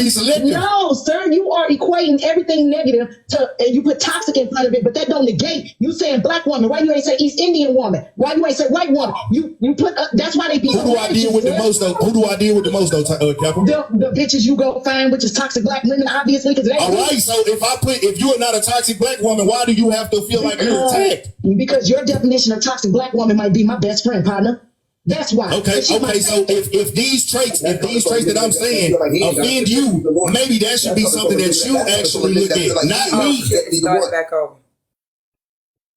be selective. No, sir, you are equating everything negative to, and you put toxic in front of it, but that don't negate. You saying black woman, why you ain't say East Indian woman? Why you ain't say white woman? You put, that's why they be. Who do I deal with the most though? Capital? The bitches you go find, which is toxic black women, obviously, because they. All right, so if you are not a toxic black woman, why do you have to feel like you're attacked? Because your definition of toxic black woman might be my best friend, partner. That's why. Okay. So if these traits that I'm saying offend you, maybe that should be something that you actually look at, not me. Start back over.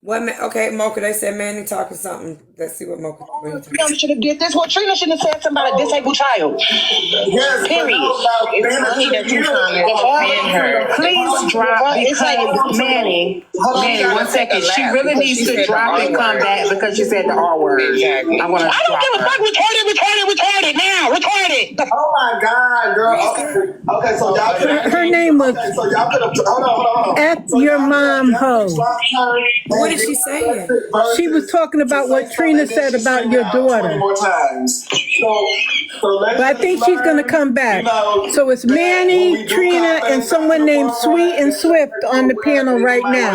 Okay, Mocha, they said Manny talking something. Let's see what Mocha brings. Trina should have did this. Well, Trina should have said something about a disabled child. Yes, period. It's funny that you're trying to defend her. Please drop because Manny, 1 second. She really needs to drop and come back because she said the R word. Exactly. I don't give a fuck. Retarded now. Retarded. Oh my God, girl. Okay, so y'all could. Her name was So y'all could have. Hold on. F your mom ho. What did she say? She was talking about what Trina said about your daughter. More times. But I think she's going to come back. So it's Manny, Trina, and someone named Sweet and Swift on the panel right now.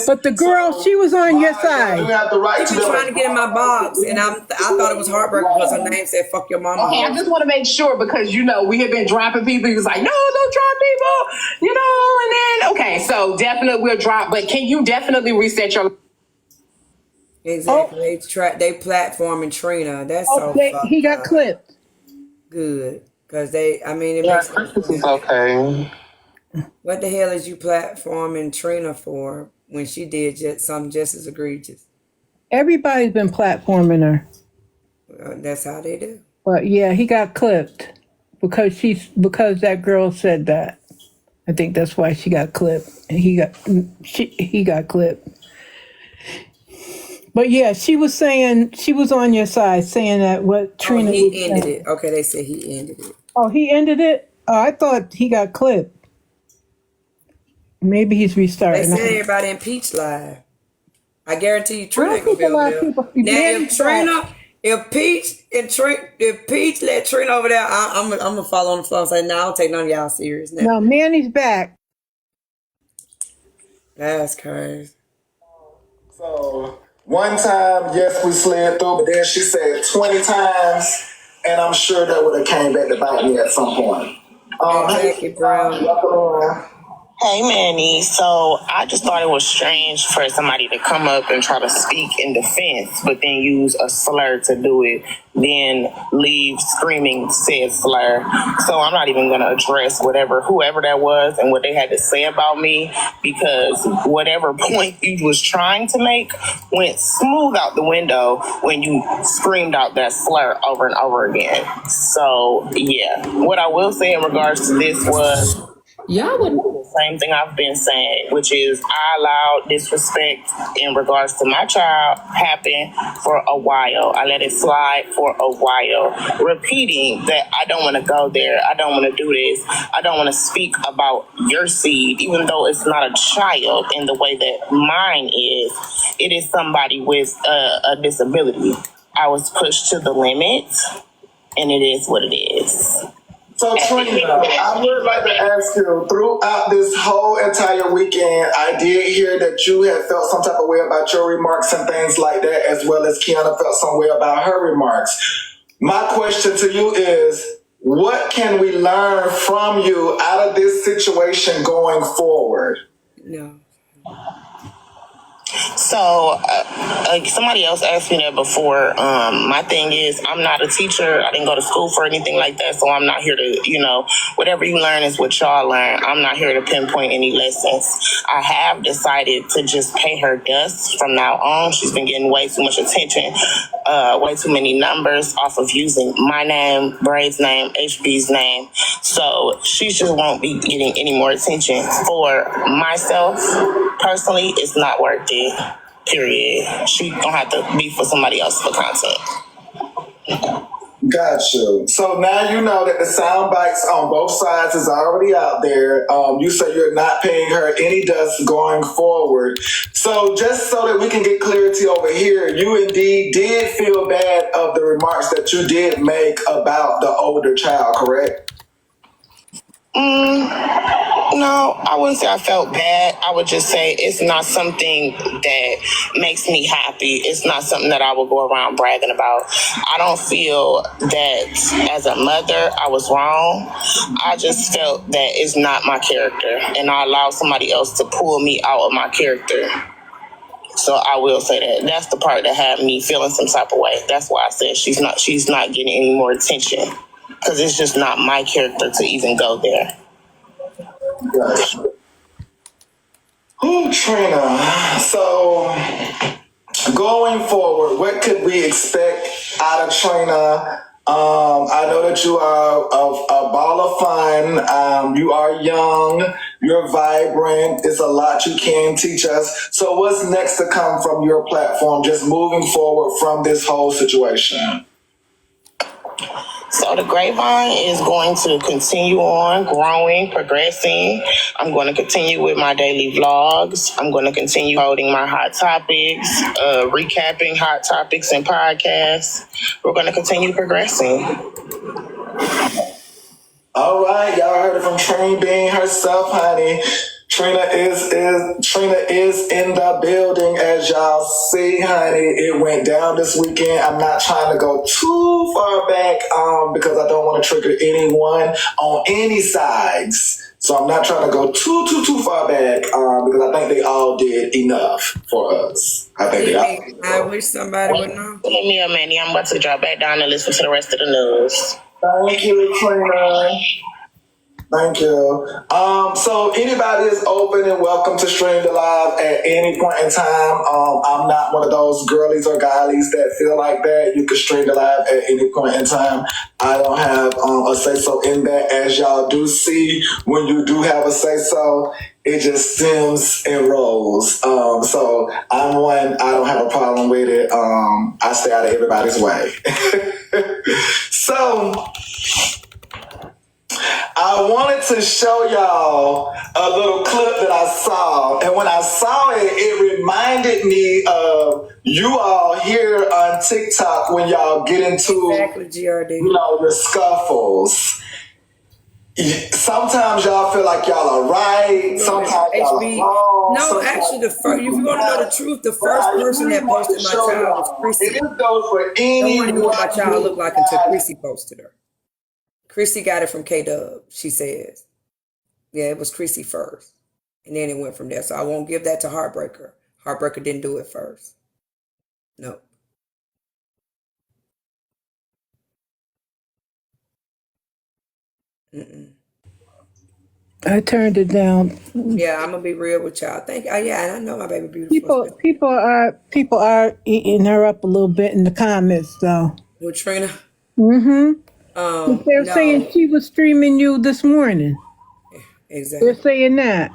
But the girl, she was on your side. She was trying to get in my box, and I thought it was heartbreaking because her name said "fuck your mama." Okay, I just want to make sure because we have been dropping people. He was like, "No, don't drop people," and then okay, so definitely we'll drop. But can you definitely reset your? Exactly. They platforming Trina. That's he got clipped. Good, because it makes sense. Okay. What the hell is you platforming Trina for when she did something just as egregious? Everybody's been platforming her. That's how they do. But yeah, he got clipped because that girl said that. I think that's why she got clipped. And he got clipped. But yeah, she was on your side saying that what Trina. He ended it. Okay, they said he ended it. Oh, he ended it? Oh, I thought he got clipped. Maybe he's restarting. They said everybody impeached live. I guarantee you, Trina can be over there. Now, if Peach let Trina over there, I'm gonna follow on the floor and say, "No, I don't take none of y'all serious now." No, Manny's back. That's crazy. So one time, yes, we slid through, but then she said 20 times, and I'm sure that would have came back to bite me at some point. Jackie Brown. Hey, Manny. So I just thought it was strange for somebody to come up and try to speak in defense, but then use a slur to do it, then leave screaming said slur. So I'm not even going to address whoever that was and what they had to say about me, because whatever point you was trying to make went smooth out the window when you screamed out that slur over and over again. So, yeah. What I will say in regards to this was, y'all would the same thing I've been saying, which is I allowed disrespect in regards to my child happen for a while. I let it slide for a while, repeating that I don't want to go there. I don't want to do this. I don't want to speak about your seed, even though it's not a child in the way that mine is. It is somebody with a disability. I was pushed to the limit, and it is what it is. So, Trina, I would like to ask you, throughout this whole entire weekend, I did hear that you had felt some type of way about your remarks and things like that, as well as Keyona felt some way about her remarks. My question to you is, what can we learn from you out of this situation going forward? No. So somebody else asked me that before. My thing is, I'm not a teacher. I didn't go to school for anything like that. So I'm not here to, whatever you learn is what y'all learn. I'm not here to pinpoint any lessons. I have decided to just pay her dust from now on. She's been getting way too much attention, way too many numbers off of using my name, Braid's name, HB's name. So she just won't be getting any more attention. For myself, personally, it's not worth it. Period. She gonna have to be for somebody else for content. Gotcha. So now you know that the sound bites on both sides is already out there. You say you're not paying her any dust going forward. So just so that we can get clarity over here, you indeed did feel bad of the remarks that you did make about the older child, correct? No, I wouldn't say I felt bad. I would just say it's not something that makes me happy. It's not something that I will go around bragging about. I don't feel that as a mother I was wrong. I just felt that it's not my character, and I allowed somebody else to pull me out of my character. So I will say that that's the part that had me feeling some type of way. That's why I said she's not getting any more attention, because it's just not my character to even go there. Gotcha. Oh, Trina. So going forward, what could we expect out of Trina? I know that you are a ball of fun. You are young. You're vibrant. It's a lot you can teach us. So what's next to come from your platform, just moving forward from this whole situation? So the grapevine is going to continue on growing, progressing. I'm going to continue with my daily vlogs. I'm going to continue holding my hot topics, recapping hot topics and podcasts. We're going to continue progressing. All right, y'all heard it from Trina Bean herself, honey. Trina is in the building, as y'all see, honey. It went down this weekend. I'm not trying to go too far back because I don't want to trigger anyone on any sides. So I'm not trying to go too far back because I think they all did enough for us. I wish somebody would know. Let me a minute. I'm about to drop back down and listen to the rest of the news. Thank you, Trina. Thank you. So anybody is open and welcome to stream the live at any point in time. I'm not one of those girlies or guys that feel like that. You can stream the live at any point in time. I don't have a say-so in that. As y'all do see, when you do have a say-so, it just stems and rolls. So I'm one, I don't have a problem with it. I stay out of everybody's way. So I wanted to show y'all a little clip that I saw. And when I saw it, it reminded me of you all here on TikTok when y'all get into exactly, GRD. The scuffles. Sometimes y'all feel like y'all are right. Sometimes y'all are wrong. No, actually, if you want to know the truth, the first person that posted my child was Chrissy. It goes for any. Nobody knew what my child looked like until Chrissy posted her. Chrissy got it from K-Dub, she says. Yeah, it was Chrissy first. And then it went from there. So I won't give that to Heartbreaker. Heartbreaker didn't do it first. No. I turned it down. Yeah, I'm gonna be real with y'all. I know my baby beautiful. People are eating her up a little bit in the comments, though. With Trina. They're saying she was streaming you this morning. Exactly. They're saying that.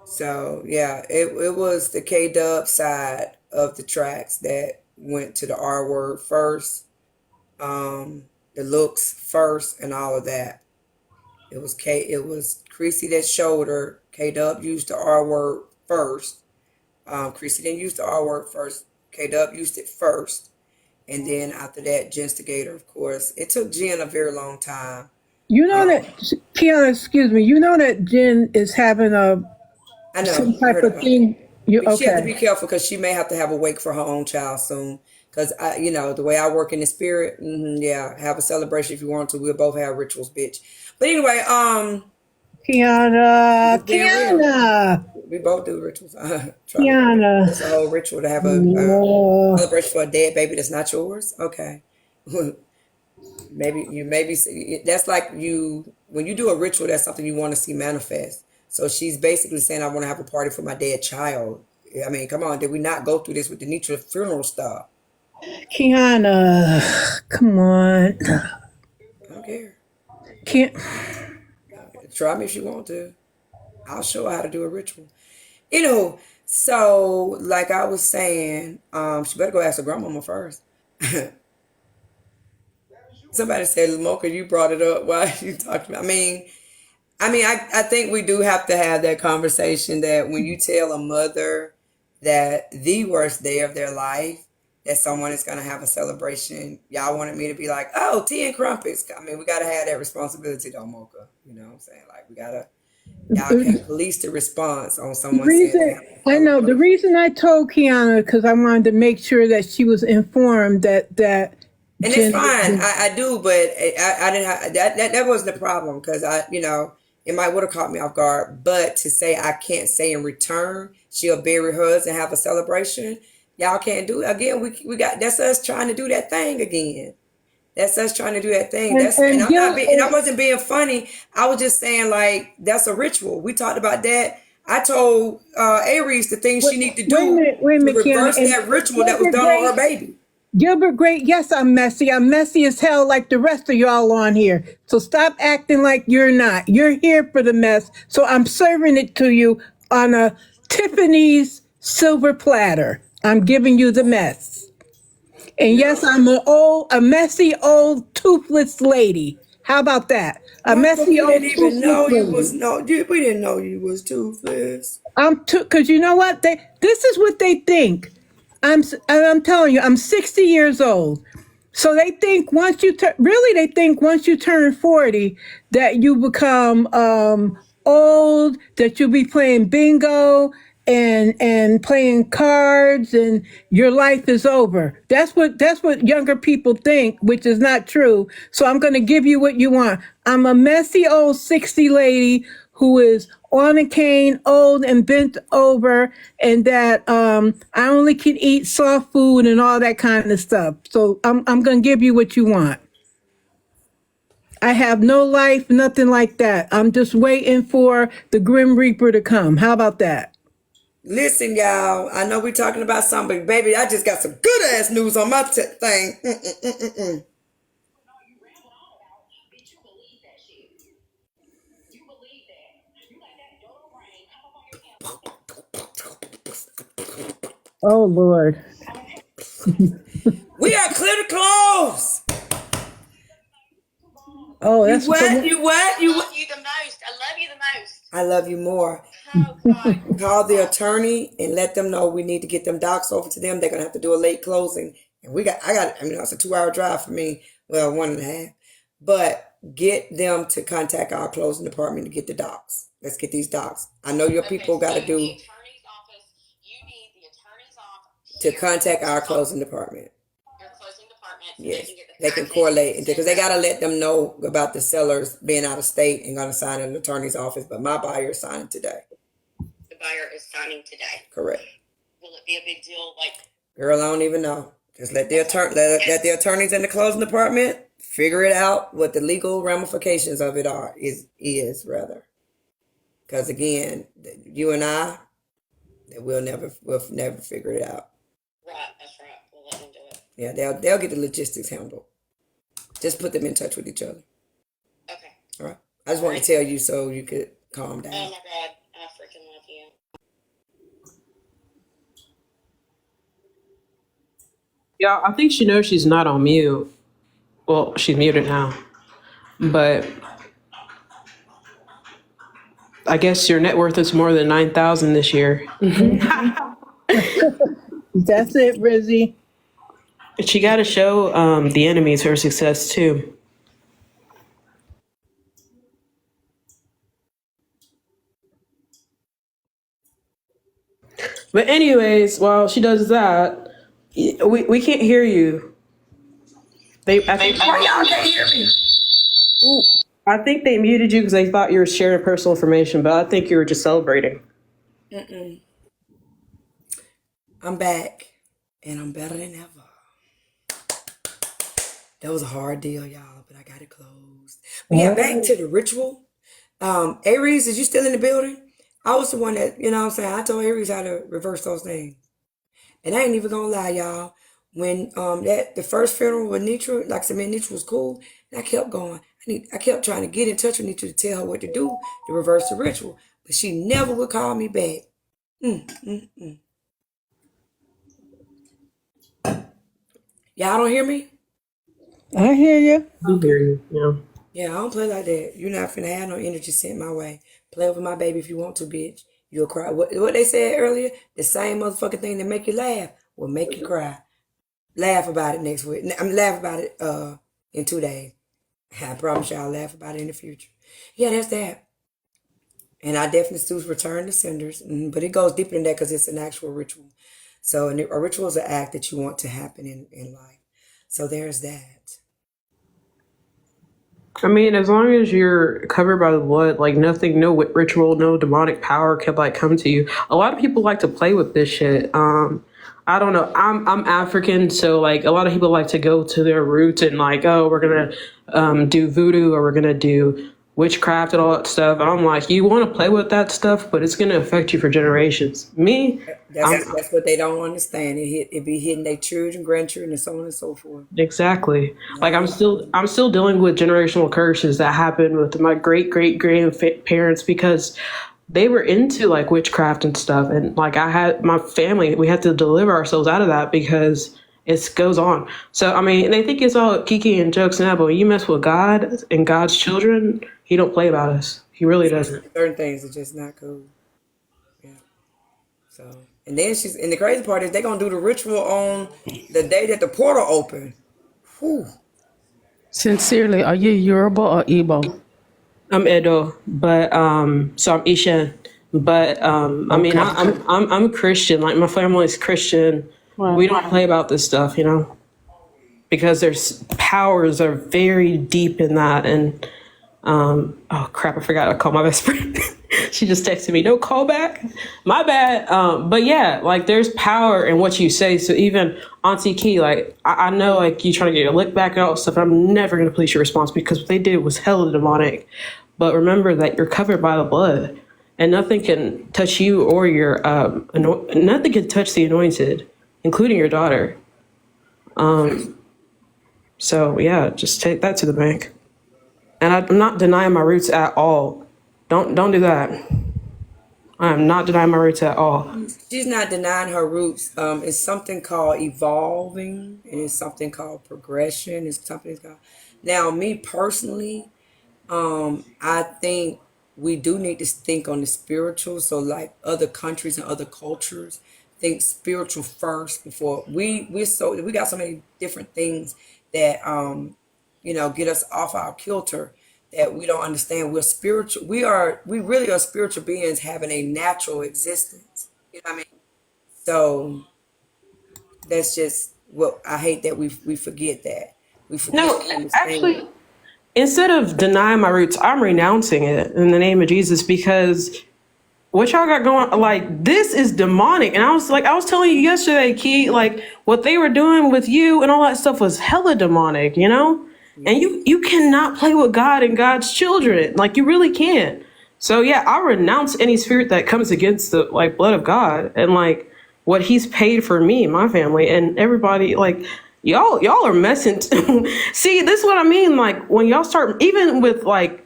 So yeah, it was the K-Dub side of the tracks that went to the R word first, the looks first, and all of that. It was Chrissy that showed her. K-Dub used the R word first. Chrissy didn't use the R word first. K-Dub used it first. And then after that, Genstigator, of course. It took Jen a very long time. You know that, Keyona, excuse me, you know that Jen is having some type of thing. She has to be careful because she may have to have a wake for her own child soon. Because, the way I work in the spirit, have a celebration if you want to. We'll both have rituals, bitch. But anyway, Keyona. We both do rituals. Keyona. It's a whole ritual to have a celebration for a dead baby that's not yours. Okay. maybe that's like when you do a ritual, that's something you want to see manifest. So she's basically saying, I want to have a party for my dead child. I mean, come on, did we not go through this with the Nitra funeral stuff? Keyona, come on. I don't care. Try me if you want to. I'll show her how to do a ritual. So like I was saying, she better go ask her grandmama first. Somebody said, Mocha, you brought it up. Why are you talking about? I think we do have to have that conversation that when you tell a mother that the worst day of their life, that someone is going to have a celebration. Y'all wanted me to be like, oh, tea and crumpets. I mean, we got to have that responsibility, though, Mocha. You know what I'm saying? Like, we got to, y'all can't police the response on someone saying I know the reason I told Keyona because I wanted to make sure that she was informed that and it's fine. I do, but I didn't have that wasn't the problem because it might would have caught me off guard. But to say I can't say in return she'll bury hers and have a celebration, y'all can't do it again. We got that's us trying to do that thing again. That's us trying to do that thing. And I wasn't being funny. I was just saying like that's a ritual. We talked about that. I told Aries the things she need to do to reverse that ritual that was done on her baby. Gilbert Great, yes, I'm messy. I'm messy as hell like the rest of y'all on here. So stop acting like you're not. You're here for the mess. So I'm serving it to you on a Tiffany's silver platter. I'm giving you the mess. And yes, I'm a messy old toothless lady. How about that? A messy old toothless lady. We didn't know you was toothless. Because you know what? This is what they think. I'm telling you, I'm 60 years old. So they think once you turn 40 that you become old, that you'll be playing bingo and playing cards and your life is over. That's what younger people think, which is not true. So I'm going to give you what you want. I'm a messy old 60 lady who is on a cane, old and bent over, and that I only can eat soft food and all that kind of stuff. So I'm going to give you what you want. I have no life, nothing like that. I'm just waiting for the Grim Reaper to come. How about that? Listen, y'all, I know we're talking about something, but baby, I just got some good ass news on my thing. Oh, Lord. We are clear to close. Oh, that's you what? I love you the most. I love you the most. I love you more. Oh, God. Call the attorney and let them know we need to get them docs over to them. They're gonna have to do a late closing. And it's a 2-hour drive for me. Well, 1.5. But get them to contact our closing department to get the docs. Let's get these docs. I know your people gotta do. The attorney's office, you need the attorney's office to contact our closing department. Your closing department. So yes, they can correlate because they gotta let them know about the sellers being out of state and gonna sign in an attorney's office. But my buyer is signing today. The buyer is signing today. Correct. Will it be a big deal? Girl, I don't even know. Just let the attorneys in the closing department figure it out what the legal ramifications of it are is rather. Because again, you and I, we'll never figure it out. Right, that's right. We'll let them do it. Yeah, they'll get the logistics handled. Just put them in touch with each other. Okay. All right. I just wanted to tell you so you could calm down. Oh my God, I freaking love you. Yeah, I think she knows she's not on mute. Well, she's muted now. But I guess your net worth is more than 9,000 this year. That's it, Rizzy. She got to show the enemies her success too. But anyways, while she does that, we can't hear you. Y'all can't hear me. Ooh, I think they muted you because they thought you were sharing personal information, but I think you were just celebrating. I'm back, and I'm better than ever. That was a hard deal, y'all, but I got it closed. But yeah, back to the ritual. Aries, is you still in the building? I was the one that, you know what I'm saying, I told Aries how to reverse those things. And I ain't even gonna lie, y'all. When the first funeral with Nitra, like I said, man, Nitra was cool, and I kept going. I kept trying to get in touch with Nitra to tell her what to do to reverse the ritual, but she never would call me back. Y'all don't hear me? I hear you. I hear you. Yeah. Yeah, I don't play like that. You're not finna have no energy sent my way. Play with my baby if you want to, bitch. You'll cry. What they said earlier? The same motherfucking thing that make you laugh will make you cry. Laugh about it next week. I'm laugh about it in 2 days. I promise you I'll laugh about it in the future. Yeah, that's that. And I definitely still return to senders. But it goes deeper than that because it's an actual ritual. So a ritual is an act that you want to happen in life. So there's that. I mean, as long as you're covered by the blood, like nothing, no ritual, no demonic power can like come to you. A lot of people like to play with this shit. I don't know. I'm African, so like a lot of people like to go to their roots and like, oh, we're gonna do voodoo or we're gonna do witchcraft and all that stuff. And I'm like, you want to play with that stuff, but it's gonna affect you for generations. Me, That's what they don't understand. It be hitting their children, grandchildren, and so on and so forth. exactly. Like I'm still dealing with generational curses that happened with my great grandparents because they were into like witchcraft and stuff, and like I had my family, we had to deliver ourselves out of that because it goes on. So I mean, they think it's all kiki and jokes now, but when you mess with God and God's children, He don't play about us. He really doesn't. Certain things are just not cool. Yeah. So and then and the crazy part is they're gonna do the ritual on the day that the portal opened. Whew. Sincerely, are you Yoruba or Igbo? I'm Edo, but so I'm Ishan, but I mean I'm Christian. Like my family's Christian. Right. We don't play about this stuff, you know, because there's powers are very deep in that. And oh crap, I forgot to call my best friend. She just texted me, no call back. My bad. But yeah, like there's power in what you say. So even Auntie Key, like I know like you trying to get your lick back and all that stuff. I'm never gonna police your response because what they did was hella demonic. But remember that you're covered by the blood, and nothing can touch you or your nothing can touch the anointed, including your daughter. So yeah, just take that to the bank. And I'm not denying my roots at all. Don't do that. I am not denying my roots at all. She's not denying her roots. It's something called evolving, and it's something called progression. It's something called. Now, me personally, I think we do need to think on the spiritual. So, like other countries and other cultures, think spiritual first before we got so many different things that get us off our kilter that we don't understand. We're spiritual. We really are spiritual beings having a natural existence. You know what I mean? So that's just what I hate that we forget that. We forget No, to understand. actually, instead of denying my roots, I'm renouncing it in the name of Jesus because what y'all got going, like this is demonic. And I was telling you yesterday, Key, like what they were doing with you and all that stuff was hella demonic, you know? And you cannot play with God and God's children. Like you really can't. So yeah, I renounce any spirit that comes against the like blood of God and like what He's paid for me and my family and everybody. Like y'all are messing. See, this is what I mean. Like when y'all start, even with like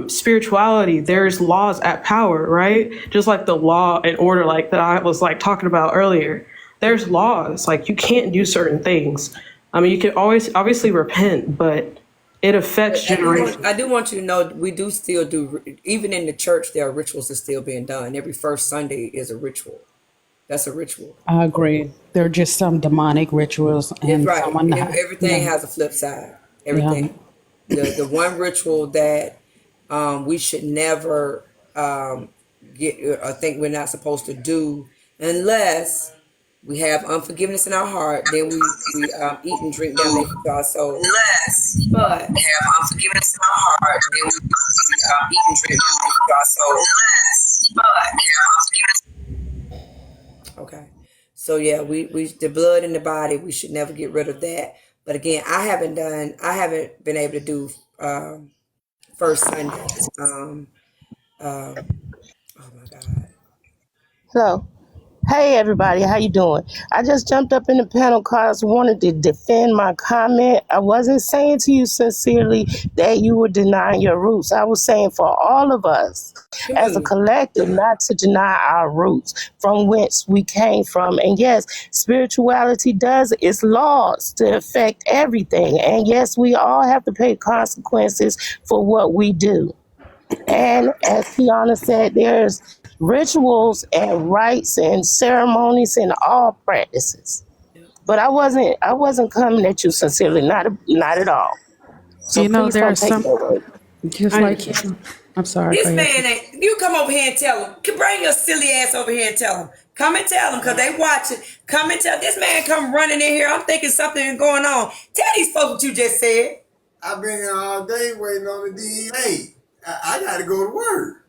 spirituality, there's laws at power, right? Just like the law and order, like that I was like talking about earlier. There's laws. Like you can't do certain things. I mean, you can always obviously repent, but it affects generations. I do want you to know we do still do, even in the church, there are rituals that's still being done. Every first Sunday is a ritual. That's a ritual. I agree. There are just some demonic rituals, and Right. someone not. Everything has a flip side. Everything. The one ritual that we should never get or think we're not supposed to do unless we have unforgiveness in our heart, then we eat and drink damnation to our soul. But we have unforgiveness in our heart, then we eat and drink damnation to our soul. But we have unforgiveness. Okay. So yeah, we the blood in the body, we should never get rid of that. But again, I haven't been able to do first Sunday. Oh my God. So, hey everybody, how you doing? I just jumped up in the panel cause wanted to defend my comment. I wasn't saying to you sincerely that you were denying your roots. I was saying for all of us as a collective not to deny our roots from whence we came from. And yes, spirituality does its laws to affect everything. And yes, we all have to pay consequences for what we do. And as Keyona said, there's rituals and rites and ceremonies in all practices. But I wasn't coming at you sincerely, not at all. So You know, please don't there's take some, that way. just like him. I'm sorry, go This ahead. man ain't. You come over here and tell him. Bring your silly ass over here and tell him. Come and tell him because they watching. Come and tell this man come running in here. I'm thinking something is going on. Tell these folks what you just said. I've been here all day waiting on the DEA. I got to go to work.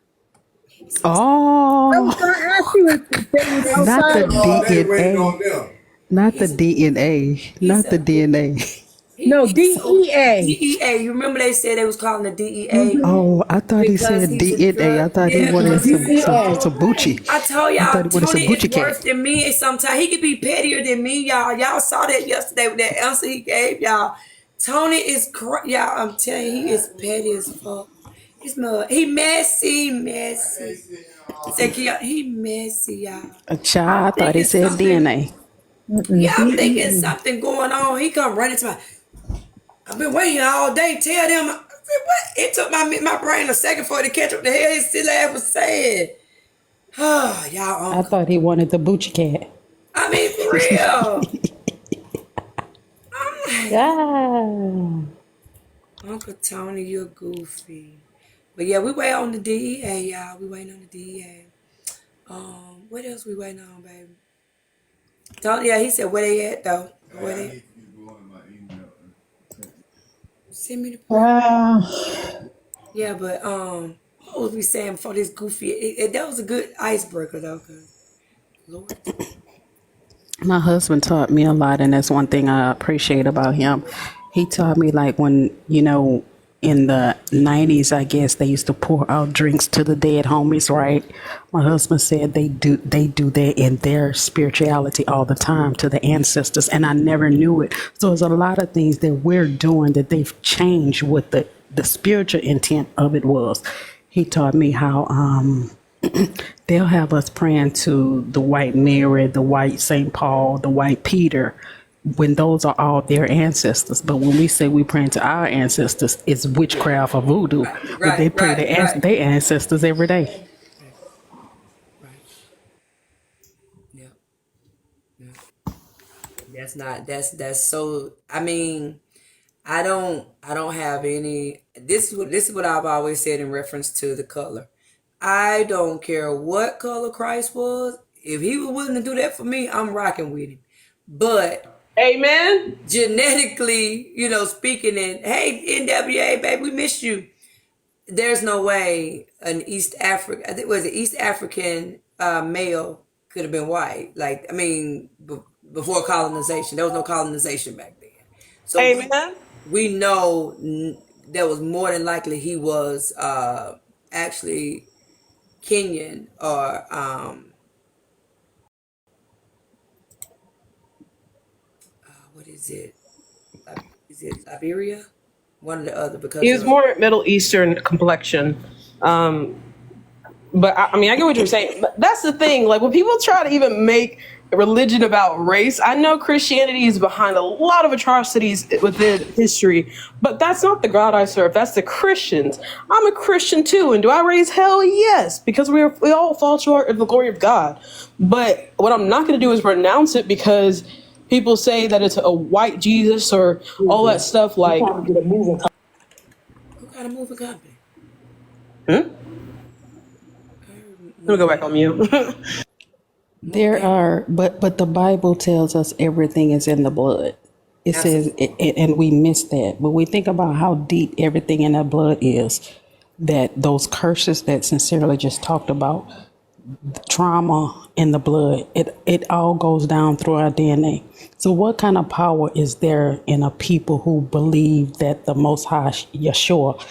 I was Oh, going to ask you if they was not the outside. All day waiting on DNA. them. Not the DNA. Not the DNA. No, He's so DEA. DEA. You remember they said they was calling the DEA Oh, I thought he because said he's a DNA. I drug. thought he Yeah, wanted because he's a some Bucci. I told I y'all, thought he wanted some Tony is Bucci worse cat. than me, and sometimes he could be pettier than me, y'all. Y'all saw that yesterday with that answer he gave y'all. Tony is y'all. I'm telling you, he is petty as fuck. He messy. Say, he messy, y'all. A child, I I'm thought he thinking said something. DNA. Yeah, I'm thinking something going on. He come running to my. I've been waiting all day. Tell them. I said, what? It took my brain a second for it to catch up the hell his silly ass was saying. Oh, y'all, I thought he wanted the Bucci cat. I mean, for real. Yeah. Uncle Tony, you're goofy. But yeah, we wait on the DEA, y'all. We waiting on the DEA. What else we waiting on, baby? Tony, yeah, he said where they at though. Where they? Send me the. Yeah, but what was we saying before this goofy? That was a good icebreaker though, cause Lord. My husband taught me a lot, and that's one thing I appreciate about him. He taught me, like, when, in the 90s, I guess, they used to pour out drinks to the dead homies, right? My husband said they do that in their spirituality all the time to the ancestors, and I never knew it. So there's a lot of things that we're doing that they've changed what the spiritual intent of it was. He taught me how they'll have us praying to the white Mary, the white St. Paul, the white Peter, when those are all their ancestors. But when we say we praying to our ancestors, it's witchcraft or voodoo. But they pray to their ancestors every day. Right. Yeah. That's not. That's so. I mean, I don't have any. This is what I've always said in reference to the color. I don't care what color Christ was. If he was willing to do that for me, I'm rocking with him. But amen. Genetically, speaking, and hey, NWA, baby, we missed you. There's no way an East African, I think it was an East African male could have been white. Like, I mean, before colonization, there was no colonization back then. So amen. We know that was more than likely he was actually Kenyan or what is it? Is it Liberia? One or the other, because He was more Middle Eastern complexion. But I mean, I get what you're saying. But that's the thing. Like, when people try to even make religion about race, I know Christianity is behind a lot of atrocities within history, but that's not the God I serve. That's the Christians. I'm a Christian too, and do I raise hell? Yes, because we all fall short of the glory of God. But what I'm not going to do is renounce it because people say that it's a white Jesus or all that stuff. Like, who got a moving company? Let me go back on mute. There are, but the Bible tells us everything is in the blood. It says, and we miss that. But we think about how deep everything in that blood is, that those curses that Sincerely just talked about, the trauma in the blood, it all goes down through our DNA. So what kind of power is there in a people who believe that the Most High, Yeshua,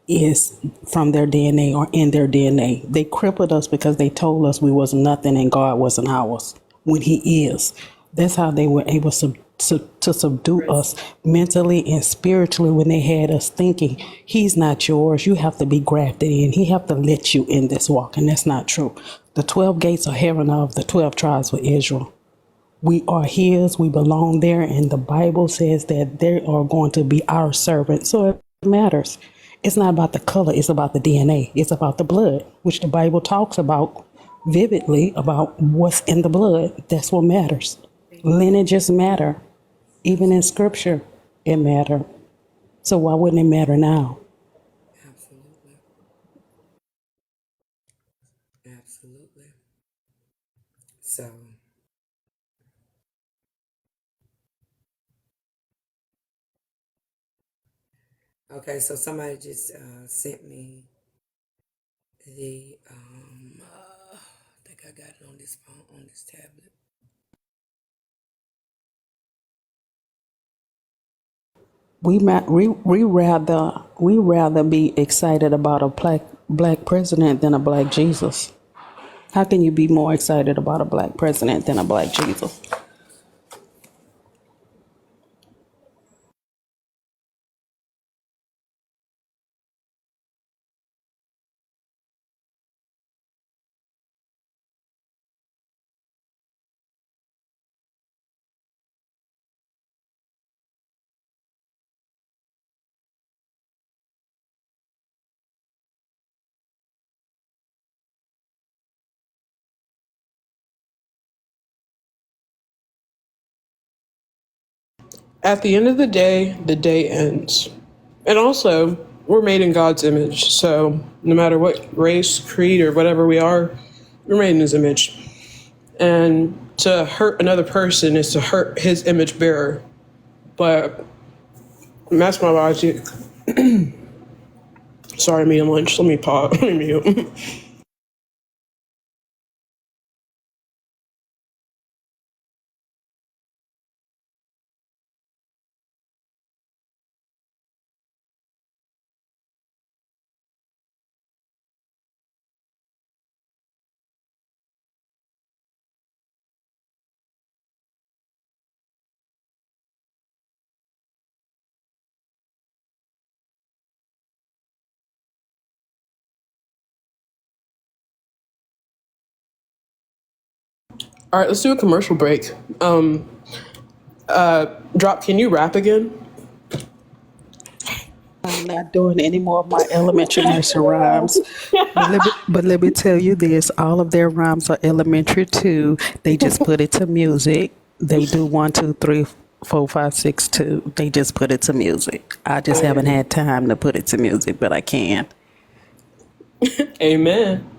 is from their DNA or in their DNA? They crippled us because they told us we was nothing and God wasn't ours when he is. That's how they were able to subdue us mentally and spiritually, when they had us thinking he's not yours. You have to be grafted in. He have to let you in this walk. And that's not true. The 12 gates of heaven are of the 12 tribes of Israel. We are his. We belong there. And the Bible says that they are going to be our servants. So it matters. It's not about the color. It's about the DNA. It's about the blood, which the Bible talks about vividly, about what's in the blood. That's what matters. Lineages matter. Even in scripture, it matter. So why wouldn't it matter now? Absolutely. Absolutely. So, okay, so somebody just sent me the, I think I got it on this phone, on this tablet. We rather be excited about a black president than a black Jesus. How can you be more excited about a black president than a black Jesus? At the end of the day ends. And also, we're made in God's image. So no matter what race, creed, or whatever we are, we're made in his image. And to hurt another person is to hurt his image bearer. But that's my logic. Sorry, I'm eating lunch. Let me pause. Let me mute. All right, let's do a commercial break. Drop, can you rap again? I'm not doing any more of my elementary nursery rhymes. But let me tell you this, all of their rhymes are elementary too. They just put it to music. They do 1, 2, 3, 4, 5, 6, 2. They just put it to music. I just haven't had time to put it to music, but I can. Amen.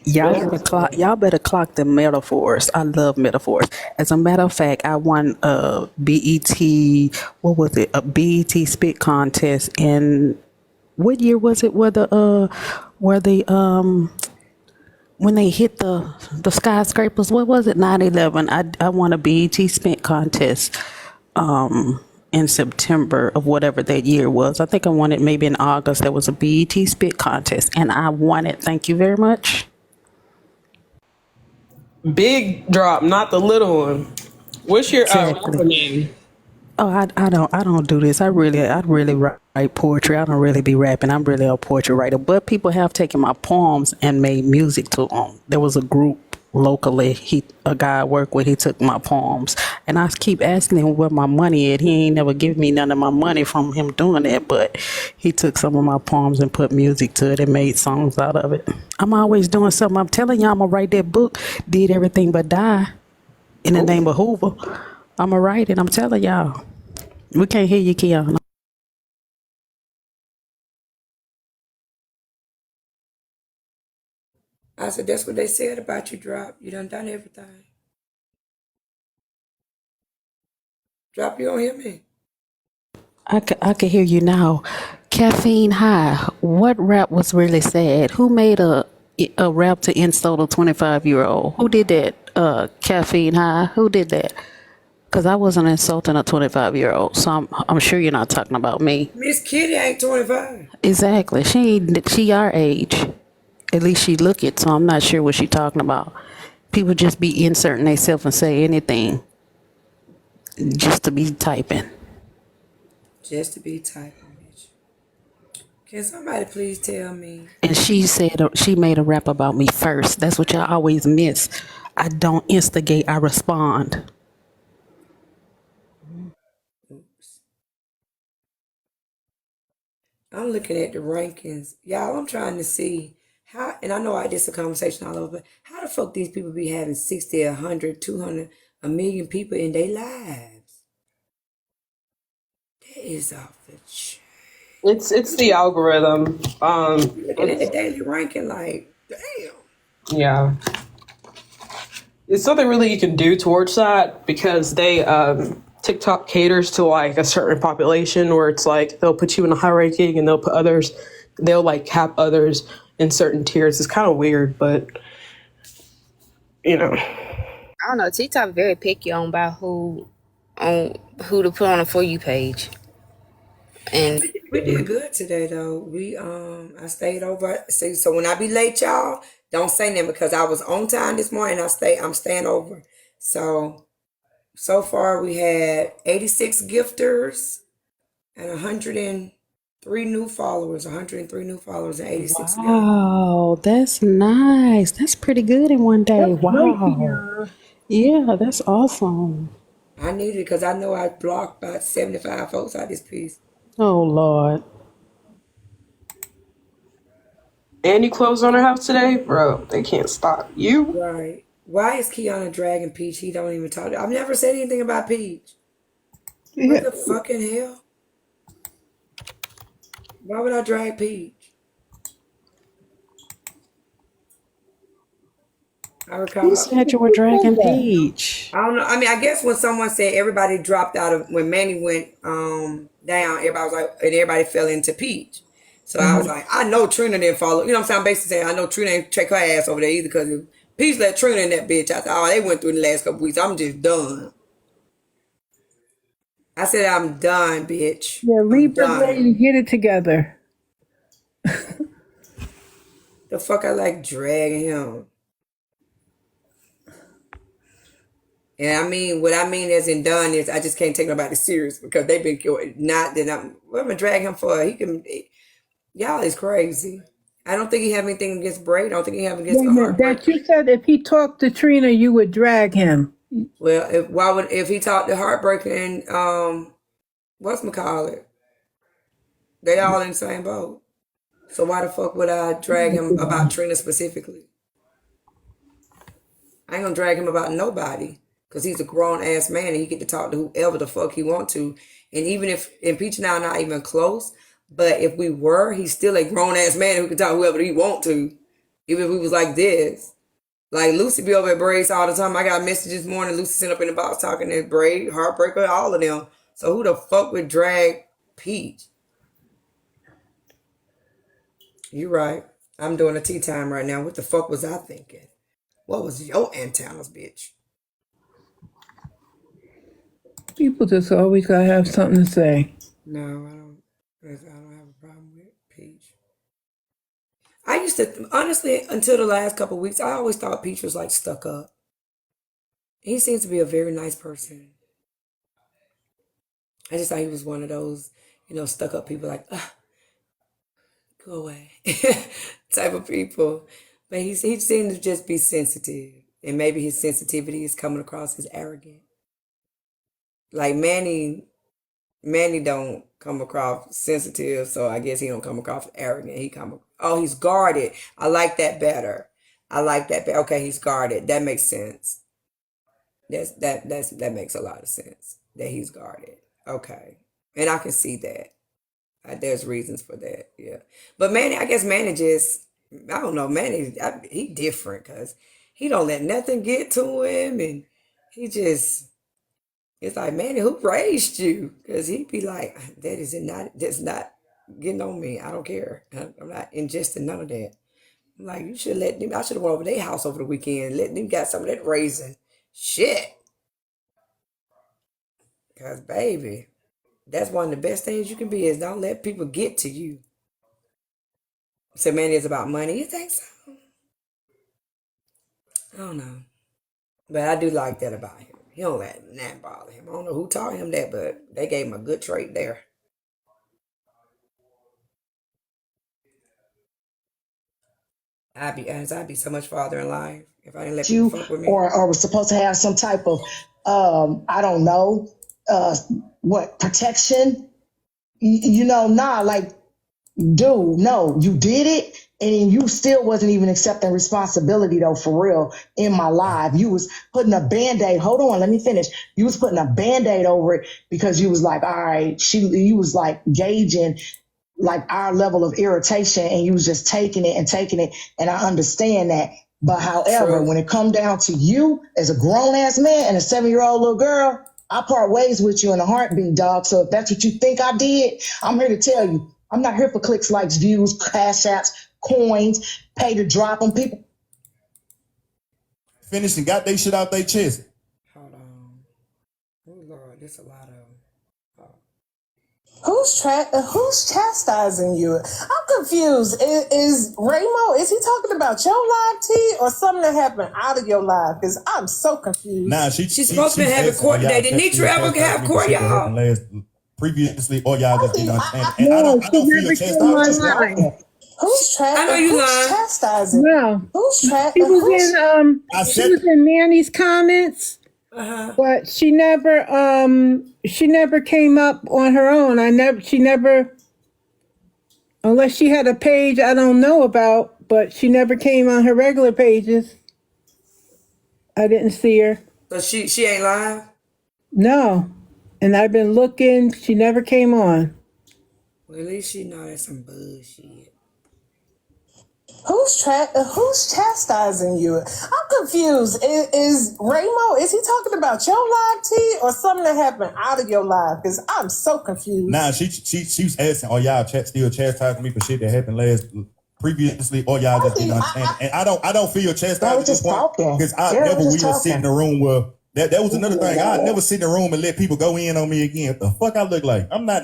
Y'all better clock the metaphors. I love metaphors. As a matter of fact, I won a BET, what was it? A BET spit contest in what year was it where the when they hit the skyscrapers, what was it? 9/11. I won a BET spit contest in September of whatever that year was. I think I won it maybe in August. There was a BET spit contest and I won it. Thank you very much. Big drop, not the little one. What's your Exactly. rapper name? Oh, I don't do this. I really write poetry. I don't really be rapping. I'm really a poetry writer. But people have taken my poems and made music to them. There was a group locally. A guy I work with. He took my poems, and I keep asking him where my money at. He ain't never give me none of my money from him doing that. But he took some of my poems and put music to it and made songs out of it. I'm always doing something. I'm telling y'all, I'm gonna write that book. Did everything but die in the name of Hoover. I'm gonna write it. I'm telling y'all. We can't hear you, Keyona. I said, that's what they said about you, Drop. You done everything. Drop, you don't hear me. I can hear you now. Caffeine High. What rap was really sad? Who made a rap to insult a 25-year-old? Who did that? Caffeine High. Who did that? Because I wasn't insulting a 25-year-old, so I'm sure you're not talking about me. Miss Kitty ain't 25. Exactly. She our age. At least she look it, so I'm not sure what she talking about. People just be inserting themselves and say anything just to be typing. Just to be typing, bitch. Can somebody please tell me? And she said she made a rap about me first. That's what y'all always miss. I don't instigate, I respond. Oops. I'm looking at the rankings. Y'all, I'm trying to see how, and I know this is a conversation all over, but how the fuck these people be having 60, 100, 200, 1 million people in their lives. That is off the chain. It's the algorithm. Looking at the daily ranking, like, damn. Yeah. There's nothing really you can do towards that because they TikTok caters to like a certain population where it's like they'll put you in a high ranking and they'll like cap others in certain tiers. It's kind of weird, but you know. I don't know. TikTok very picky on who to put on a For You page. And we did good today though. I stayed over. See, so when I be late, y'all, don't say nothing because I was on time this morning. I'm staying over. So far we had 86 gifters and 103 new followers. 103 new followers and 86 gifters. Wow, that's nice. That's pretty good in one day. Wow. Yeah, that's awesome. I need it because I know I blocked about 75 folks out of this piece. Oh, Lord. And you closed on her house today? Bro, they can't stop you. Right. Why is Keyona dragging Peach? He don't even talk to her. I've never said anything about Peach. What the fucking hell? Why would I drag Peach? I recall. You said you were dragging Peach. I don't know. I mean, I guess when someone said everybody dropped out of when Manny went down, everybody was like, and everybody fell into Peach. So I was like, I know Trina didn't follow. You know what I'm saying? I'm basically saying I know Trina didn't check her ass over there either because Peach let Trina in that bitch. I thought, they went through in the last couple weeks. I'm just done. I said, I'm done, bitch. Yeah, leave the lady, get it together. The fuck I like dragging him. And I mean, what I mean as in done is I just can't take nobody serious because they've been killed. Not that I'm gonna drag him for. Y'all is crazy. I don't think he have anything against Braid. I don't think he have against that you said if he talked to Trina, you would drag him. Well, if he talked to Heartbreaker and whatchamacallit, they all in the same boat. So why the fuck would I drag him about Trina specifically? I ain't gonna drag him about nobody. Because he's a grown-ass man and he get to talk to whoever the fuck he want to. And even if, and Peach and I are not even close, but if we were, he's still a grown-ass man who can talk to whoever he want to. Even if we was like this. Like Lucy be over at Braid's all the time. I got a message this morning. Lucy sent up in the box talking to Braid, Heartbreaker, all of them. So who the fuck would drag Peach? You right. I'm doing a tea time right now. What the fuck was I thinking? What was your antennas, bitch? People just always gotta have something to say. No, I don't have a problem with Peach. I used to, honestly, until the last couple of weeks, I always thought Peach was like stuck up. He seems to be a very nice person. I just thought he was one of those, stuck up people like, go away type of people. But he seemed to just be sensitive. And maybe his sensitivity is coming across as arrogant. Like Manny don't come across sensitive, so I guess he don't come across arrogant. He's guarded. I like that better. Okay, he's guarded. That makes sense. That makes a lot of sense. That he's guarded. Okay, and I can see that. There's reasons for that. Yeah, but Manny, I guess Manny just, I don't know. Manny, he different because he don't let nothing get to him, and he just. It's like, Manny, who raised you? Because he'd be like, that's not getting on me. I don't care. I'm not ingesting none of that. I'm like, you should let them, I should have went over their house over the weekend. Let them got some of that raising. Shit. Because, baby, that's one of the best things you can be is don't let people get to you. So, Manny, it's about money. You think so? I don't know. But I do like that about him. He don't let that bother him. I don't know who taught him that, but they gave him a good trait there. I'd be so much farther in life if I didn't let people fuck with me. Or was supposed to have some type of, I don't know, protection. Like, dude, no, you did it. And you still wasn't even accepting responsibility though, for real, in my life. You was putting a Band-Aid. Hold on, let me finish. You was putting a Band-Aid over it because you was like, all right, you was like gauging like our level of irritation, and you was just taking it. And I understand that. But however, when it come down to you as a grown ass man and a 7-year-old little girl, I part ways with you in a heartbeat, dog. So if that's what you think I did, I'm here to tell you, I'm not here for clicks, likes, views, cash apps, coins, pay to drop them. People finished and got their shit out their chest. Hold on. Oh Lord, there's a lot of them. Who's chastising you? I'm confused. Is Raymo, is he talking about your live, T, or something that happened out of your life? Because I'm so confused. Nah, she's supposed to have a court date. Did Nitra ever have court, y'all? Previously, or y'all just didn't understand. No, I don't feel never came online. I know you lying. Chastising? No. She was in Manny's comments. But she never came up on her own. She never, unless she had a page I don't know about, but she never came on her regular pages. I didn't see her. So she ain't live? No. And I've been looking, she never came on. Well, at least she know that's some bullshit. Who's chastising you? I'm confused. Is Raymo, is he talking about your live, T, or something that happened out of your life? Because I'm so confused. Nah, she was asking, "Oh, y'all still chastising me for shit that happened previously, or y'all just didn't understand?" And I don't feel chastised at this point because I never will sit in the room where that was another thing. I never sit in the room and let people go in on me again. What the fuck I look like? I'm not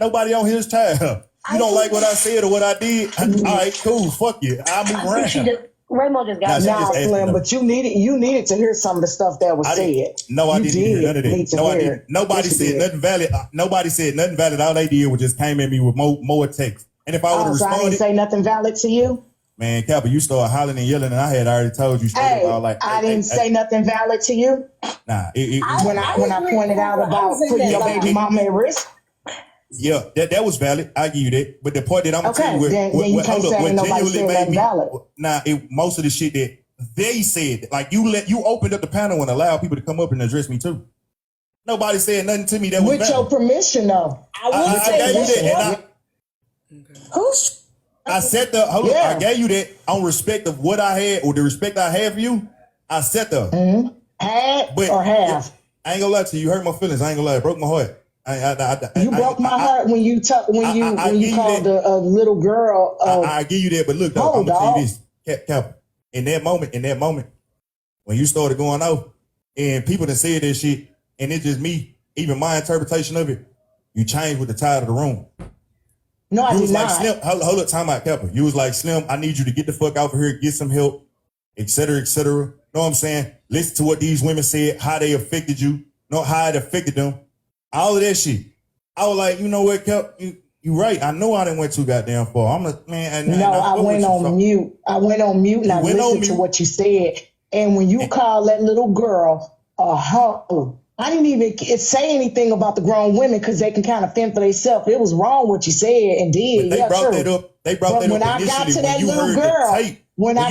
nobody on his child. You don't like what I said or what I did? All right, cool. Fuck you. I'll move around. Raymo just got Slim, but you needed to hear some of the stuff that was said. No, I didn't hear none of that. No, I didn't. Nobody said nothing valid. Nobody said nothing valid. All they did was just came at me with more text. And if I would have responded, I didn't say nothing valid to you. Man, Kappa, you started hollering and yelling, and I had already told you straight about like. I didn't say nothing valid to you. Nah, when I pointed out about putting your baby mama at risk. Yeah, that was valid. I give you that. But the part that I'm gonna tell you what genuinely made me valid. Most of the shit that they said, like you opened up the panel and allowed people to come up and address me too. Nobody said nothing to me that was with valid. Your permission, though. I gave you that, I said I gave you that on respect of what I had or the respect I have for you. I said that. Had or have. I ain't gonna lie to you. You hurt my feelings. I ain't gonna lie. It broke my heart. You broke my heart when you called a little girl. I give you that, but look, though, I'm gonna tell you this, Cap. In that moment, when you started going off, and people that said that shit, and it's just me, even my interpretation of it, you changed with the tide of the room. No, I did not. Like, Slim, hold up, time out, Pepper. You was like, Slim, I need you to get the fuck out of here, get some help, et cetera, et cetera. Know what I'm saying? Listen to what these women said, how they affected you, know how it affected them. All of that shit. I was like, you know what, Cap? You right. I know I didn't went too goddamn far. I'm a man. I went on mute. I went on mute and I listened to what you said. And when you called that little girl a hoe, I didn't even say anything about the grown women because they can kind of fend for themselves. It was wrong what you said and did. But they brought that up. They brought that up. When I got to that little girl, when I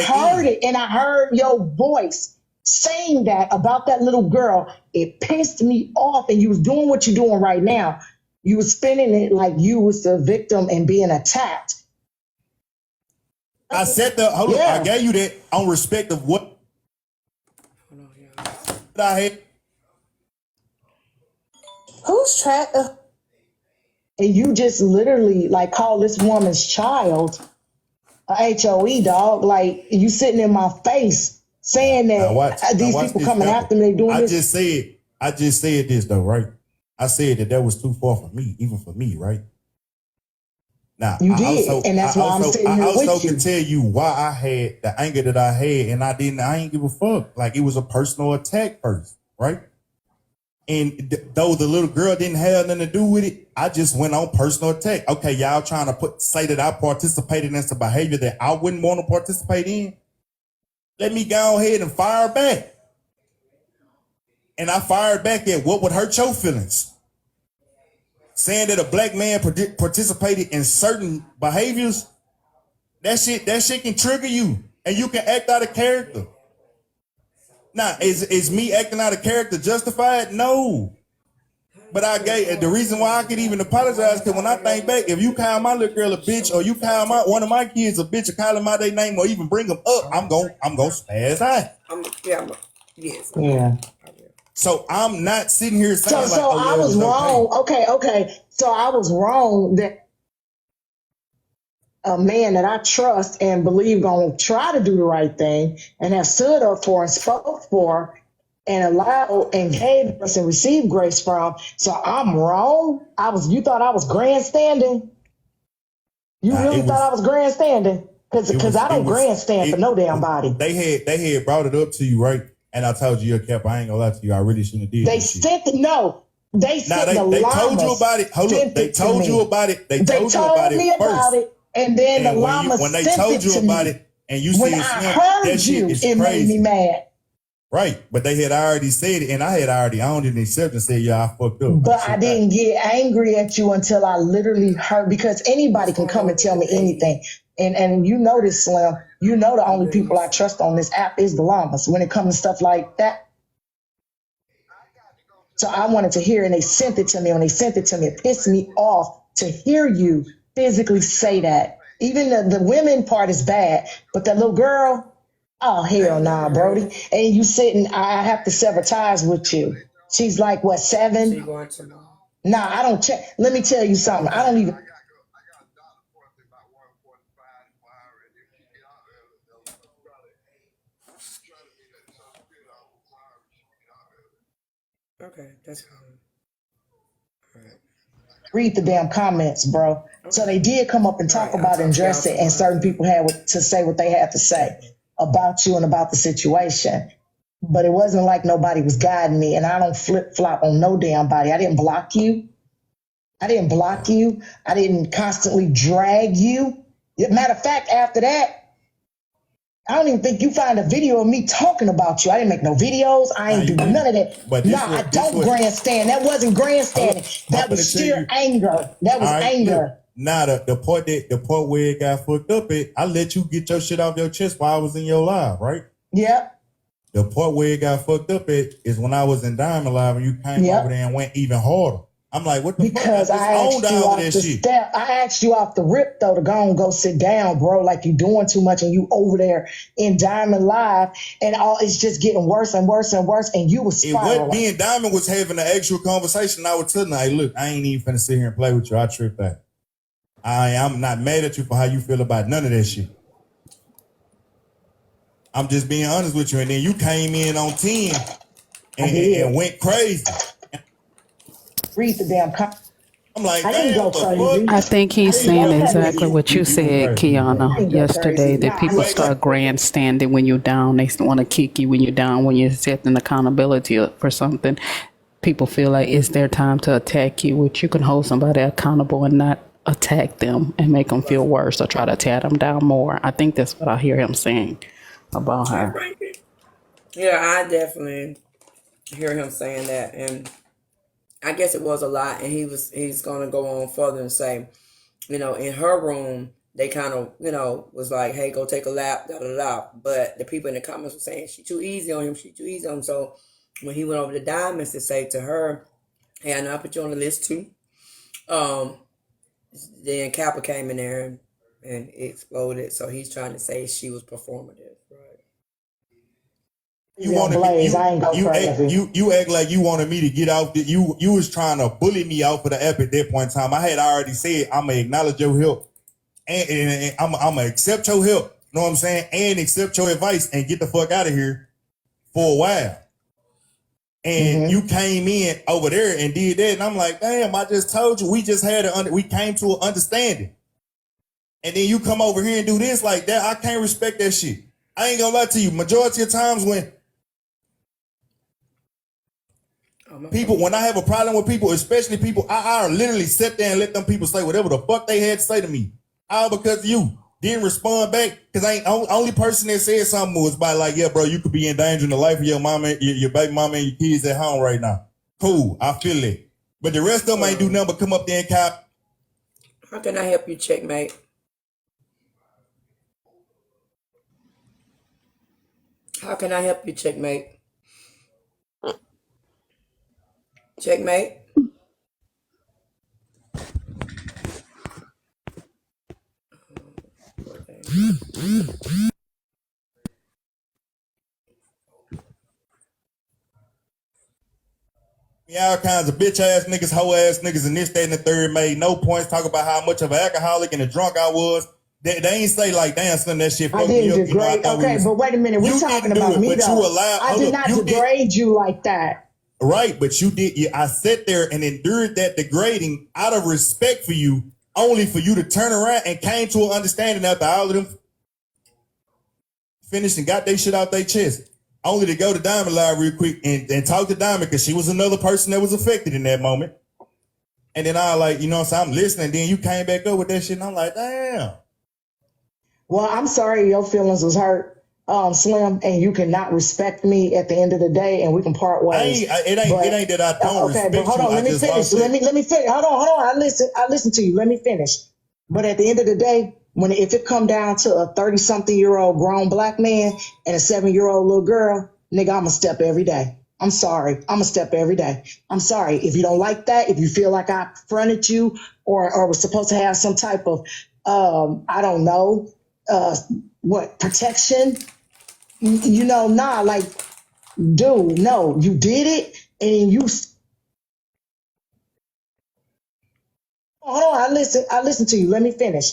heard it and I heard your voice saying that about that little girl, it pissed me off. And you was doing what you're doing right now. You was spinning it like you was the victim and being attacked. I said hold up, I gave you that on respect of what I had. Who's and you just literally like call this woman's child a HOE, dog. Like you sitting in my face. Saying that these people coming after me doing this. I just said this though, right? I said that was too far for me, even for me, right? Now you did, and that's why I'm sitting here with you. I also can tell you why I had the anger that I had, and I ain't give a fuck. Like it was a personal attack first, right? And though the little girl didn't have nothing to do with it, I just went on personal attack. Okay, y'all trying to say that I participated in some behavior that I wouldn't want to participate in. Let me go ahead and fire back. And I fired back at what would hurt your feelings. Saying that a black man participated in certain behaviors That shit can trigger you, and you can act out of character. Now, is me acting out of character justified? No. But I gave the reason why I could even apologize, because when I think back, if you call my little girl a bitch, or you call one of my kids a bitch, or call them out their name, or even bring them up, I'm gonna spaz out. Yes. Yeah. So I'm not sitting here saying so I was wrong. Okay. So I was wrong that a man that I trust and believe gonna try to do the right thing and have stood up for and spoke for and allowed and gave us and received grace from. So I'm wrong. You thought I was grandstanding? You really thought I was grandstanding? Because I don't grandstand for no damn body. They had brought it up to you, right? And I told you, Cap, I ain't gonna lie to you, I really shouldn't have did They sent it. No. They sent the they told you about it. Hold up. They told you about it. They told you about it first. And then the llama when they told you about it, and you when said, I heard that shit is it made me mad. Right, but they had already said it, and I had already owned it and accepted and said, yeah, I fucked up. But I didn't get angry at you until I literally heard, because anybody can come and tell me anything. And you know this, Slim. You know the only people I trust on this app is the llamas when it comes to stuff like that. So I wanted to hear, and they sent it to me. When they sent it to me, it pissed me off to hear you physically say that. Even the women part is bad, but that little girl, oh, hell nah, Brody. And you sitting, I have to sever ties with you. She's like, what, 7? Nah, I don't check. Let me tell you something. I don't even. Okay, that's fine. All right. Read the damn comments, bro. So they did come up and talk about and address it, and certain people had to say what they had to say about you and about the situation. But it wasn't like nobody was guiding me, and I don't flip-flop on no damn body. I didn't block you. I didn't constantly drag you. Matter of fact, after that, I don't even think you find a video of me talking about you. I didn't make no videos. I ain't do none of that. I don't grandstand. That wasn't grandstanding. That was sheer anger. That was anger. Now the part where it got fucked up, I let you get your shit off your chest while I was in your live, right? Yep. The part where it got fucked up is when I was in Diamond Live and you came over there and went even harder. I'm like, what the fuck? Because I asked you off the rip, though, to go sit down, bro. Like you doing too much and you over there in Diamond Live and it's just getting worse and worse and worse. And you was spiraling. Me and Diamond was having an actual conversation. I was telling her, hey, look, I ain't even finna sit here and play with you. I tripped out. I'm not mad at you for how you feel about none of that shit. I'm just being honest with you. And then you came in on 10 and went crazy. Read the damn comments. I'm like, I didn't go crazy. I think he's saying exactly what you said, Keyona, yesterday, that people start grandstanding when you're down. They want to kick you when you're down, when you're accepting accountability for something. People feel like it's their time to attack you, which you can hold somebody accountable and not attack them and make them feel worse or try to tear them down more. I think that's what I hear him saying about her. Yeah, I definitely hear him saying that, and I guess it was a lot, and he's going to go on further and say, in her room, they kind of, was like, hey, go take a lap, da-da-da. But the people in the comments were saying, she too easy on him. So when he went over to Diamonds to say to her, hey, I know I put you on the list too. Then Kappa came in there and it exploded. So he's trying to say she was performative, right? You act like you wanted me to get out. You was trying to bully me out for the app at that point in time. I had already said I'm gonna acknowledge your help and I'm gonna accept your help. You know what I'm saying? And accept your advice and get the fuck out of here for a while. And you came in over there and did that, and I'm like, damn! I just told you we just we came to an understanding, and then you come over here and do this like that. I can't respect that shit. I ain't gonna lie to you. Majority of times when I have a problem with people, especially people, I literally sit there and let them people say whatever the fuck they had to say to me. All because you didn't respond back. Because I ain't only person that said something was by like, yeah, bro, you could be endangering the life of your mama, your baby mama, and your kids at home right now. Cool, I feel it. But the rest of them ain't do nothing but come up there and cop. How can I help you, checkmate? How can I help you, checkmate? Checkmate. All kinds of bitch ass niggas, hoe ass niggas, and this, that, and the third made no points. Talk about how much of an alcoholic and a drunk I was. They ain't say like, damn, son, that shit fucked me up. Degrade. But wait a minute. We're talking about me, though. I did not degrade you like that. Right, but you did. I sat there and endured that degrading out of respect for you, only for you to turn around and came to an understanding after all of them finished and got their shit out their chest. Only to go to Diamond Live real quick and talk to Diamond because she was another person that was affected in that moment. And then I like, you know what I'm saying, I'm listening. Then you came back up with that shit and I'm like, damn. Well, I'm sorry your feelings was hurt, Slim, and you cannot respect me at the end of the day, and we can part ways. It ain't that I don't respect you. Okay, but hold on, let me finish. Let me finish. Hold on. I listen to you. Let me finish. But at the end of the day, if it come down to a 30-something-year-old grown black man and a 7-year-old little girl, nigga, I'm a step every day. I'm sorry. I'm a step every day. I'm sorry. If you don't like that, if you feel like I fronted you or was supposed to have some type of, I don't know, protection, like, dude, no, you did it and you. Hold on, I listen to you. Let me finish.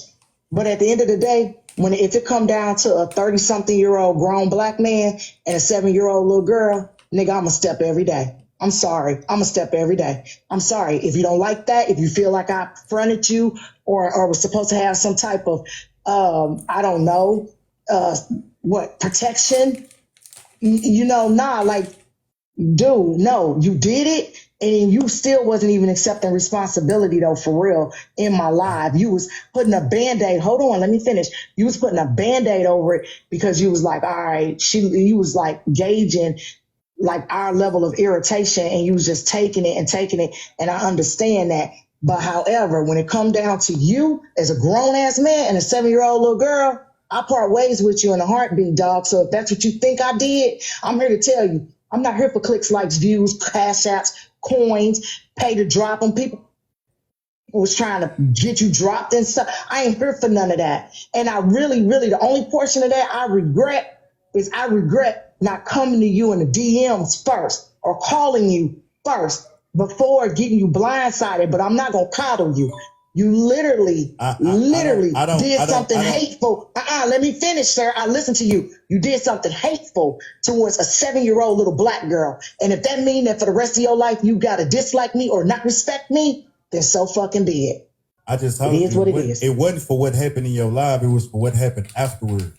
But at the end of the day, if it come down to a 30-something-year-old grown black man and a 7-year-old little girl, nigga, I'm a step every day. I'm sorry. I'm a step every day. I'm sorry. If you don't like that, if you feel like I fronted you or was supposed to have some type of, I don't know, protection, like, dude, no, you did it. And you still wasn't even accepting responsibility, though, for real, in my life. You was putting a Band-Aid. Hold on, let me finish. You was putting a Band-Aid over it because you was like, all right, you was like gauging like our level of irritation and you was just taking it. And I understand that. But however, when it come down to you as a grown ass man and a 7-year-old little girl, I part ways with you in a heartbeat, dog. So if that's what you think I did, I'm here to tell you, I'm not here for clicks, likes, views, cash apps, coins, pay to drop them. People was trying to get you dropped and stuff. I ain't here for none of that. And I really, the only portion of that I regret not coming to you in the DMs first or calling you first before getting you blindsided. But I'm not going to coddle you. You literally did something hateful. Let me finish, sir. I listened to you. You did something hateful towards a 7-year-old little black girl. And if that means that for the rest of your life, you got to dislike me or not respect me, then so fucking be it. I just told you. It is what it is. It wasn't for what happened in your life. It was for what happened afterward.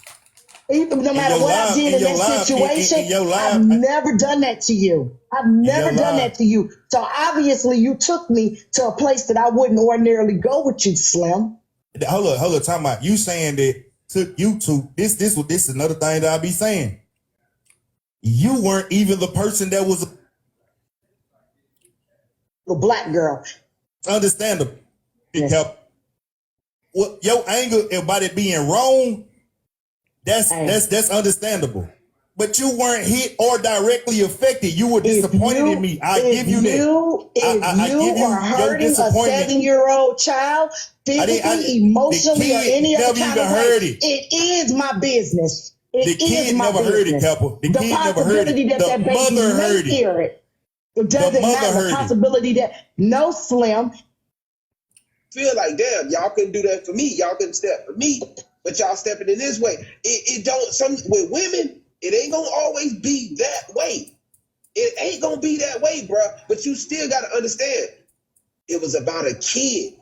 No matter what I did in that situation, I've never done that to you. I've never done that to you. So obviously you took me to a place that I wouldn't ordinarily go with you, Slim. Hold up, talking about you saying that took you to this is another thing that I be saying. You weren't even the person that was a black girl. Understandable. Yes. What your anger about it being wrong, that's understandable. But you weren't hit or directly affected. You were disappointed in me. I give you that. If you are hurting a 7-year-old child, physically, emotionally, or any other kind of way, it is my business. The kid never heard it, couple. The kid never heard it. The mother heard it. It doesn't matter. The possibility that no, Slim. Feel like, damn, y'all couldn't do that for me. Y'all couldn't step for me, but y'all stepping in this way. It don't. With women, it ain't gonna always be that way. It ain't gonna be that way, bro. But you still gotta understand, it was about a kid.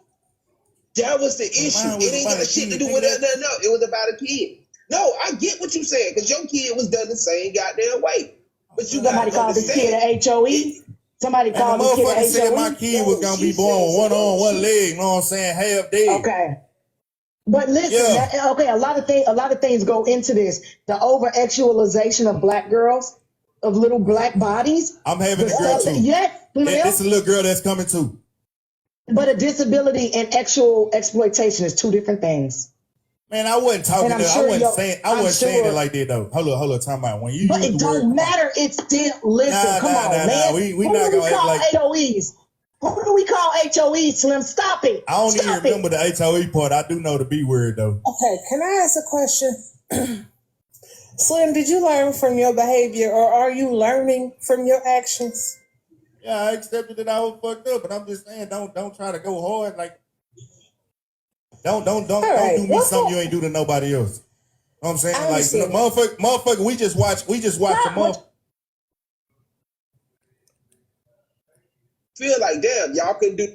That was the issue. It ain't got shit to do with that. No, it was about a kid. No, I get what you saying, because your kid was done the same goddamn way. But you somebody called this kid a HOE. Somebody called this kid a HOE. Said my kid was gonna be born one arm, one leg. You know what I'm saying? Half dead. Okay. But listen, a lot of things go into this. The over-actualization of black girls, of little black bodies. I'm having a girl too. Yes. It's a little girl that's coming too. But a disability and actual exploitation is two different things. Man, I wasn't talking. I wasn't saying. I wasn't saying it like that though. Hold up. Time out. When you but use it the word, don't matter. It's still listen. Come on, man. We not gonna act like HOEs. Who do we call HOEs, Slim? Stop it. I don't even remember the HOE part. I do know the B word though. Okay, can I ask a question? Slim, did you learn from your behavior, or are you learning from your actions? Yeah, I accepted that I was fucked up, but I'm just saying, don't try to go hard. Like, don't do me something you ain't do to nobody else. You know what I'm saying? Like, motherfucker, we just watched the motherfucker. Feel like damn, y'all can do.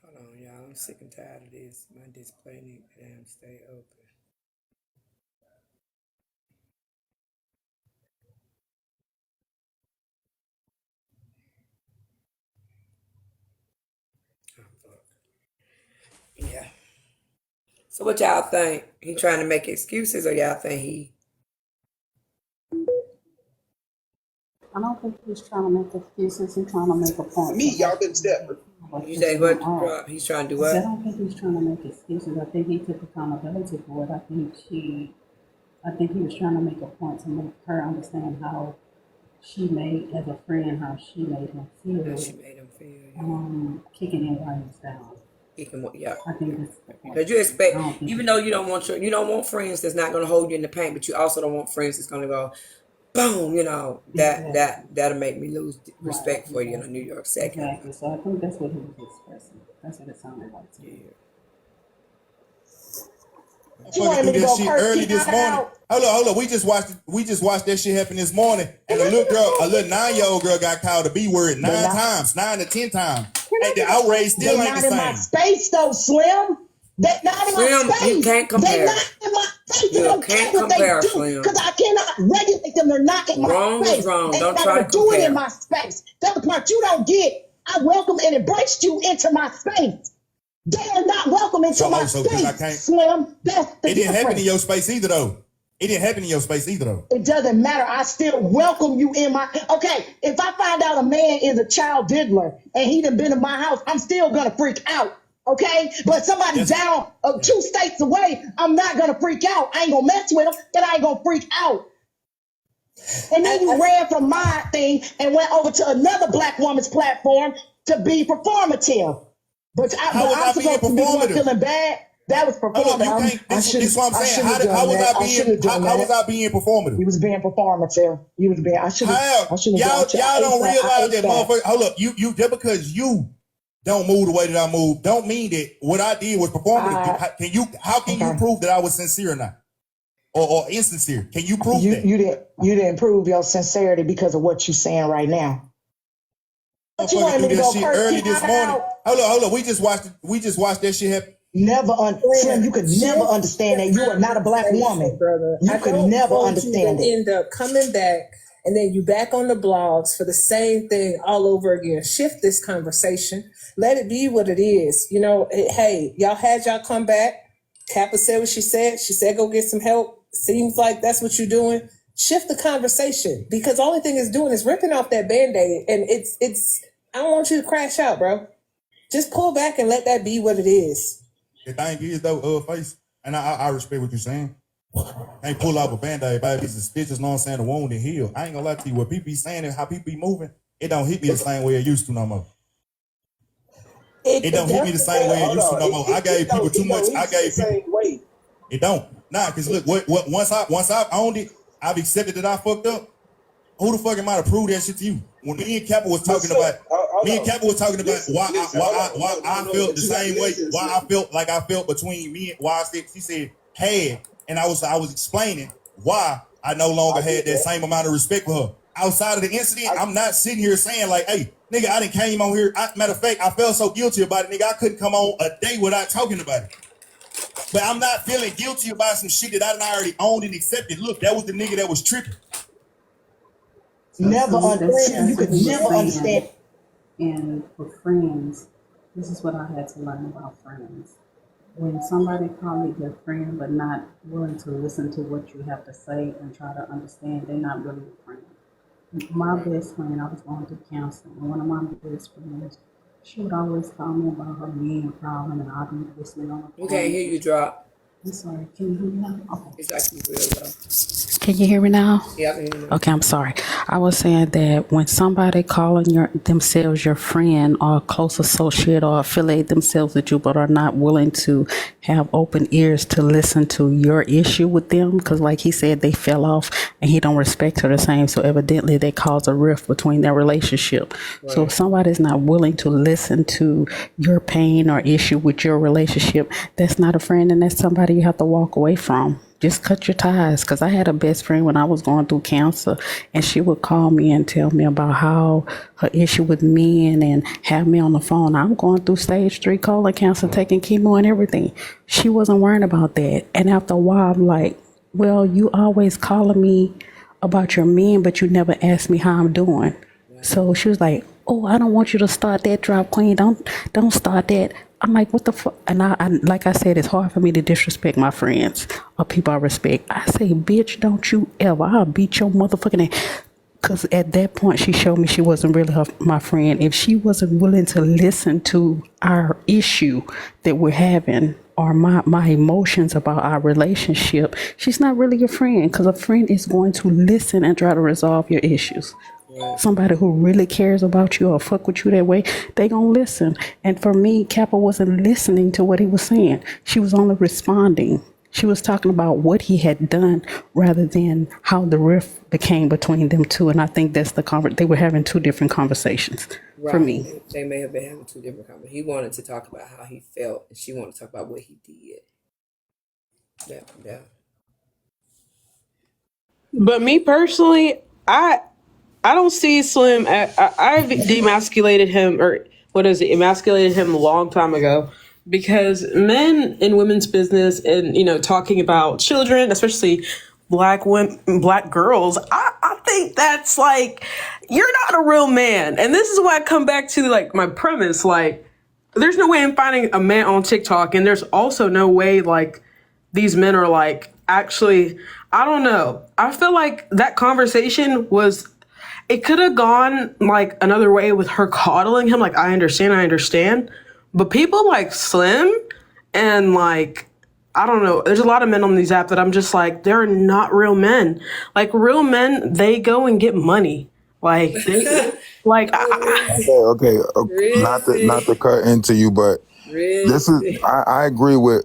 Hold on, y'all. I'm sick and tired of this. My display need to damn stay open. Yeah. So what y'all think? He trying to make excuses, or y'all think he? I don't think he's trying to make excuses. He's trying to make a point. Me, y'all can step. You say what? He's trying to do what? I don't think he's trying to make excuses. I think he took accountability for it. I think he was trying to make a point to make her understand how she made, as a friend, how she made him feel. How she made him feel. Yeah. Kicking everybody's down. Yeah. I think that's because you expect, even though you don't want friends that's not going to hold you in the paint, but you also don't want friends that's going to go, boom, that'll make me lose respect for you in a New York second. Exactly. So I think that's what he was expressing. That's what it sounded like to me. You wanted me to do this shit early this morning. Hold up. We just watched that shit happen this morning, and a little 9-year-old girl got called the B word 9 to 10 times. Hey, the outrage still ain't the same. They're not in my space though, Slim. They're not in my space. You can't compare. They're not in my space. You can't compare, Slim. Because I cannot regulate them. They're not in my space. Wrong is wrong. Don't try to do it in my space. That's the part you don't get. I welcome and embraced you into my space. They are not welcome into my space, Slim. That's the It didn't happen in your space either, though. It doesn't matter. I still welcome you in my... Okay, if I find out a man is a child diddler and he done been in my house, I'm still going to freak out, okay? But somebody down 2 states away, I'm not going to freak out. I ain't going to mess with him, but I ain't going to freak out. And then you ran from my thing and went over to another black woman's platform to be performative. But I'm supposed to be one feeling bad. That was performative. This is what I'm saying. How was I being performative? He was being performative. I should have. Y'all don't realize that, motherfucker. Hold up. You just because you don't move the way that I move, don't mean that what I did was performative. How can you prove that I was sincere or not? Or insincere? Can you prove that? You didn't prove your sincerity because of what you're saying right now. But you wanted me to go early this morning. Hold up. We just watched that shit happen. Slim, you could never understand that. You are not a black woman, brother. You could never understand it. End up coming back, and then you back on the blogs for the same thing all over again. Shift this conversation. Let it be what it is. Hey, y'all had y'all come back. Kappa said what she said. She said go get some help. Seems like that's what you're doing. Shift the conversation, because the only thing it's doing is ripping off that Band-Aid, and it's. I don't want you to crash out, bro. Just pull back and let that be what it is. The thing is, though, face, and I respect what you're saying. Ain't pull off a Band-Aid, baby. It's a stitches, know what I'm saying, the wound and heal. I ain't gonna lie to you. What people be saying and how people be moving, it don't hit me the same way it used to no more. It don't hit me the same way it used to no more. I gave people too much. It don't. Nah, because look, once I've owned it, I've accepted that I fucked up. Who the fuck am I to prove that shit to you? When me and Kappa was talking about why I felt the same way, why I felt like I felt between me and why she said had, and I was explaining why I no longer had that same amount of respect for her. Outside of the incident, I'm not sitting here saying like, hey, nigga, I done came on here. Matter of fact, I felt so guilty about it, nigga, I couldn't come on a day without talking about it. But I'm not feeling guilty about some shit that I done already owned and accepted. Look, that was the nigga that was tripping. Never understand. You could never understand. And for friends, this is what I had to learn about friends. When somebody call me their friend, but not willing to listen to what you have to say and try to understand, they're not really a friend. My best friend, I was going through counseling, and one of my best friends, she would always call me about her being a problem, and I'd be listening on the phone. We can't hear you, Drop. I'm sorry. Can you hear me now? Okay. It's actually real low. Can you hear me now? Yeah, I can hear you now. Okay, I'm sorry. I was saying that when somebody calling themselves your friend or a close associate or affiliate themselves with you, but are not willing to have open ears to listen to your issue with them, because like he said, they fell off and he don't respect her the same. So evidently they cause a rift between their relationship. Right. So if somebody's not willing to listen to your pain or issue with your relationship, that's not a friend, and that's somebody you have to walk away from. Just cut your ties. Because I had a best friend when I was going through cancer, and she would call me and tell me about how her issue with men and have me on the phone. I'm going through stage 3 colon cancer, taking chemo and everything. She wasn't worrying about that. And after a while, I'm like, well, you always calling me about your men, but you never ask me how I'm doing. So she was like, oh, I don't want you to start that, Drop Queen. Don't start that. I'm like, what the fuck? And I, like I said, it's hard for me to disrespect my friends or people I respect. I say, bitch, don't you ever. I'll beat your motherfucking ass. Because at that point, she showed me she wasn't really my friend. If she wasn't willing to listen to our issue that we're having or my emotions about our relationship, she's not really your friend, because a friend is going to listen and try to resolve your issues. Right. Somebody who really cares about you or fuck with you that way, they gonna listen. And for me, Kappa wasn't listening to what he was saying. She was only responding. She was talking about what he had done rather than how the rift became between them two. And I think that's they were having two different conversations. Right. For me. They may have been having two different conversations. He wanted to talk about how he felt, and she wanted to talk about what he did. Yeah. But me personally, I don't see Slim. I've demasculated him, or what is it? Emasculated him a long time ago, because men in women's business and, talking about children, especially black women, black girls, I think that's like, you're not a real man. And this is why I come back to like my premise. Like, there's no way I'm finding a man on TikTok, and there's also no way like these men are like actually, I don't know. I feel like that conversation it could have gone like another way with her coddling him. Like, I understand. But people like Slim and like, I don't know, there's a lot of men on these apps that I'm just like, they're not real men. Like, real men, they go and get money. Like, okay. Really? Not to cut into you, but really? This is, I agree with,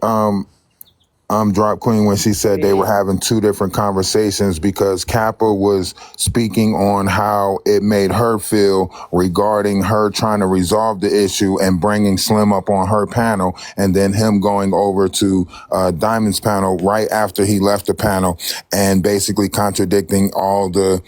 Drop Queen when she said they were having two different conversations, because Kappa was speaking on how it made her feel regarding her trying to resolve the issue and bringing Slim up on her panel, and then him going over to Diamond's panel right after he left the panel and basically contradicting all the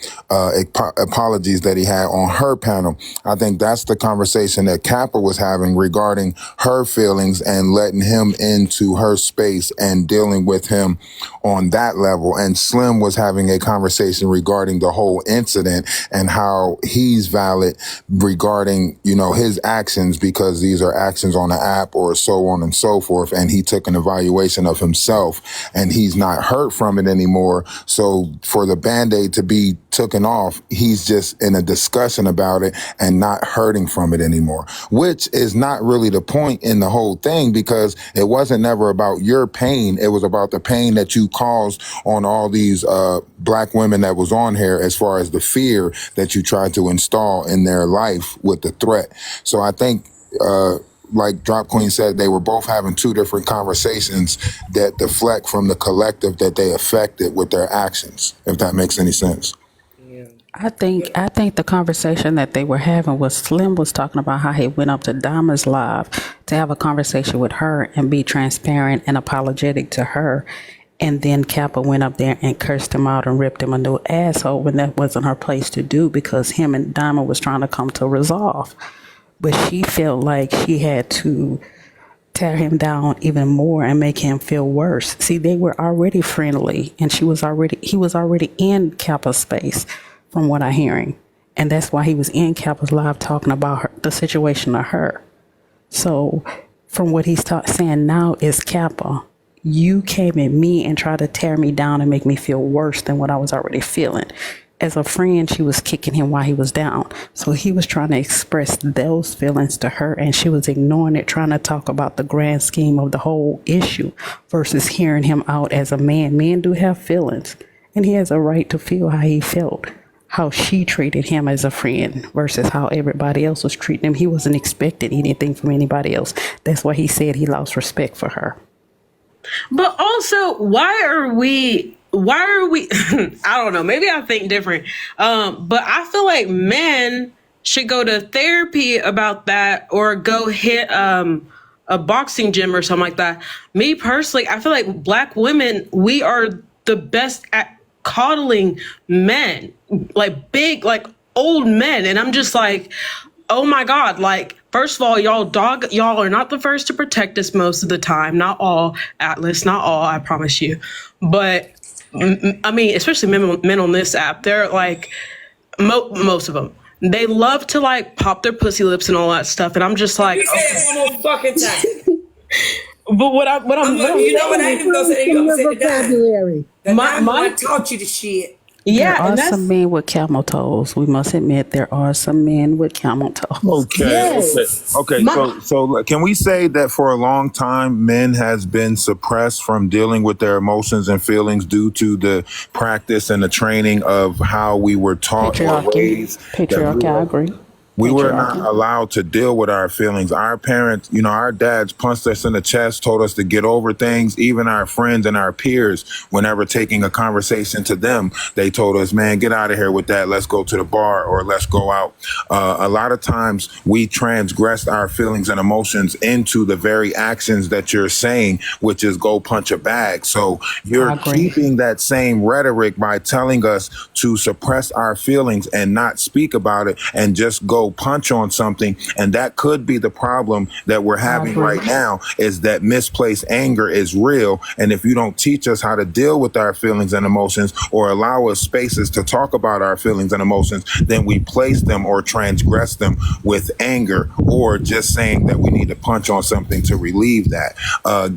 apologies that he had on her panel. I think that's the conversation that Kappa was having regarding her feelings and letting him into her space and dealing with him on that level. And Slim was having a conversation regarding the whole incident and how he's valid regarding, his actions, because these are actions on the app or so on and so forth. And he took an evaluation of himself and he's not hurt from it anymore. So for the Band-Aid to be taken off, he's just in a discussion about it and not hurting from it anymore, which is not really the point in the whole thing, because it wasn't never about your pain. It was about the pain that you caused on all these black women that was on here, as far as the fear that you tried to install in their life with the threat. So I think, like Drop Queen said, they were both having two different conversations that deflect from the collective that they affected with their actions, if that makes any sense. I think the conversation that they were having was Slim was talking about how he went up to Diamond's live to have a conversation with her and be transparent and apologetic to her. And then Kappa went up there and cursed him out and ripped him a new asshole when that wasn't her place to do, because him and Diamond was trying to come to resolve. But she felt like she had to tear him down even more and make him feel worse. See, they were already friendly, and he was already in Kappa's space, from what I'm hearing. And that's why he was in Kappa's live talking about the situation of her. So from what he's saying now is, Kappa, you came at me and tried to tear me down and make me feel worse than what I was already feeling. as a friend, she was kicking him while he was down. So he was trying to express those feelings to her, and she was ignoring it, trying to talk about the grand scheme of the whole issue versus hearing him out as a man. Men do have feelings, and he has a right to feel how he felt. How she treated him as a friend versus how everybody else was treating him. He wasn't expecting anything from anybody else. That's why he said he lost respect for her. But also, why are we I don't know, maybe I think different. But I feel like men should go to therapy about that, or go hit a boxing gym or something like that. Me personally, I feel like Black women, we are the best at coddling men, like big, like old men. And I'm just like, oh my God, like, first of all, y'all are not the first to protect us most of the time. Not all, Atlas, not all, I promise you. But I mean, especially men on this app, they're like, most of them, they love to like pop their pussy lips and all that stuff. And I'm just like, you say it one more fucking time. But what I'm you know what, I ain't even gonna say the vocabulary. I taught you the shit. Yeah, there are some men with camel toes. We must admit there are some men with camel toes. Okay, Yes. okay. So can we say that for a long time, men has been suppressed from dealing with their emotions and feelings due to the practice and the training of how we were taught or raised? Patriarchy, I agree. We were not allowed to deal with our feelings. Our parents, you know, our dads punched us in the chest, told us to get over things. Even our friends and our peers, whenever taking a conversation to them, they told us, man, get out of here with that. Let's go to the bar or let's go out. A lot of times we transgressed our feelings and emotions into the very actions that you're saying, which is go punch a bag. So you're keeping that same rhetoric by telling us to suppress our feelings and not speak about it and just go punch on something. And that could be the problem that we're having right now, is that misplaced anger is real. And if you don't teach us how to deal with our feelings and emotions, or allow us spaces to talk about our feelings and emotions, then we place them or transgress them with anger, or just saying that we need to punch on something to relieve that.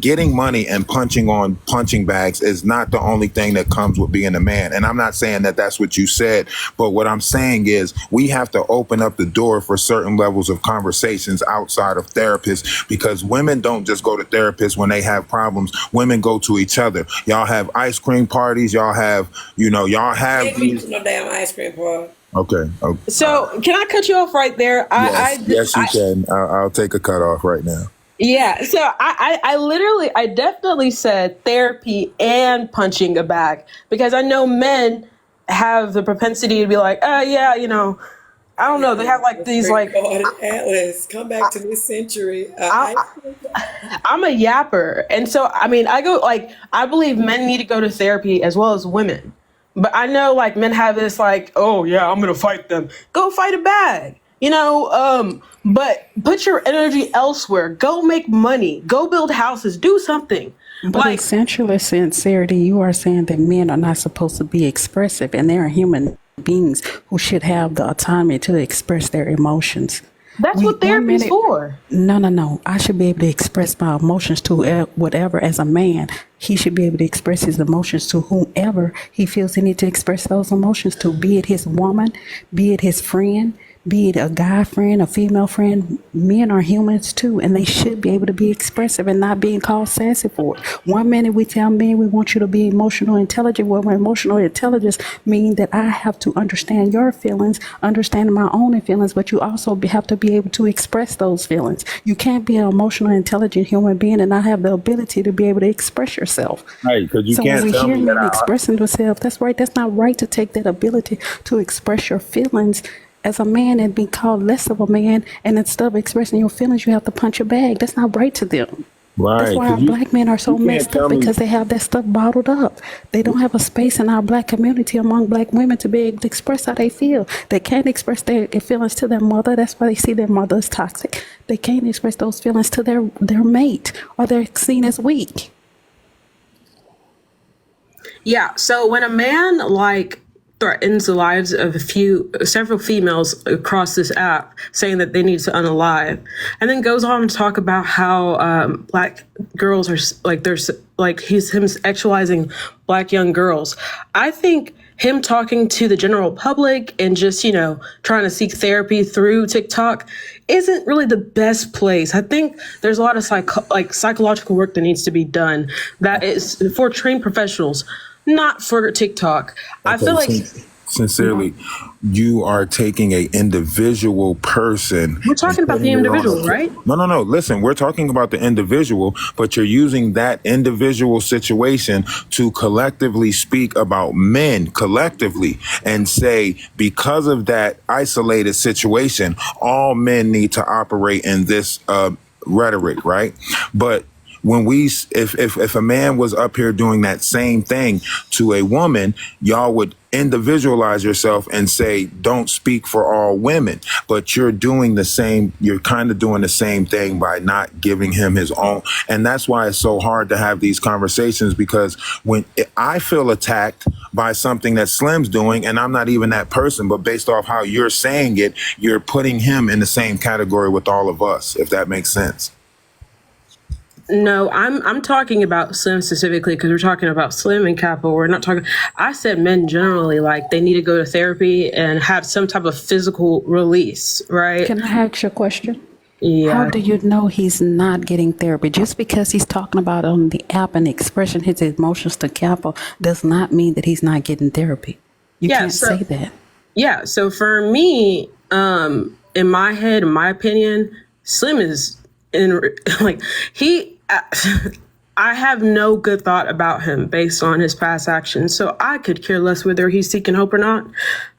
Getting money and punching on punching bags is not the only thing that comes with being a man. And I'm not saying that that's what you said, but what I'm saying is we have to open up the door for certain levels of conversations outside of therapists, because women don't just go to therapists when they have problems. Women go to each other. Y'all have ice cream parties. Y'all have these. No damn ice cream party. Okay. So can I cut you off right there? Yes, you can. I'll take a cut off right now. Yeah, so I definitely said therapy and punching a bag, because I know men have the propensity to be like, yeah, you know, I don't know. They have like these like Atlas, come back to this century. I'm a yapper, and so I mean, I believe men need to go to therapy as well as women. But I know like men have this like, oh yeah, I'm gonna fight them. Go fight a bag, you know. But put your energy elsewhere. Go make money. Go build houses. Do something. But essentially, sincerity, you are saying that men are not supposed to be expressive, and they are human beings who should have the autonomy to express their emotions. That's what therapy's for. No. I should be able to express my emotions to whatever. As a man, he should be able to express his emotions to whomever he feels he needs to express those emotions to, be it his woman, be it his friend, be it a guy friend, a female friend. Men are humans too, and they should be able to be expressive and not being called sassy for it. One minute we tell men we want you to be emotional intelligent. Well, emotional intelligence means that I have to understand your feelings, understand my own feelings, but you also have to be able to express those feelings. You can't be an emotional intelligent human being and not have the ability to be able to express yourself. Right, because you so can't when we tell hear me men that expressing themselves, that's right. That's not right to take that ability to express your feelings as a man and be called less of a man, and instead of expressing your feelings, you have to punch a bag. That's not right to them. Right. That's why our black men are so messed up, because they have that stuff bottled up. They don't have a space in our black community among black women to be able to express how they feel. They can't express their feelings to their mother. That's why they see their mother as toxic. They can't express those feelings to their mate, or they're seen as weak. Yeah. So when a man like threatens the lives of several females across this app, saying that they need to unalive, and then goes on to talk about how black girls are he's him sexualizing black young girls. I think him talking to the general public and just, trying to seek therapy through TikTok isn't really the best place. I think there's a lot of psychological work that needs to be done that is for trained professionals, not for TikTok. Okay, I feel like sincerely, you are taking a individual person. We're talking about the individual, right? No. Listen, we're talking about the individual, but you're using that individual situation to collectively speak about men collectively and say, because of that isolated situation, all men need to operate in this rhetoric, right? But when if a man was up here doing that same thing to a woman, y'all would individualize yourself and say, don't speak for all women. But you're doing the same. You're kind of doing the same thing by not giving him his own. And that's why it's so hard to have these conversations, because when I feel attacked by something that Slim's doing, and I'm not even that person, but based off how you're saying it, you're putting him in the same category with all of us, if that makes sense. No, I'm talking about Slim specifically, because we're talking about Slim and Capo. We're not talking. I said men generally, like they need to go to therapy and have some type of physical release, right? Can I ask you a question? Yeah. How do you know he's not getting therapy? Just because he's talking about on the app and expressing his emotions to Capo does not mean that he's not getting therapy. You can't say that. Yeah. So for me, in my head, in my opinion, Slim is I have no good thought about him based on his past actions. So I could care less whether he's seeking hope or not.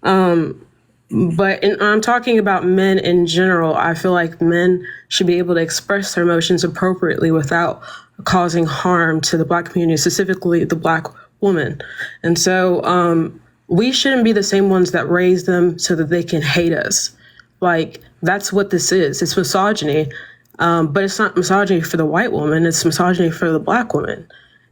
But I'm talking about men in general. I feel like men should be able to express their emotions appropriately without causing harm to the Black community, specifically the Black woman. And so we shouldn't be the same ones that raise them so that they can hate us. Like, that's what this is. It's misogyny. But it's not misogyny for the white woman. It's misogyny for the Black woman.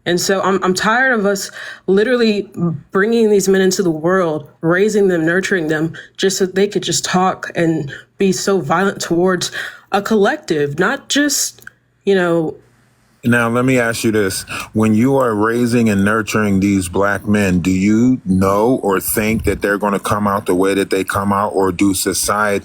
And so I'm tired of us literally bringing these men into the world, raising them, nurturing them, just so they could just talk and be so violent towards a collective, not just, Now, let me ask you this. When you are raising and nurturing these Black men, do you know or think that they're going to come out the way that they come out, or do society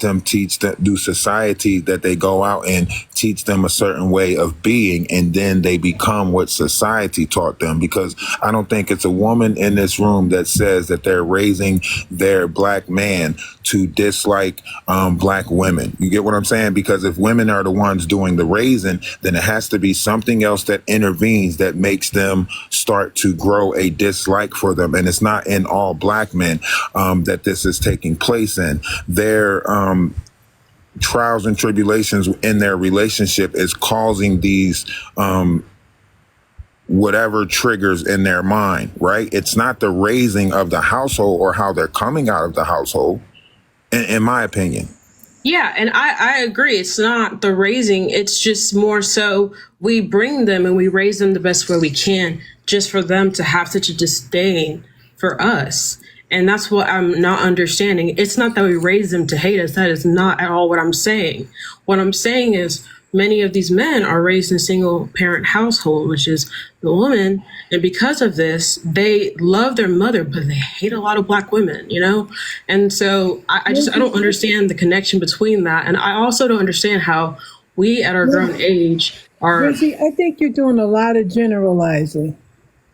that they go out and teach them a certain way of being, and then they become what society taught them? Because I don't think it's a woman in this room that says that they're raising their Black man to dislike Black women. You get what I'm saying? Because if women are the ones doing the raising, then it has to be something else that intervenes that makes them start to grow a dislike for them. And it's not in all Black men that this is taking place in. Their trials and tribulations in their relationship is causing these whatever triggers in their mind, right? It's not the raising of the household or how they're coming out of the household, in my opinion. Yeah, and I agree. It's not the raising. It's just more so we bring them and we raise them the best way we can, just for them to have such a disdain for us. And that's what I'm not understanding. It's not that we raise them to hate us. That is not at all what I'm saying. What I'm saying is many of these men are raised in single parent household, which is the woman. And because of this, they love their mother, but they hate a lot of Black women, And so I don't understand the connection between that. And I also don't understand how we at our grown age are. Rizzy, I think you're doing a lot of generalizing.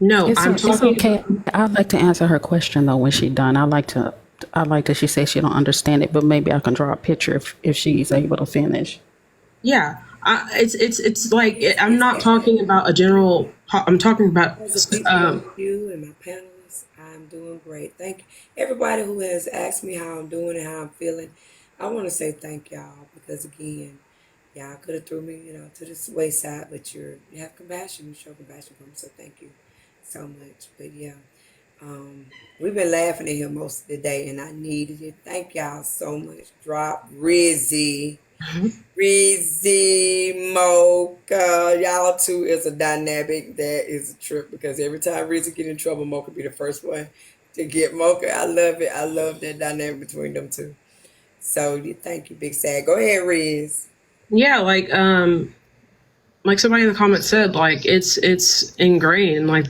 No, it's okay. I'd like to answer her question though when she's done. I like that she says she don't understand it, but maybe I can draw a picture if she's able to finish. Yeah, it's like I'm not talking about a general. I'm talking about you and my panelists. I'm doing great. Thank you. Everybody who has asked me how I'm doing and how I'm feeling. I want to say thank y'all, because again, y'all could have threw me, to this wayside, but you have compassion. You show compassion for me, so thank you so much. But yeah, we've been laughing in here most of the day, and I needed it. Thank y'all so much. Drop Rizzy. Rizzy, Mocha, y'all two is a dynamic that is a trip, because every time Rizzy get in trouble, Mocha be the first one to get mocha. I love it. I love that dynamic between them two. So thank you, Big Sad. Go ahead, Riz. Yeah, like somebody in the comments said, like it's ingrained. Like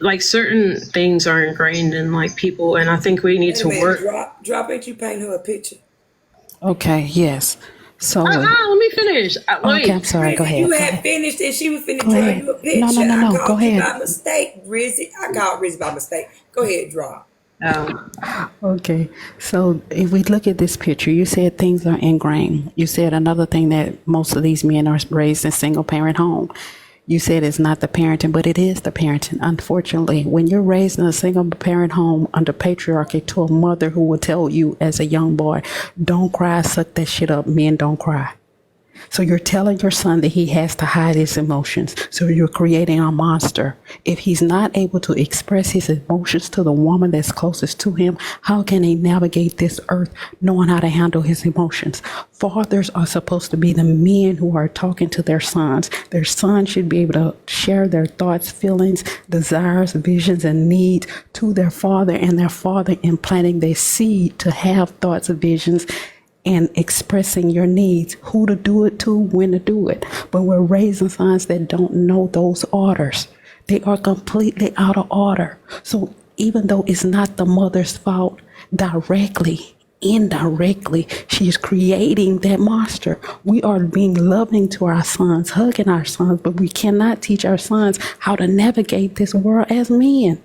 like certain things are ingrained in like people, and I think we need to work. Drop it. You paint her a picture. Okay. Yes. So. Let me finish. Okay, I'm sorry. Go ahead. You had finished, and she was finna draw you a picture. No. I called Go you ahead. by mistake, Rizzy. I called Rizzy by mistake. Go ahead, draw. Okay. So if we look at this picture, you said things are ingrained. You said another thing that most of these men are raised in single parent home. You said it's not the parenting, but it is the parenting. Unfortunately, when you're raised in a single parent home under patriarchy to a mother who will tell you as a young boy, don't cry, suck that shit up, men don't cry. So you're telling your son that he has to hide his emotions. So you're creating a monster. If he's not able to express his emotions to the woman that's closest to him, how can he navigate this earth knowing how to handle his emotions? Fathers are supposed to be the men who are talking to their sons. Their sons should be able to share their thoughts, feelings, desires, visions, and needs to their father, and their father implanting their seed to have thoughts and visions and expressing your needs, who to do it to, when to do it. But we're raising sons that don't know those orders. They are completely out of order. So even though it's not the mother's fault directly, indirectly, she's creating that monster. We are being loving to our sons, hugging our sons, but we cannot teach our sons how to navigate this world as men,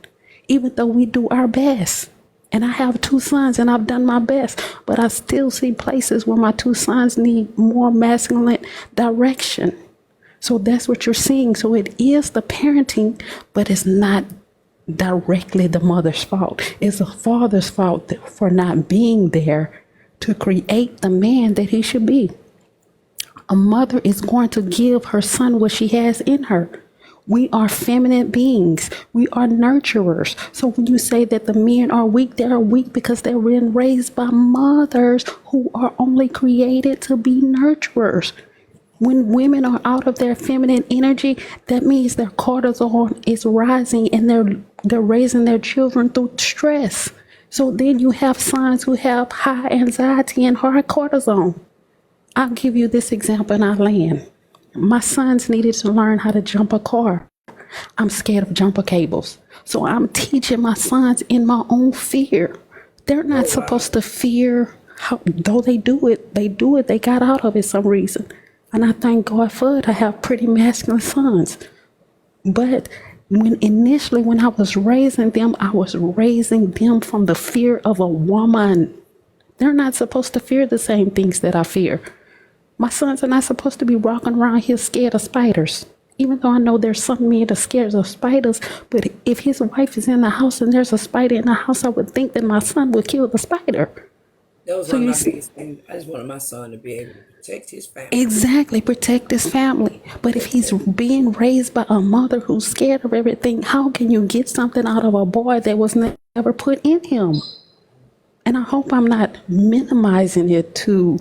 even though we do our best. And I have 2 sons and I've done my best, but I still see places where my 2 sons need more masculine direction. So that's what you're seeing. So it is the parenting, but it's not directly the mother's fault. It's the father's fault for not being there to create the man that he should be. A mother is going to give her son what she has in her. We are feminine beings. We are nurturers. So when you say that the men are weak, they are weak because they're being raised by mothers who are only created to be nurturers. When women are out of their feminine energy, that means their cortisol is rising and they're raising their children through stress. So then you have sons who have high anxiety and high cortisol. I'll give you this example and I'll land. My sons needed to learn how to jump a car. I'm scared of jumper cables. So I'm teaching my sons in my own fear. They're not supposed to fear, though they do it. They got out of it some reason. And I thank God for it. I have pretty masculine sons. But when I was raising them, I was raising them from the fear of a woman. They're not supposed to fear the same things that I fear. My sons are not supposed to be walking around here scared of spiders. Even though I know there's some men that are scared of spiders, but if his wife is in the house and there's a spider in the house, I would think that my son would kill the spider. That was one of my biggest things. I just wanted my son to be able to protect his family. Exactly, protect his family. But if he's being raised by a mother who's scared of everything, how can you get something out of a boy that was never put in him? And I hope I'm not minimizing it to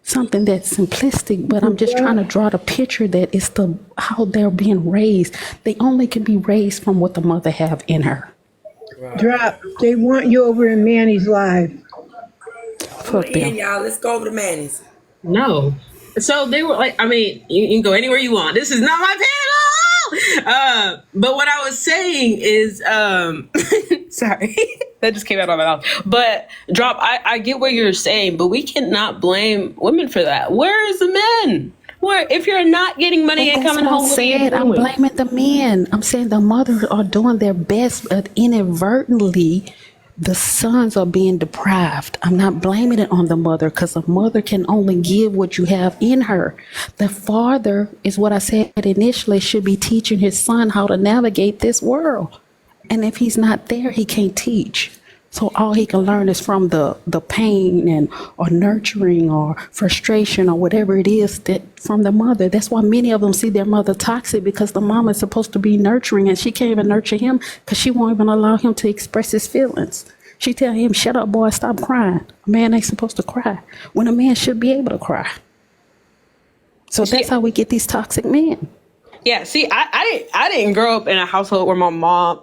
something that's simplistic, but I'm just trying to draw the picture that it's how they're being raised. They only can be raised from what the mother have in her. Drop. They want you over in Manny's live. Fuck them. Y'all, let's go over to Manny's. No. So they were like, I mean, you can go anywhere you want. This is not my panel. But what I was saying is, sorry, that just came out of my mouth. But Drop, I get what you're saying, but we cannot blame women for that. Where is the men? Where, if you're not getting money and coming home, what are you doing? I'm blaming the men. I'm saying the mothers are doing their best, but inadvertently, the sons are being deprived. I'm not blaming it on the mother because a mother can only give what you have in her. The father is what I said initially, should be teaching his son how to navigate this world. And if he's not there, he can't teach. So all he can learn is from the pain or nurturing or frustration or whatever it is that from the mother. That's why many of them see their mother toxic, because the mama is supposed to be nurturing and she can't even nurture him because she won't even allow him to express his feelings. She tell him, shut up, boy, stop crying. A man ain't supposed to cry when a man should be able to cry. So that's how we get these toxic men. Yeah, see, I didn't grow up in a household where my mom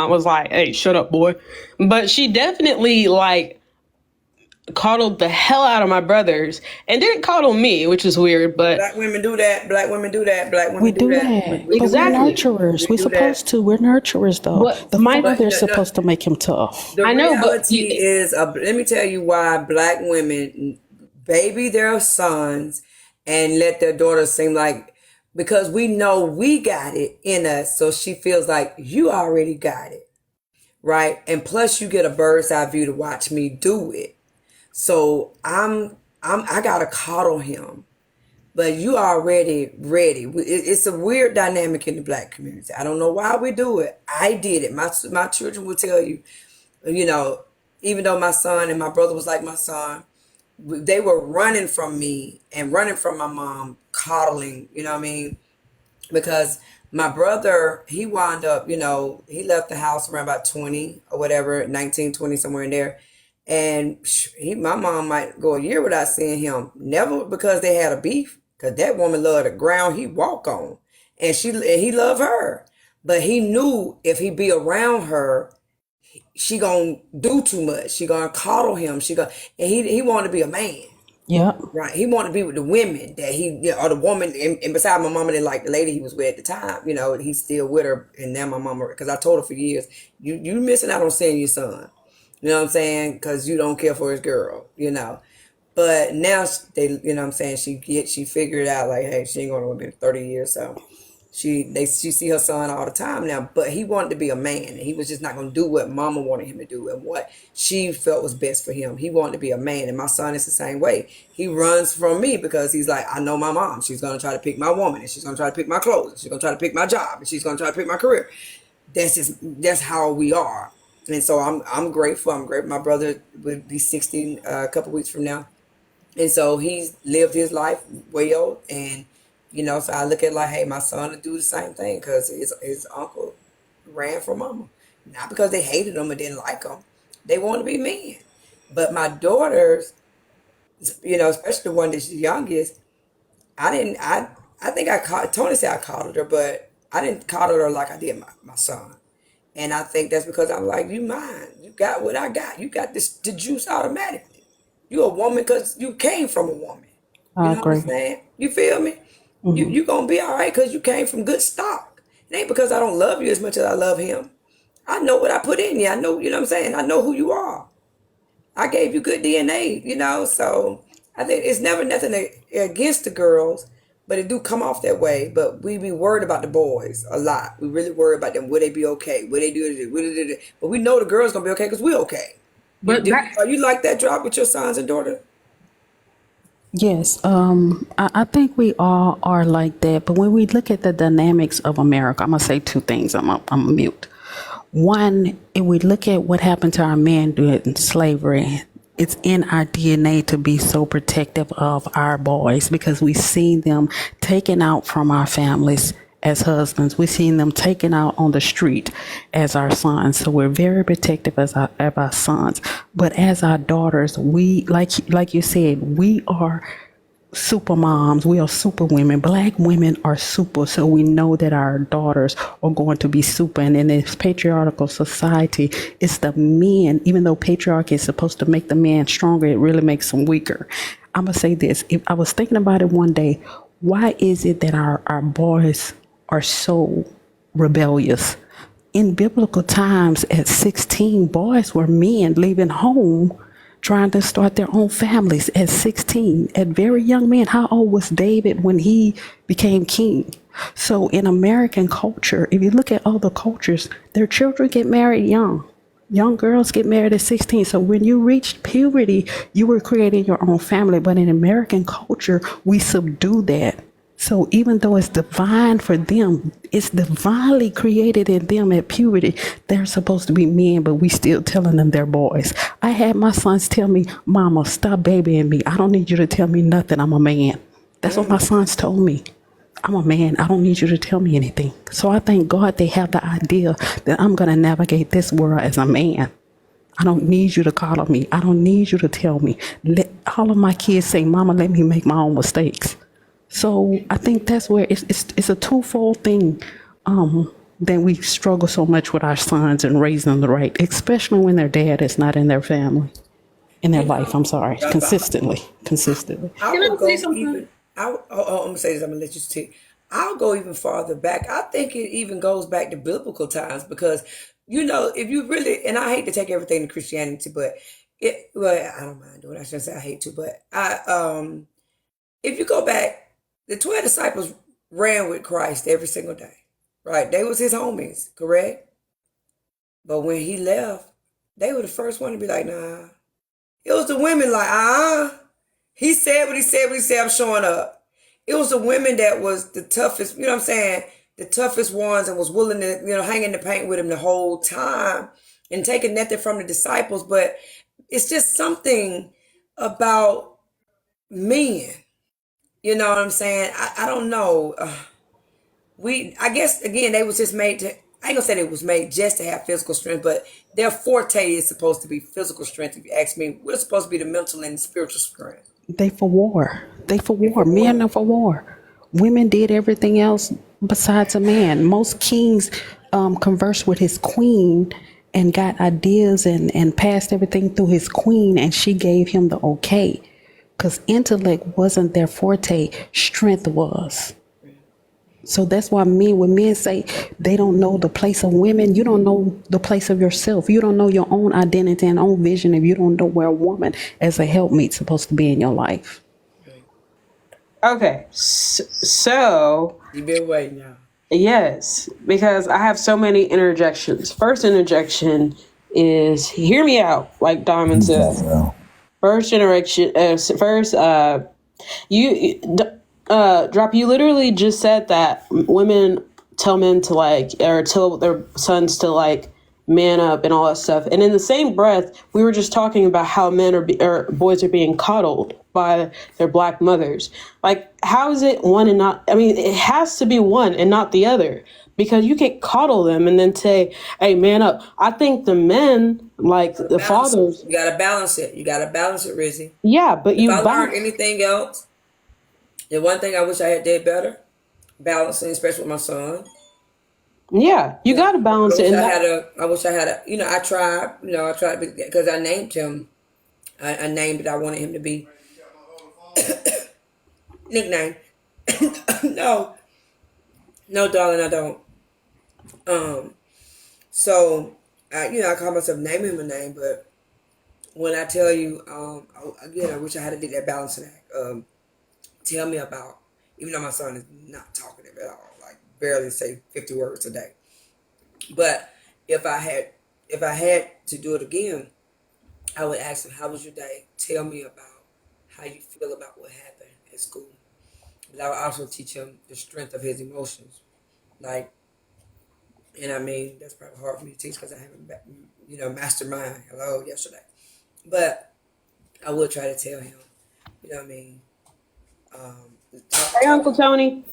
was like, "Hey, shut up, boy," but she definitely like coddled the hell out of my brothers and didn't coddle me, which is weird. But Black women do that. Black women do that. Black women We do do that. that, We but do we're that. nurturers. We We're do that. supposed to. We're nurturers, though. But The my father's supposed to make him tough. The I know, but reality is, let me tell you why black women baby their sons and let their daughters seem like, because we know we got it in us. So she feels like you already got it, right? And plus you get a bird's eye view to watch me do it. So I gotta coddle him. But you already ready. It's a weird dynamic in the black community. I don't know why we do it. I did it. My children will tell you, you know, even though my son and my brother was like my son, they were running from me and running from my mom, coddling, you know what I mean? Because my brother, he wound up, you know, he left the house around about 20 or whatever, 19, 20, somewhere in there. And my mom might go a year without seeing him. Never because they had a beef, because that woman loved the ground he walk on. And he loved her. But he knew if he be around her, she gonna do too much. She gonna coddle him. And he wanted to be a man. Yeah. Right. He wanted to be with the women that or the woman. And besides, my mama didn't like the lady he was with at the time. You know, he's still with her. And now my mama, because I told her for years, you missing out on seeing your son. You know what I'm saying? Because you don't care for his girl, you know. But now they, you know what I'm saying, she figured out like, hey, she ain't gonna be 30 years, so she see her son all the time now. But he wanted to be a man, and he was just not gonna do what mama wanted him to do and what she felt was best for him. He wanted to be a man, and my son is the same way. He runs from me because he's like, I know my mom. She's gonna try to pick my woman, and she's gonna try to pick my clothes, and she's gonna try to pick my job, and she's gonna try to pick my career. That's how we are. And so I'm grateful. I'm grateful. My brother would be 60 a couple weeks from now. And so he's lived his life well. And, you know, so I look at it like, hey, my son will do the same thing because his uncle ran from mama. Not because they hated him or didn't like him. They want to be men. But my daughters, you know, especially the one that's the youngest, I think Tony said I coddled her, but I didn't coddle her like I did my son. And I think that's because I'm like, you mine. You got what I got. You got the juice automatically. You a woman because you came from a woman. You know what I'm saying? You feel me? Mm-hmm. You going to be all right because you came from good stock. It ain't because I don't love you as much as I love him. I know what I put in you. I know, you know what I'm saying? I know who you are. I gave you good DNA, you know? So I think it's never nothing against the girls, but it do come off that way. But we be worried about the boys a lot. We really worry about them. Will they be okay? Will they do it? But we know the girls gonna be okay because we're okay. But are you like that job with your sons and daughters? Yes, I think we all are like that. But when we look at the dynamics of America, I'm gonna say two things. I'm mute. One, if we look at what happened to our men during slavery, it's in our DNA to be so protective of our boys because we've seen them taken out from our families as husbands. We've seen them taken out on the street as our sons. So we're very protective of our sons. But as our daughters, we, like you said, we are super moms. We are super women. Black women are super. So we know that our daughters are going to be super. And in this patriarchal society, it's the men, even though patriarchy is supposed to make the man stronger, it really makes them weaker. I'm going to say this. If I was thinking about it one day, why is it that our boys are so rebellious? In biblical times, at 16, boys were men leaving home trying to start their own families at 16, at very young men. How old was David when he became king? So in American culture, if you look at other cultures, their children get married young. Young girls get married at 16. So when you reached puberty, you were creating your own family. But in American culture, we subdue that. So even though it's divine for them, it's divinely created in them at puberty. They're supposed to be men, but we still telling them they're boys. I had my sons tell me, Mama, stop babying me. I don't need you to tell me nothing. I'm a man. That's what my sons told me. I'm a man. I don't need you to tell me anything. So I thank God they have the idea that I'm going to navigate this world as a man. I don't need you to coddle me. I don't need you to tell me. Let all of my kids say, Mama, let me make my own mistakes. So I think that's where it's a twofold thing. That we struggle so much with our sons and raising them right, especially when their dad is not in their family, in their life. I'm sorry, consistently. I would go even. I'm gonna say this. I'm gonna let you speak. I'll go even farther back. I think it even goes back to biblical times because if you really, and I hate to take everything to Christianity, but I don't mind doing it. I shouldn't say I hate to, but if you go back, the 12 disciples ran with Christ every single day, right? They was his homies, correct? But when he left, they were the first one to be like, nah. It was the women like, he said what he said, I'm showing up. It was the women that was the toughest, you know what I'm saying? The toughest ones and was willing to, hang in the paint with him the whole time and taking nothing from the disciples. But it's just something about men. You know what I'm saying? I don't know. I guess, again, they was just made to, I ain't gonna say it was made just to have physical strength, but their forte is supposed to be physical strength. If you ask me, we're supposed to be the mental and spiritual strength. They for war. Men are for war. Women did everything else besides a man. Most kings conversed with his queen and got ideas and passed everything through his queen, and she gave him the okay. Because intellect wasn't their forte, strength was. So that's why when men say they don't know the place of women, you don't know the place of yourself. You don't know your own identity and own vision if you don't know where a woman as a helpmeet supposed to be in your life. Okay, so you've been waiting now. Yes, because I have so many interjections. First interjection is hear me out, like Diamond said. First interjection. Drop. You literally just said that women tell men to or tell their sons to man up and all that stuff. And in the same breath, we were just talking about how men or boys are being coddled by their black mothers. How is it one and not? I mean, it has to be one and not the other, because you can't coddle them and then say, "Hey, man up." I think the men, the fathers, you gotta balance it. Rizzy. Yeah, but if I learned anything else, the one thing I wish I had did better, balancing, especially with my son. Yeah, you got to balance it. I wish I had a, I tried because I named him. I named it. I wanted him to be nickname. No, darling, I don't. So I call myself naming him a name, but when I tell you, again, I wish I had to do that balancing act. Tell me about, even though my son is not talkative at all, barely say 50 words a day. But if I had to do it again, I would ask him, how was your day? Tell me about how you feel about what happened at school. But I would also teach him the strength of his emotions. And I mean, that's probably hard for me to teach because I haven't, mastermind yesterday. But I would try to tell him, what I mean? Hey, Uncle Tony.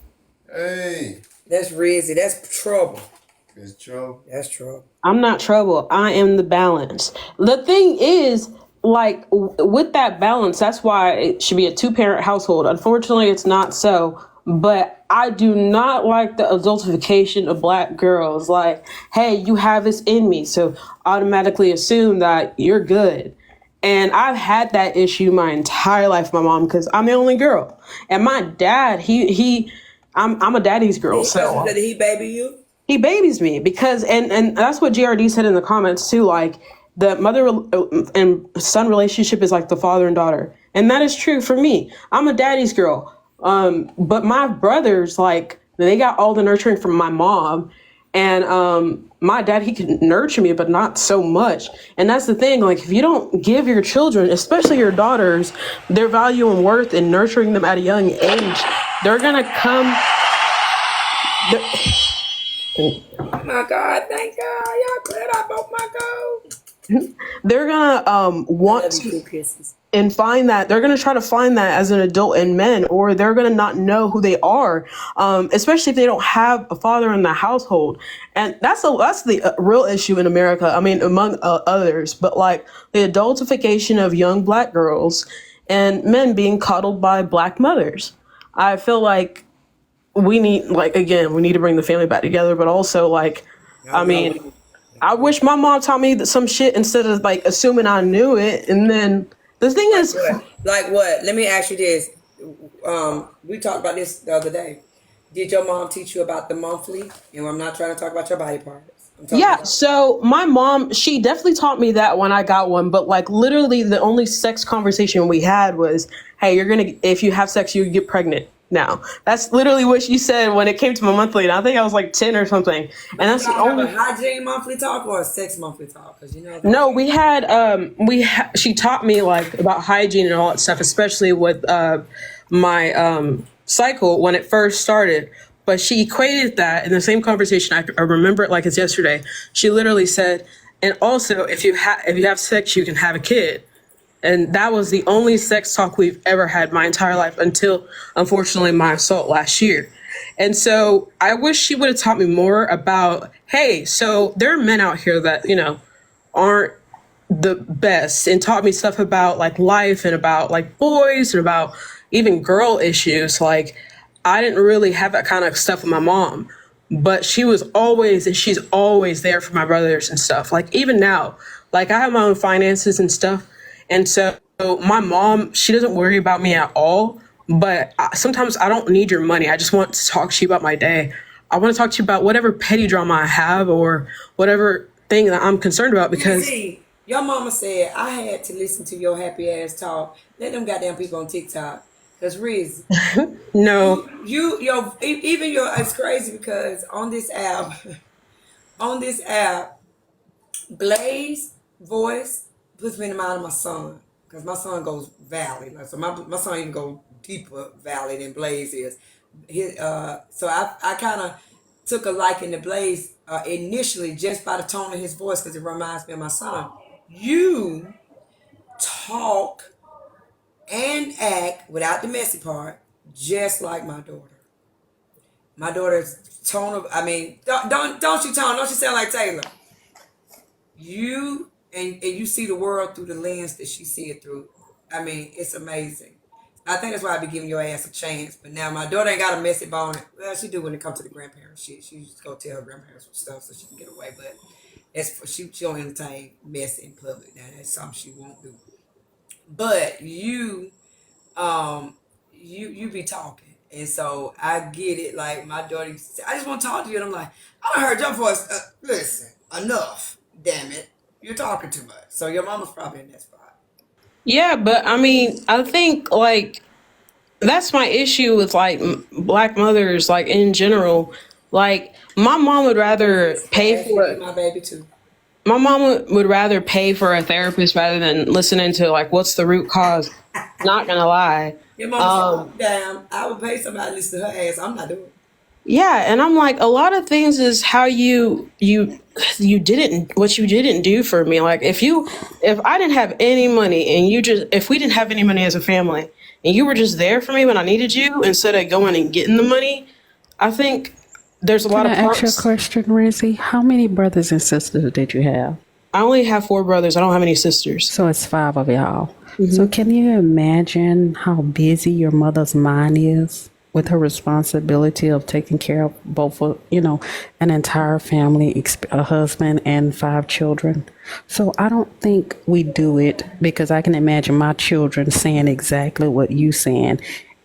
Hey. That's Rizzy. That's trouble. It's trouble. That's trouble. I'm not trouble. I am the balance. The thing is, with that balance, that's why it should be a 2-parent household. Unfortunately, it's not so. But I do not like the adultification of black girls. Hey, you have this in me, so automatically assume that you're good. And I've had that issue my entire life, my mom, because I'm the only girl. And my dad, I'm a daddy's girl. So did he baby you? He babies me because, and that's what GRD said in the comments too. The mother and son relationship is like the father and daughter, and that is true for me. I'm a daddy's girl, but my brothers, they got all the nurturing from my mom, and my dad, he can nurture me, but not so much. And that's the thing. If you don't give your children, especially your daughters, their value and worth and nurturing them at a young age, they're gonna come. Oh my God, thank God. Y'all cleared up both my goals. They're gonna want to and find that they're gonna try to find that as an adult in men, or they're gonna not know who they are, especially if they don't have a father in the household. And that's the real issue in America. I mean, among others, but the adultification of young black girls and men being coddled by black mothers. I feel like we need, like, again, we need to bring the family back together, but also, like, I mean, I wish my mom taught me some shit instead of like assuming I knew it. And then the thing is, like what? Let me ask you this. We talked about this the other day. Did your mom teach you about the monthly? And I'm not trying to talk about your body parts. yeah, so my mom, she definitely taught me that when I got one, but like literally the only sex conversation we had was, hey, if you have sex, you get pregnant now. That's literally what she said when it came to my monthly. And I think I was like 10 or something. And that's the only. Have a hygiene monthly talk or a sex monthly talk? Because No, we had, she taught me like about hygiene and all that stuff, especially with my cycle when it first started. But she equated that in the same conversation. I remember it like it's yesterday. She literally said, and also if you have sex, you can have a kid. And that was the only sex talk we've ever had my entire life until, unfortunately, my assault last year. And so I wish she would have taught me more about, hey, so there are men out here that, aren't the best, and taught me stuff about like life and about like boys and about even girl issues. Like, I didn't really have that kind of stuff with my mom, but she's always there for my brothers and stuff. Like even now, like I have my own finances and stuff. And so my mom, she doesn't worry about me at all, but sometimes I don't need your money. I just want to talk to you about my day. I want to talk to you about whatever petty drama I have or whatever thing that I'm concerned about, because see, your mama said I had to listen to your happy ass talk. Let them goddamn people on TikTok. Cause Riz, no, it's crazy because on this app, Blaze voice puts me in the mind of my son, because my son goes valley. So my son even go deeper valley than Blaze is. So I kind of took a liking to Blaze initially just by the tone of his voice, because it reminds me of my son. You talk and act without the messy part, just like my daughter. My daughter's tone of, don't you sound like Taylor? You and you see the world through the lens that she see it through. It's amazing. I think that's why I be giving your ass a chance. But now my daughter ain't got a messy bone. Well, she do when it comes to the grandparents. She just go tell her grandparents some stuff so she can get away. But she don't entertain mess in public. Now that's something she won't do. But you be talking, and so I get it. Like my daughter used to say, I just want to talk to you, and I'm like, I done heard your voice. Listen, enough, damn it, you're talking too much. So your mama's probably in that spot. Yeah, but I think like that's my issue with like black mothers, like in general. Like my mom would rather pay for my baby too. My mom would rather pay for a therapist rather than listening to like what's the root cause. Not gonna lie. Your mom said, damn, I would pay somebody to listen to her ass. I'm not doing it. Yeah, and I'm like, a lot of things is how you didn't, what you didn't do for me. Like if I didn't have any money and if we didn't have any money as a family and you were just there for me when I needed you instead of going and getting the money, I think there's a lot of parts. Can I ask you a question, Rizzy? How many brothers and sisters did you have? I only have 4 brothers. I don't have any sisters. So it's 5 of y'all. Mm-hmm. So can you imagine how busy your mother's mind is with her responsibility of taking care of both, an entire family, a husband and 5 children? So I don't think we do it because I can imagine my children saying exactly what you saying.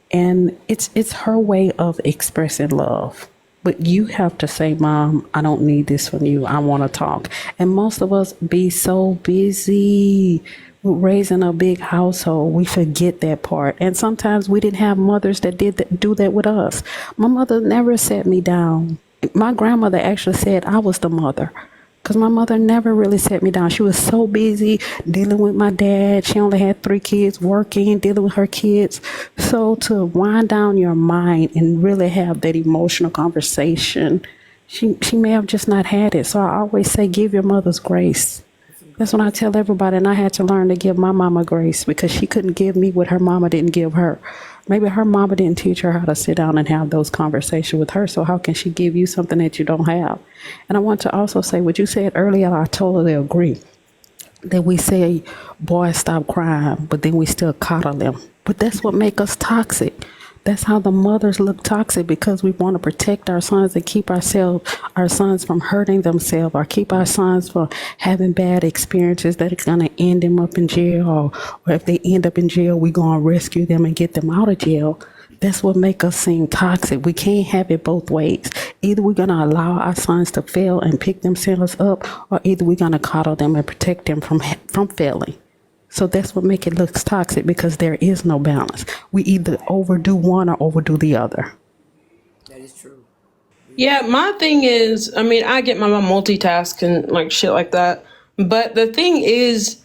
And it's her way of expressing love. But you have to say, Mom, I don't need this from you. I want to talk. And most of us be so busy raising a big household, we forget that part. And sometimes we didn't have mothers that do that with us. My mother never sat me down. My grandmother actually said I was the mother, because my mother never really sat me down. She was so busy dealing with my dad. She only had 3 kids, working, dealing with her kids. So to wind down your mind and really have that emotional conversation, she may have just not had it. So I always say, give your mothers grace. That's what I tell everybody. And I had to learn to give my mama grace, because she couldn't give me what her mama didn't give her. Maybe her mama didn't teach her how to sit down and have those conversations with her. So how can she give you something that you don't have? And I want to also say what you said earlier. I totally agree that we say, boys, stop crying, but then we still coddle them. But that's what makes us toxic. That's how the mothers look toxic, because we want to protect our sons and keep our sons from hurting themselves, or keep our sons from having bad experiences that are going to end them up in jail, or if they end up in jail, we're going to rescue them and get them out of jail. That's what make us seem toxic. We can't have it both ways. Either we're going to allow our sons to fail and pick themselves up, or either we're going to coddle them and protect them from failing. So that's what make it look toxic, because there is no balance. We either overdo one or overdo the other. That is true. Yeah, my thing is, I mean, I get my mom multitask and like shit like that. But the thing is,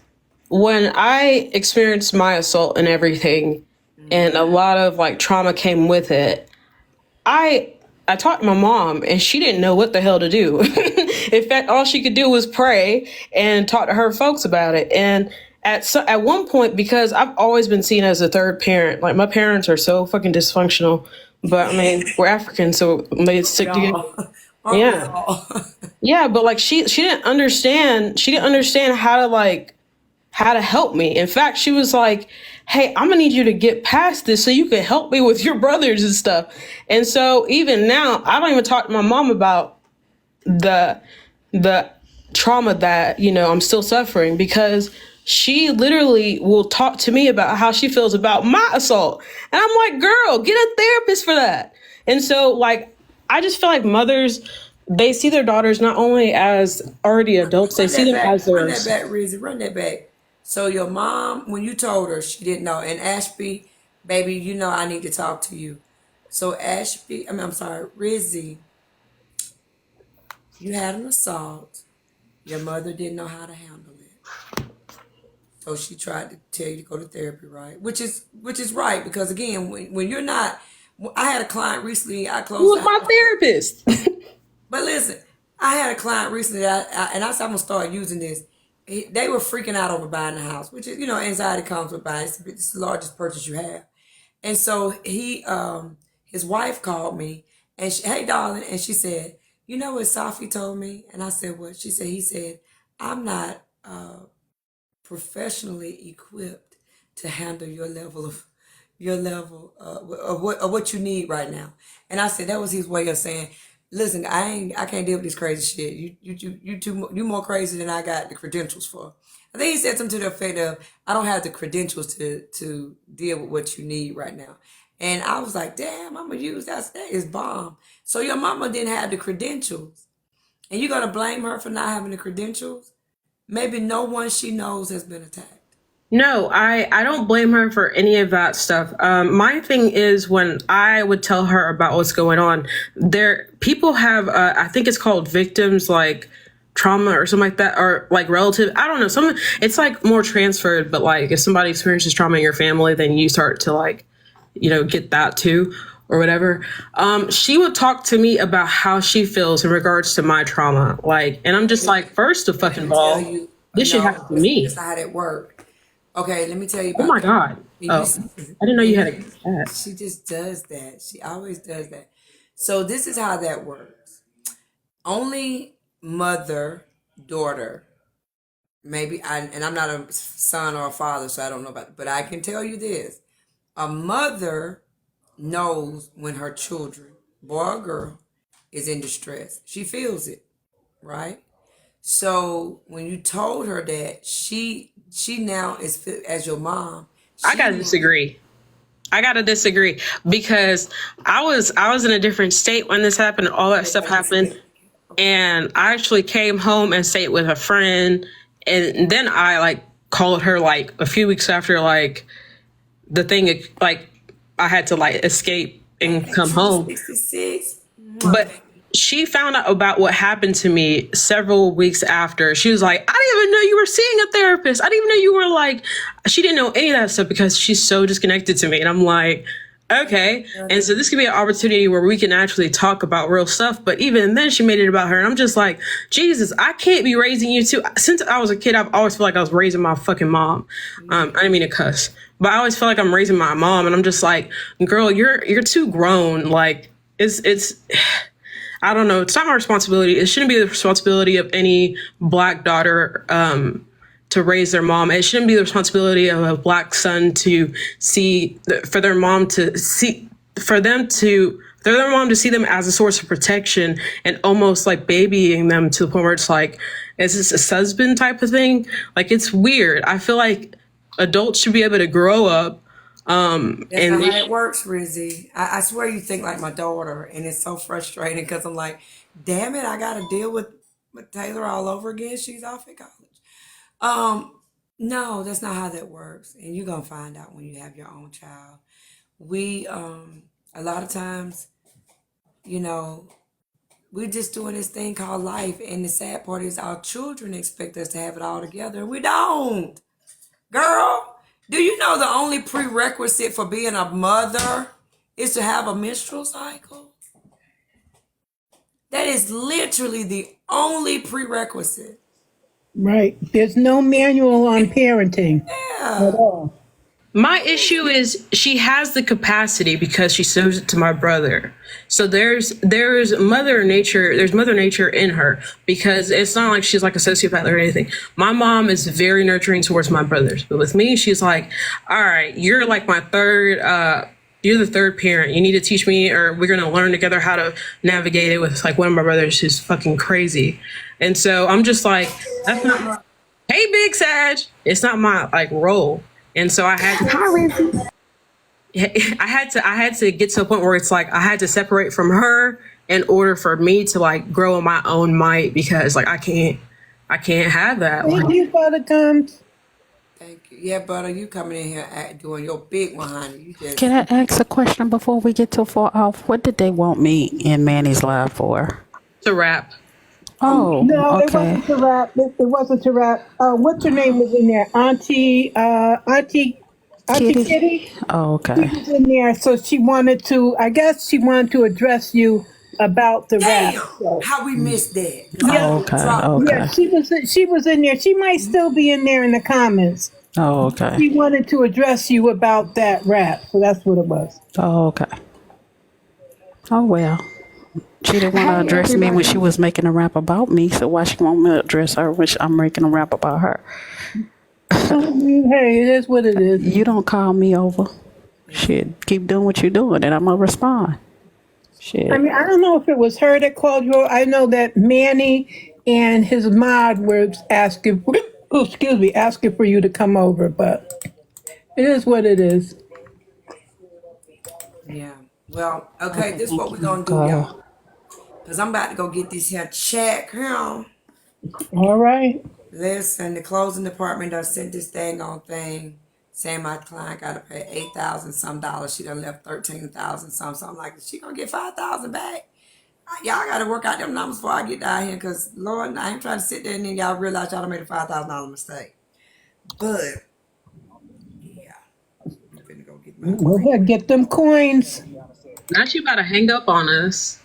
when I experienced my assault and everything, and a lot of like trauma came with it, I talked to my mom, and she didn't know what the hell to do. In fact, all she could do was pray and talk to her folks about it. And at one point, because I've always been seen as a third parent, like my parents are so fucking dysfunctional, but I mean, we're African, so they stick together. Yeah. Yeah, but like she didn't understand how to help me. In fact, she was like, hey, I'm gonna need you to get past this so you can help me with your brothers and stuff. And so even now, I don't even talk to my mom about the trauma that, I'm still suffering, because she literally will talk to me about how she feels about my assault. And I'm like, girl, get a therapist for that. And so like, I just feel like mothers, they see their daughters not only as already adults, they see them as their... Run that back, Rizzy, run that back. So your mom, when you told her, she didn't know. And Ashby, baby, I need to talk to you. So Rizzy, you had an assault. Your mother didn't know how to handle it. So she tried to tell you to go to therapy, right? Which is right, because again, when you're not... I had a client recently, I closed... Who was my therapist? But listen, I had a client recently, and I said I'm going to start using this. They were freaking out over buying a house, which is, anxiety comes with buying. It's the largest purchase you have. And so his wife called me, and hey, darling, and she said, you know what Safi told me? And I said, what? He said, I'm not professionally equipped to handle your level of what you need right now. And I said, that was his way of saying, listen, I can't deal with this crazy shit. You more crazy than I got the credentials for. I think he said something to the effect of, I don't have the credentials to deal with what you need right now. And I was like, damn, I'm gonna use that is bomb. So your mama didn't have the credentials, and you're gonna blame her for not having the credentials? Maybe no one she knows has been attacked. No, I don't blame her for any of that stuff. My thing is, when I would tell her about what's going on, people have, I think it's called victims, like trauma or something like that, or like relative. I don't know. It's like more transferred, but like if somebody experiences trauma in your family, then you start to like, get that too or whatever. She would talk to me about how she feels in regards to my trauma. Like, and I'm just like, first of fucking all, this should happen to me. That's not how that works. Okay, let me tell you about Oh my God. I didn't know you had a cat. She just does that. She always does that. So this is how that works. Only mother, daughter, maybe, and I'm not a son or a father, so I don't know about it, but I can tell you this. A mother knows when her children, boy or girl, is in distress. She feels it, right? So when you told her that, she now is, as your mom. I gotta disagree because I was in a different state when this happened. All that stuff happened, and I actually came home and stayed with a friend, and then I like called her like a few weeks after like the thing, like I had to like escape and come home. 66. But she found out about what happened to me several weeks after. She was like, I didn't even know you were seeing a therapist. I didn't even know you were like, she didn't know any of that stuff because she's so disconnected to me. And I'm like, okay. And so this could be an opportunity where we can actually talk about real stuff. But even then she made it about her. And I'm just like, Jesus, I can't be raising you too. Since I was a kid, I've always felt like I was raising my fucking mom. I didn't mean to cuss, but I always feel like I'm raising my mom. And I'm just like, girl, you're too grown. Like it's, I don't know. It's not my responsibility. It shouldn't be the responsibility of any Black daughter to raise their mom. It shouldn't be the responsibility of a Black son to for their mom to see for their mom to see them as a source of protection and almost like babying them to the point where it's like, is this a husband type of thing? Like, it's weird. I feel like adults should be able to grow up. That's not how it works, Rizzy. I swear you think like my daughter, and it's so frustrating because I'm like, damn it, I got to deal with Taylor all over again. She's off at college. No, that's not how that works, and you're gonna find out when you have your own child. We a lot of times, you know, we're just doing this thing called life, and the sad part is our children expect us to have it all together, and we don't. Girl, do you know the only prerequisite for being a mother is to have a menstrual cycle? That is literally the only prerequisite. Right. There's no manual on parenting at all. My issue is she has the capacity because she shows it to my brother. So there's mother nature in her, because it's not like she's like a sociopath or anything. My mom is very nurturing towards my brothers, but with me, she's like, all right, you're like my you're the third parent. You need to teach me, or we're going to learn together how to navigate it with like one of my brothers who's fucking crazy. And so I'm just like, that's not my, hey, Big Sag, it's not my like role. And so I had to get to a point where it's like I had to separate from her in order for me to like grow in my own might, because like I can't have that. Thank you, Buttercup. Thank you. Yeah, Butter, you coming in here doing your big one, honey. Can I ask a question before we get too far off? What did they want me in Manny's live for? To rap. Oh, no, okay. It wasn't to rap. It wasn't to rap. What's her name was in there? Auntie Kitty. Oh, okay. She was in there, so she wanted to. I guess she wanted to address you about the rap. So. How we missed that? Yeah. Okay. Yeah, she was in there. She might still be in there in the comments. Oh, okay. She wanted to address you about that rap, so that's what it was. Oh, okay. Oh well. She didn't want to address me when she was making a rap about me, so why she want me to address her when I'm making a rap about her? Hey, it is what it is. You don't call me over. Shit, keep doing what you're doing, and I'm gonna respond. Shit. I mean, I don't know if it was her that called you. I know that Manny and his mod were asking for you to come over, but it is what it is. Yeah. Well, okay, this is what we're going to do, y'all. Because I'm about to go get this here check, huh? All right. Listen, the closing department done sent this thing saying my client got to pay $8,000 some dollars. She done left $13,000 some. So I'm like, is she going to get $5,000 back? Y'all got to work out them numbers before I get down here, because, Lord, I ain't trying to sit there and then y'all realize y'all done made a $5,000 mistake. But, yeah. I'm finna go get my Go ahead, get them coins. Now she about to hang up on us.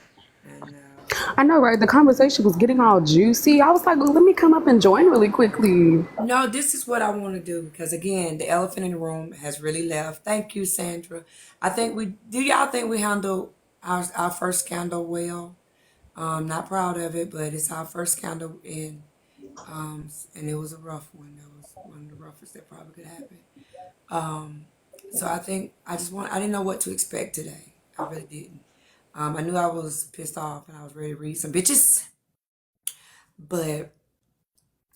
I know, right? The conversation was getting all juicy. I was like, well, let me come up and join really quickly. No, this is what I want to do, because, again, the elephant in the room has really left. Thank you, Sandra. Do y'all think we handled our first scandal well? Not proud of it, but it's our first scandal, and it was a rough one. That was one of the roughest that probably could happen. So I think I didn't know what to expect today. I really didn't. I knew I was pissed off and I was ready to read some bitches. But,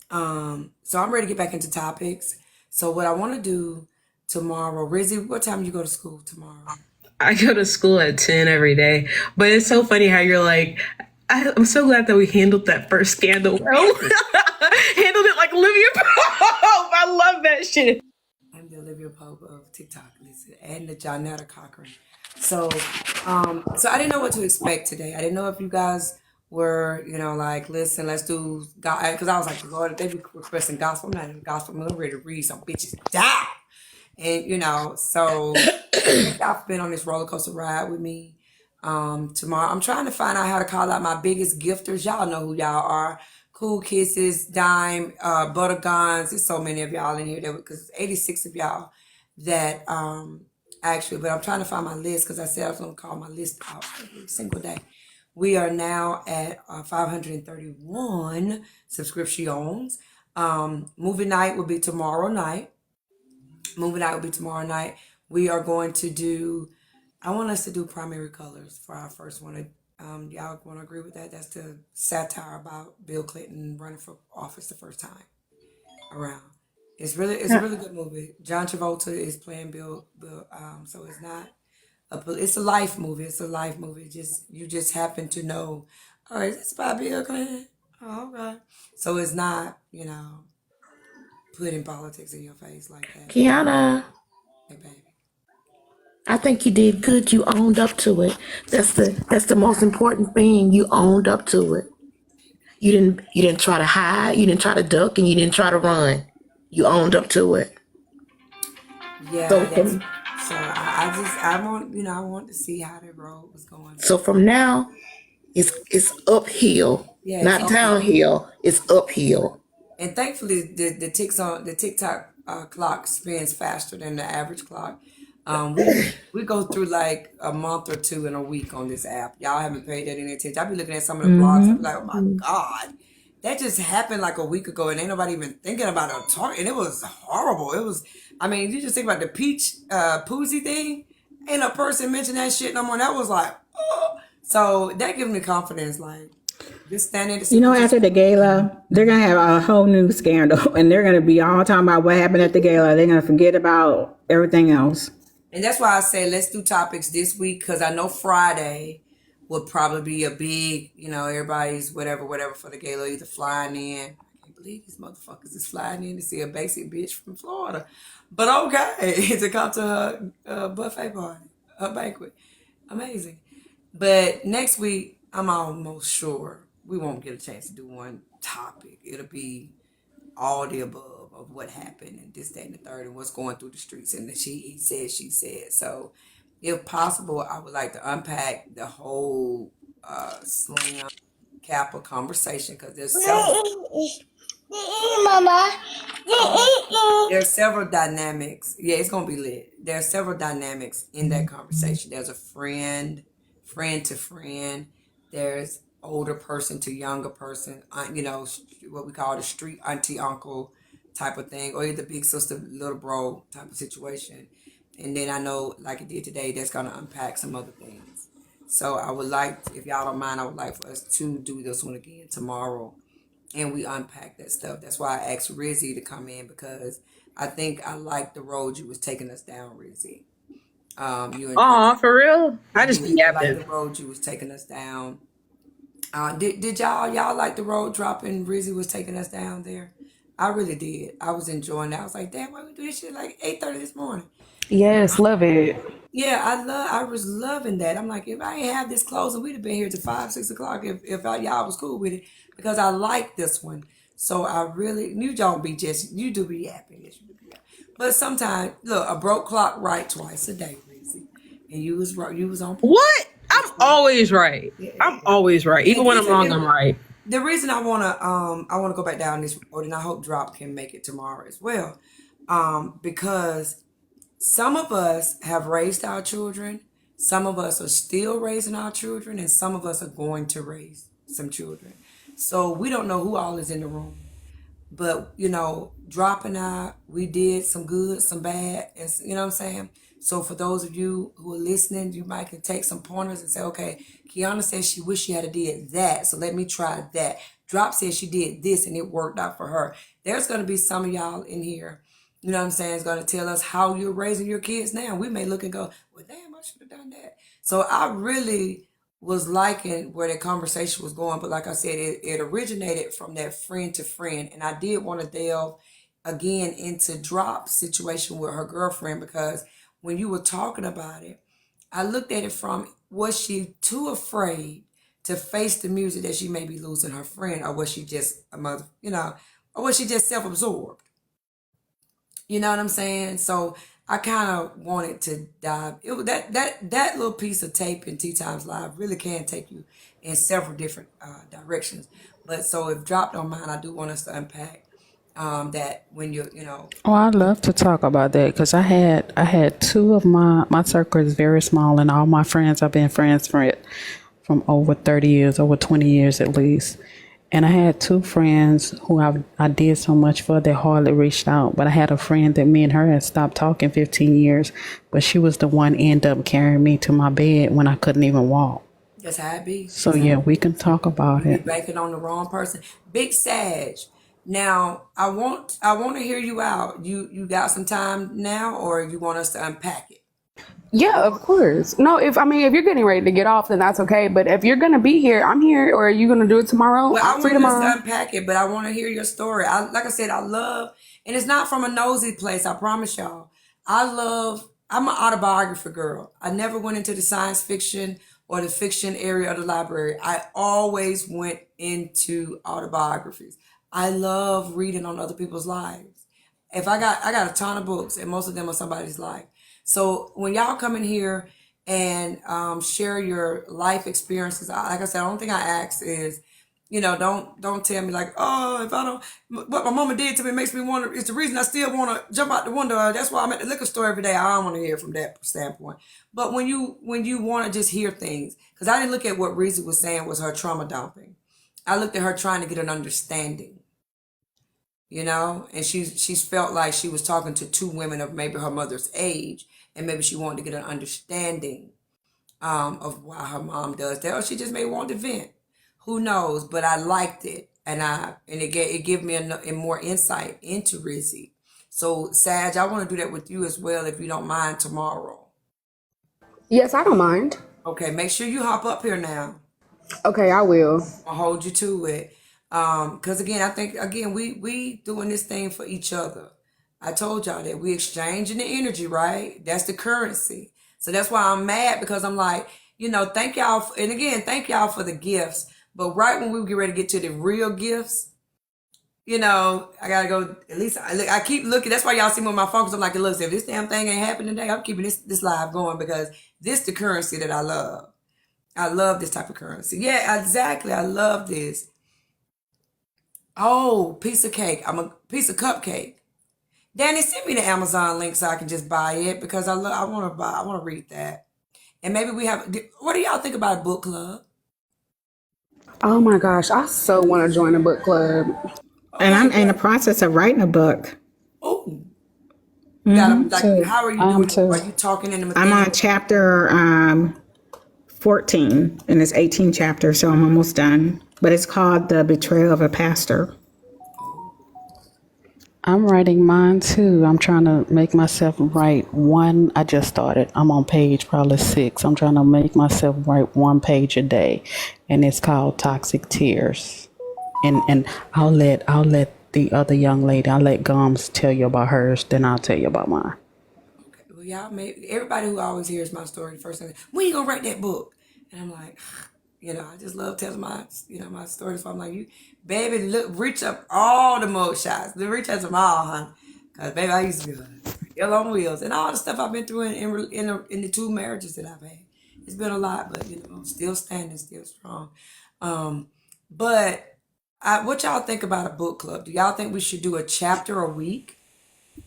so I'm ready to get back into topics. So what I want to do tomorrow, Rizzy, what time do you go to school tomorrow? I go to school at 10 every day. But it's so funny how you're like, I'm so glad that we handled that first scandal well. Handled it like Olivia Pope. I love that shit. I'm the Olivia Pope of TikTok, listen, and the Jonetta Cochran. So I didn't know what to expect today. I didn't know if you guys were, like, listen, let's do God, because I was like, Lord, they be requesting gospel. I'm not in gospel. I'm ready to read some bitches down. And, so y'all been on this roller coaster ride with me. Tomorrow, I'm trying to find out how to call out my biggest gifters. Y'all know who y'all are. Cool Kisses, Dime, Butter Guns. There's so many of y'all in here, because 86 of y'all that actually, but I'm trying to find my list, because I said I was going to call my list out every single day. We are now at 531 subscriptions. Movie night will be tomorrow night. We are going to do I want us to do primary colors for our first one. Y'all want to agree with that? That's the satire about Bill Clinton running for office the first time around. It's a really good movie. John Travolta is playing Bill. So it's not it's a life movie. It's a life movie. You just happen to know. All right, it's about Bill Clinton. Oh, okay. So it's not putting politics in your face like that. Keyona, Hey, baby. I think you did good. You owned up to it. That's the most important thing. You owned up to it. You didn't try to hide. You didn't try to duck, and you didn't try to run. You owned up to it. Yeah, so I want to see how the road was going. So from now, it's uphill, Yeah, not downhill. It's uphill. And thankfully, the TikTok clock spins faster than the average clock. We go through like a month or two in a week on this app. Y'all haven't paid that any attention. I be looking at some of the blogs. I be like, oh my God, that just happened like a week ago, and ain't nobody even thinking about it. And it was horrible. It was. I mean, you just think about the peach Poozy thing. Ain't a person mentioned that shit no more. That was like, oh. So that gives me confidence. Like, just standing. After the gala, they're going to have a whole new scandal, and they're going to be all talking about what happened at the gala. They're going to forget about everything else. And that's why I say let's do topics this week, because I know Friday will probably be a big, everybody's whatever for the gala, either flying in. I can't believe these motherfuckers is flying in to see a basic bitch from Florida. But okay, to come to her buffet party, her banquet. Amazing. But next week, I'm almost sure we won't get a chance to do one topic. It'll be all the above of what happened and this, that, and the third, and what's going through the streets. And he said, she said. So if possible, I would like to unpack the whole Slim Kappa conversation, because there's several. Mama. There's several dynamics. Yeah, it's gonna be lit. There are several dynamics in that conversation. There's a friend to friend. There's older person to younger person. What we call the street auntie uncle type of thing, or either big sister little bro type of situation. And then I know, like it did today, that's gonna unpack some other things. So I would like, if y'all don't mind, I would like for us to do this one again tomorrow, and we unpack that stuff. That's why I asked Rizzy to come in, because I think I like the road you was taking us down, Rizzy. For real? I just be yapping. Like the road you was taking us down. Did y'all like the road dropping Rizzy was taking us down there? I really did. I was enjoying that. I was like, damn, why we do this shit like 8:30 this morning? Yes, love it. Yeah, I was loving that. I'm like, if I ain't have this closing, we'd have been here till 5, 6 o'clock if y'all was cool with it, because I like this one. So I really, you do be yapping. Yes, you do be yapping. But sometimes, look, a broke clock right twice a day, Rizzy. And you was on point. What? I'm always right. Yeah. I'm always right. Even when I'm wrong, I'm right. The reason I wanna go back down this road, and I hope Drop can make it tomorrow as well, because some of us have raised our children, some of us are still raising our children, and some of us are going to raise some children. So we don't know who all is in the room. But, dropping out, we did some good, some bad, and you know what I'm saying? So for those of you who are listening, you might can take some pointers and say, okay, Keyona says she wished she had did that, so let me try that. Drop says she did this and it worked out for her. There's going to be some of y'all in here, you know what I'm saying, is going to tell us how you're raising your kids now. We may look and go, well, damn, I should have done that. So I really was liking where the conversation was going. But like I said, it originated from that friend to friend. And I did want to delve again into Drop's situation with her girlfriend, because when you were talking about it, I looked at it from, was she too afraid to face the music that she may be losing her friend, or was she just a mother, or was she just self-absorbed? You know what I'm saying? So I kind of wanted to dive. That little piece of tape in Tea Times Live really can take you in several different directions. But so if Drop don't mind, I do want us to unpack that when Oh, I'd love to talk about that, because I had two of my circle is very small, and all my friends I've been friends from over 30 years, over 20 years at least. And I had two friends who I did so much for that hardly reached out. But I had a friend that me and her had stopped talking 15 years, but she was the one end up carrying me to my bed when I couldn't even walk. That's how it be. So yeah, we can talk about You it. banking on the wrong person. Big Sag. Now I want to hear you out. You got some time now, or you want us to unpack it? Yeah, of course. No, if you're getting ready to get off, then that's okay. But if you're gonna be here, I'm here. Or are you gonna do it tomorrow? Well, I'm I free want us tomorrow. to unpack it, but I want to hear your story. Like I said, I love, and it's not from a nosy place. I promise y'all. I'm an autobiography girl. I never went into the science fiction or the fiction area of the library. I always went into autobiographies. I love reading on other people's lives. If I got a ton of books, and most of them are somebody's life. So when y'all come in here and share your life experiences, like I said, the only thing I ask is, don't tell me like, oh, if I don't, what my mama did to me makes me want to, it's the reason I still want to jump out the window. That's why I'm at the liquor store every day. I don't want to hear from that standpoint. But when you want to just hear things, because I didn't look at what Reese was saying was her trauma dumping. I looked at her trying to get an understanding. And she's felt like she was talking to two women of maybe her mother's age, and maybe she wanted to get an understanding of why her mom does that, or she just may want to vent. Who knows? But I liked it, and it gave me a more insight into Rizzy. So Sag, I want to do that with you as well, if you don't mind, tomorrow. Yes, I don't mind. Okay, make sure you hop up here now. Okay, I will. I'll hold you to it. Because again, I think we doing this thing for each other. I told y'all that we exchanging the energy, right? That's the currency. So that's why I'm mad, because I'm like, thank y'all. Thank y'all for the gifts. But right when we get ready to get to the real gifts, I gotta go. At least I keep looking. That's why y'all see me on my phone, because I'm like, look, if this damn thing ain't happening today, I'm keeping this live going, because this the currency that I love. I love this type of currency. Yeah, exactly. I love this. Oh, piece of cake. I'm a piece of cupcake. Danny, send me the Amazon link so I can just buy it, because I want to read that. And maybe what do y'all think about a book club? Oh my gosh, I so want to join a book club. And I'm in the process of writing a book. Oh. How are you doing? Are you talking in the I'm on chapter 14, and it's 18 chapters, so I'm almost done. But it's called The Betrayal of a Pastor. I'm writing mine too. I'm trying to make myself write one. I just started. I'm on page probably 6. I'm trying to make myself write one page a day, and it's called Toxic Tears. And I'll let the other young lady, I'll let Gums tell you about hers, then I'll tell you about mine. Okay. Well, y'all everybody who always hears my story, the first thing, when you gonna write that book? And I'm like, I just love telling my stories. So I'm like, you, baby, reach up all the mug shots. Reach up them all, huh? Because, baby, I used to be Hell on Wheels. And all the stuff I've been through in the 2 marriages that I've had. It's been a lot, but, still standing, still strong. But what y'all think about a book club? Do y'all think we should do a chapter a week?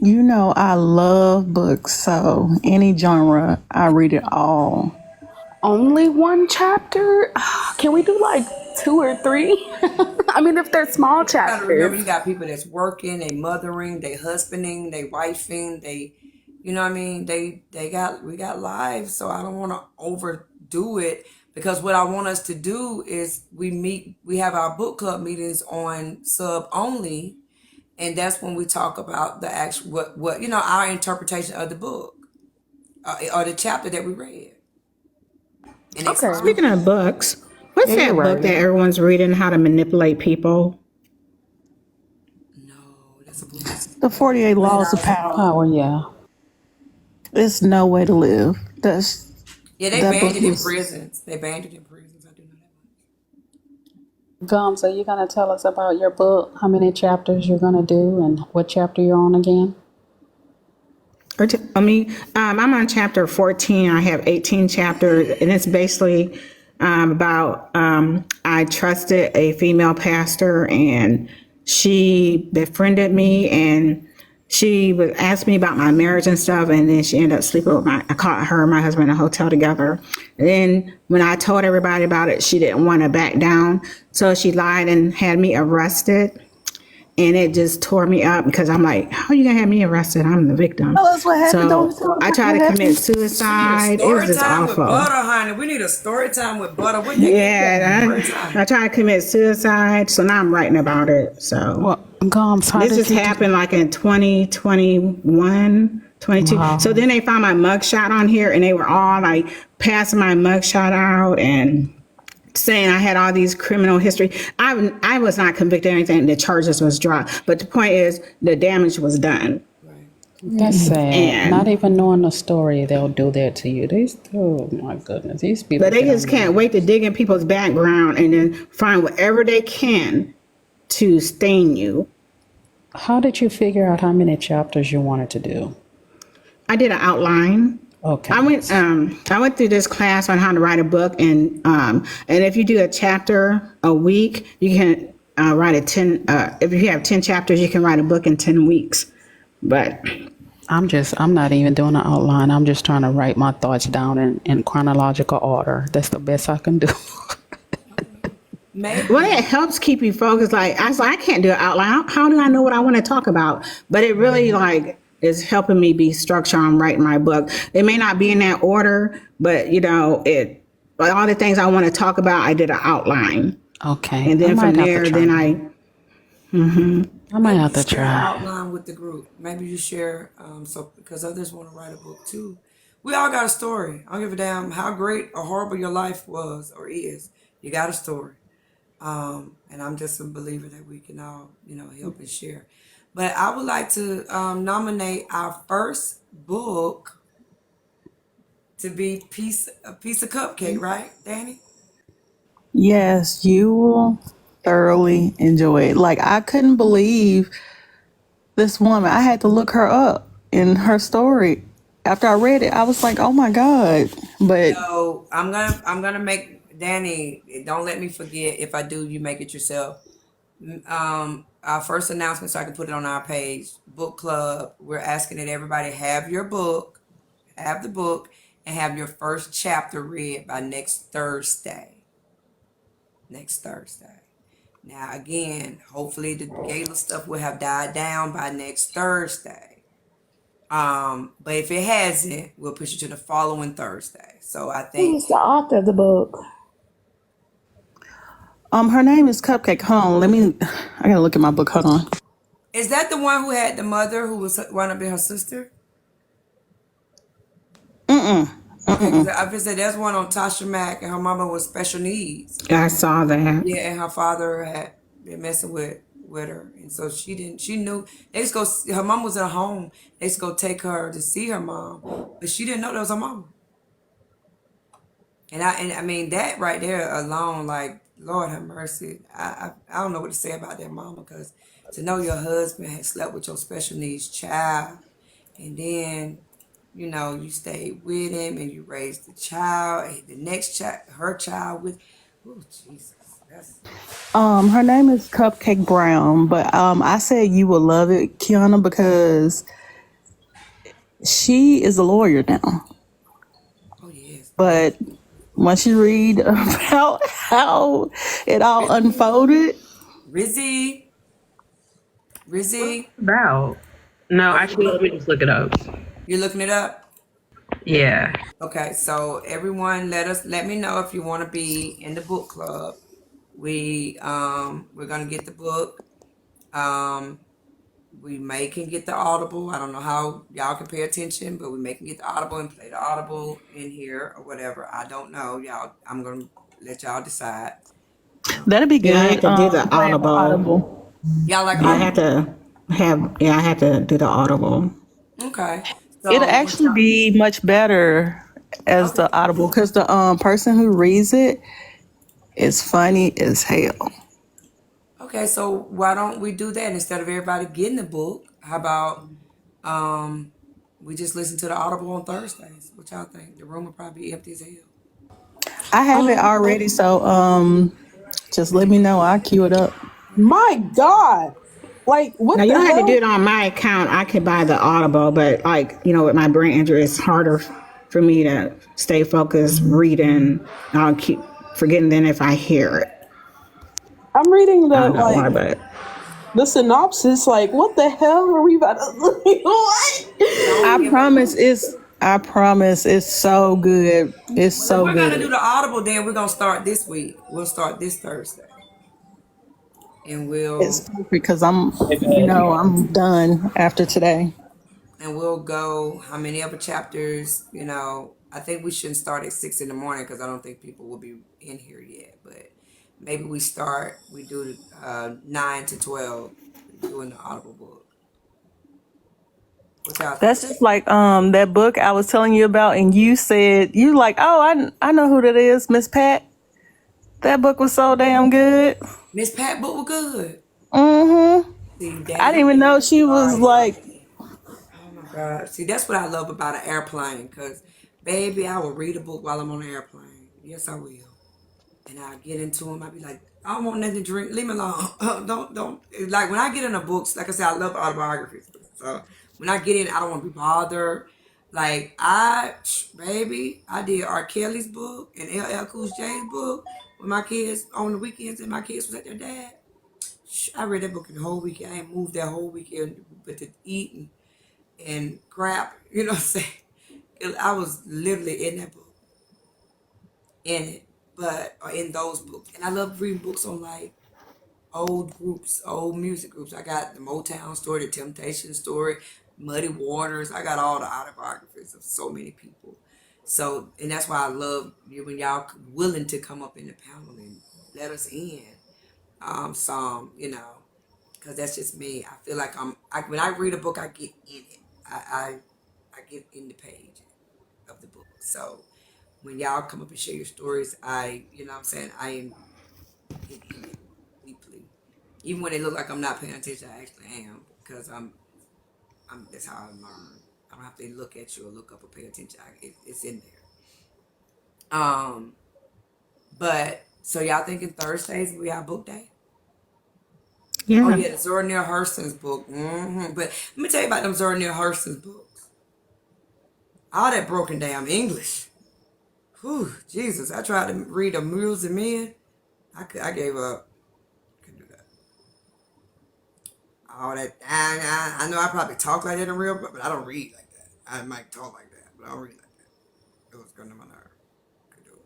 I love books, so any genre, I read it all. Only one chapter? Can we do like 2 or 3? If they're small chapters. Remember, you got people that's working, they mothering, they husbanding, they wifing, they, we got lives, so I don't want to overdo it, because what I want us to do is we have our book club meetings on sub only, and that's when we talk about the actual, what our interpretation of the book or the chapter that we read. Okay. Speaking of books, what's that book that everyone's reading, How to Manipulate People? No, that's a book. The 48 Laws of Power. Yeah. It's no way to live. They banned it in prisons. They banned it in prisons. I do know that. Gums, are you going to tell us about your book, how many chapters you're going to do, and what chapter you're on again? I'm on chapter 14. I have 18 chapters, and it's basically about I trusted a female pastor, and she befriended me and she would ask me about my marriage and stuff, and then she ended up sleeping with I caught her and my husband in a hotel together. And then when I told everybody about it, she didn't want to back down. So she lied and had me arrested. And it just tore me up because I'm like, how are you gonna have me arrested? I'm the victim. Tell us what happened. So I tried to commit suicide. It was just awful. Butter, honey. We need a story time with Butter. I tried to commit suicide, so now I'm writing about it. So well, Gomes, this just happened like in 2021, 22. Wow. So then they found my mugshot on here, and they were all like passing my mugshot out and saying I had all these criminal history. I was not convicted of anything. The charges was dropped. But the point is, the damage was done. That's sad. And not even knowing the story, they'll do that to you. Oh my goodness, these people. But they just can't wait to dig in people's background and then find whatever they can to stain you. How did you figure out how many chapters you wanted to do? I did an outline. Okay. I went through this class on how to write a book, and if you do a chapter a week, you can write a 10. If you have 10 chapters, you can write a book in 10 weeks. But I'm not even doing an outline. I'm just trying to write my thoughts down in chronological order. That's the best I can do. Well, it helps keep you focused. Like I can't do an outline. How do I know what I want to talk about? But it really is helping me be structured on writing my book. It may not be in that order, but all the things I want to talk about, I did an outline. Okay. And then from there, I might have to try. Outline with the group. Maybe you share, because others want to write a book too. We all got a story. I don't give a damn how great or horrible your life was or is. You got a story. And I'm just a believer that we can all, help and share. But I would like to nominate our first book to be a piece of cupcake, right, Danny? Yes, you will thoroughly enjoy it. Like, I couldn't believe this woman. I had to look her up in her story. After I read it, I was like, oh my God. But so I'm gonna make Danny, don't let me forget. If I do, you make it yourself. Our first announcement, so I can put it on our page, book club. We're asking that everybody have the book, and have your first chapter read by next Thursday. Now, again, hopefully the gala stuff will have died down by next Thursday. But if it hasn't, we'll push it to the following Thursday. So I think. Who's the author of the book? her name is Cupcake Home. I gotta look at my book. Hold on. Is that the one who had the mother who was wound up being her sister? Okay, I said there's one on Tasha Mack, and her mama was special needs. I saw that. Yeah, and her father had been messing with her, and so she knew. They just go. Her mom was at home. They just go take her to see her mom, but she didn't know that was her mama. And I mean that right there alone, like, Lord have mercy. I don't know what to say about that mama, because to know your husband had slept with your special needs child, and then you stayed with him and you raised the child, and the next child, her child with. Oh Jesus. Her name is Cupcake Brown, but I said you will love it, Keyona, because she is a lawyer now. Oh yes. But once you read about how it all unfolded, Rizzy. About? No, actually, let me just look it up. You're looking it up? Yeah. Okay, so everyone, let me know if you want to be in the book club. We're gonna get the book. We can get the Audible. I don't know how y'all can pay attention, but we can get the Audible and play the Audible in here or whatever. I don't know, y'all. I'm gonna let y'all decide. That'd be good. Yeah, I have to do the Audible. Y'all like? I had to do the Audible. Okay. So it'll actually be much better as the Audible, because the person who reads it is funny as hell. Okay, so why don't we do that instead of everybody getting the book? How about we just listen to the Audible on Thursdays? What y'all think? The room will probably be empty as hell. I have it already, so just let me know. I'll queue it up. My God. Like, what Now you the don't have to do hell? it on my account. I could buy the Audible, but with my brain injury, it's harder for me to stay focused reading. I'll keep forgetting then if I hear it. I'm reading I the don't know why, like but the synopsis. Like, what the hell are we about to? What? I promise it's so good. It's Well, if so we're gonna do good. the Audible, then we're gonna start this week. We'll start this Thursday, and It's perfect because I'm done after today. we'll go how many other chapters. I think we shouldn't start at 6 in the morning because I don't think people will be in here yet. But maybe we do 9 to 12 doing the Audible book. What y'all think? That's just like that book I was telling you about, and you said you like, oh, I know who that is, Miss Pat. That book was so damn good. Miss Pat book was good. See, I didn't even know she was like. Oh my God. See, that's what I love about an airplane. Because, baby, I will read a book while I'm on an airplane. Yes, I will. And I'll get into them. I'll be like, I don't want nothing to drink. Leave me alone. Don't. Like, when I get into books, like I said, I love autobiographies. So, when I get in, I don't want to be bothered. Like, baby, I did R. Kelly's book and LL Cool J's book with my kids on the weekends, and my kids was at their dad. I read that book in the whole weekend. I ain't moved that whole weekend, but to eat and crap, you know what I'm saying? I was literally in that book, in it, or in those books. And I love reading books on like old groups, old music groups. I got the Motown story, the Temptation story, Muddy Waters. I got all the autobiographies of so many people. So, and that's why I love you when y'all willing to come up in the panel and let us in. Some, because that's just me. I feel like when I read a book, I get in it. I get in the page of the book. So when y'all come up and share your stories, you know what I'm saying, I get in it deeply. Even when they look like I'm not paying attention, I actually am because that's how I learn. I don't have to look at you or look up or pay attention. It's in there. But so y'all thinking Thursdays we have book day? yeah. Oh yeah, the Zora Neale Hurston's book. But let me tell you about them Zora Neale Hurston's books. All that broken down English. Whew, Jesus! I tried to read A Mules and Men. I gave up. Couldn't do that. All that. I know I probably talk like that in real, but I don't read like that. I might talk like that, but I don't read like that. It was going to my nerve. Couldn't do it.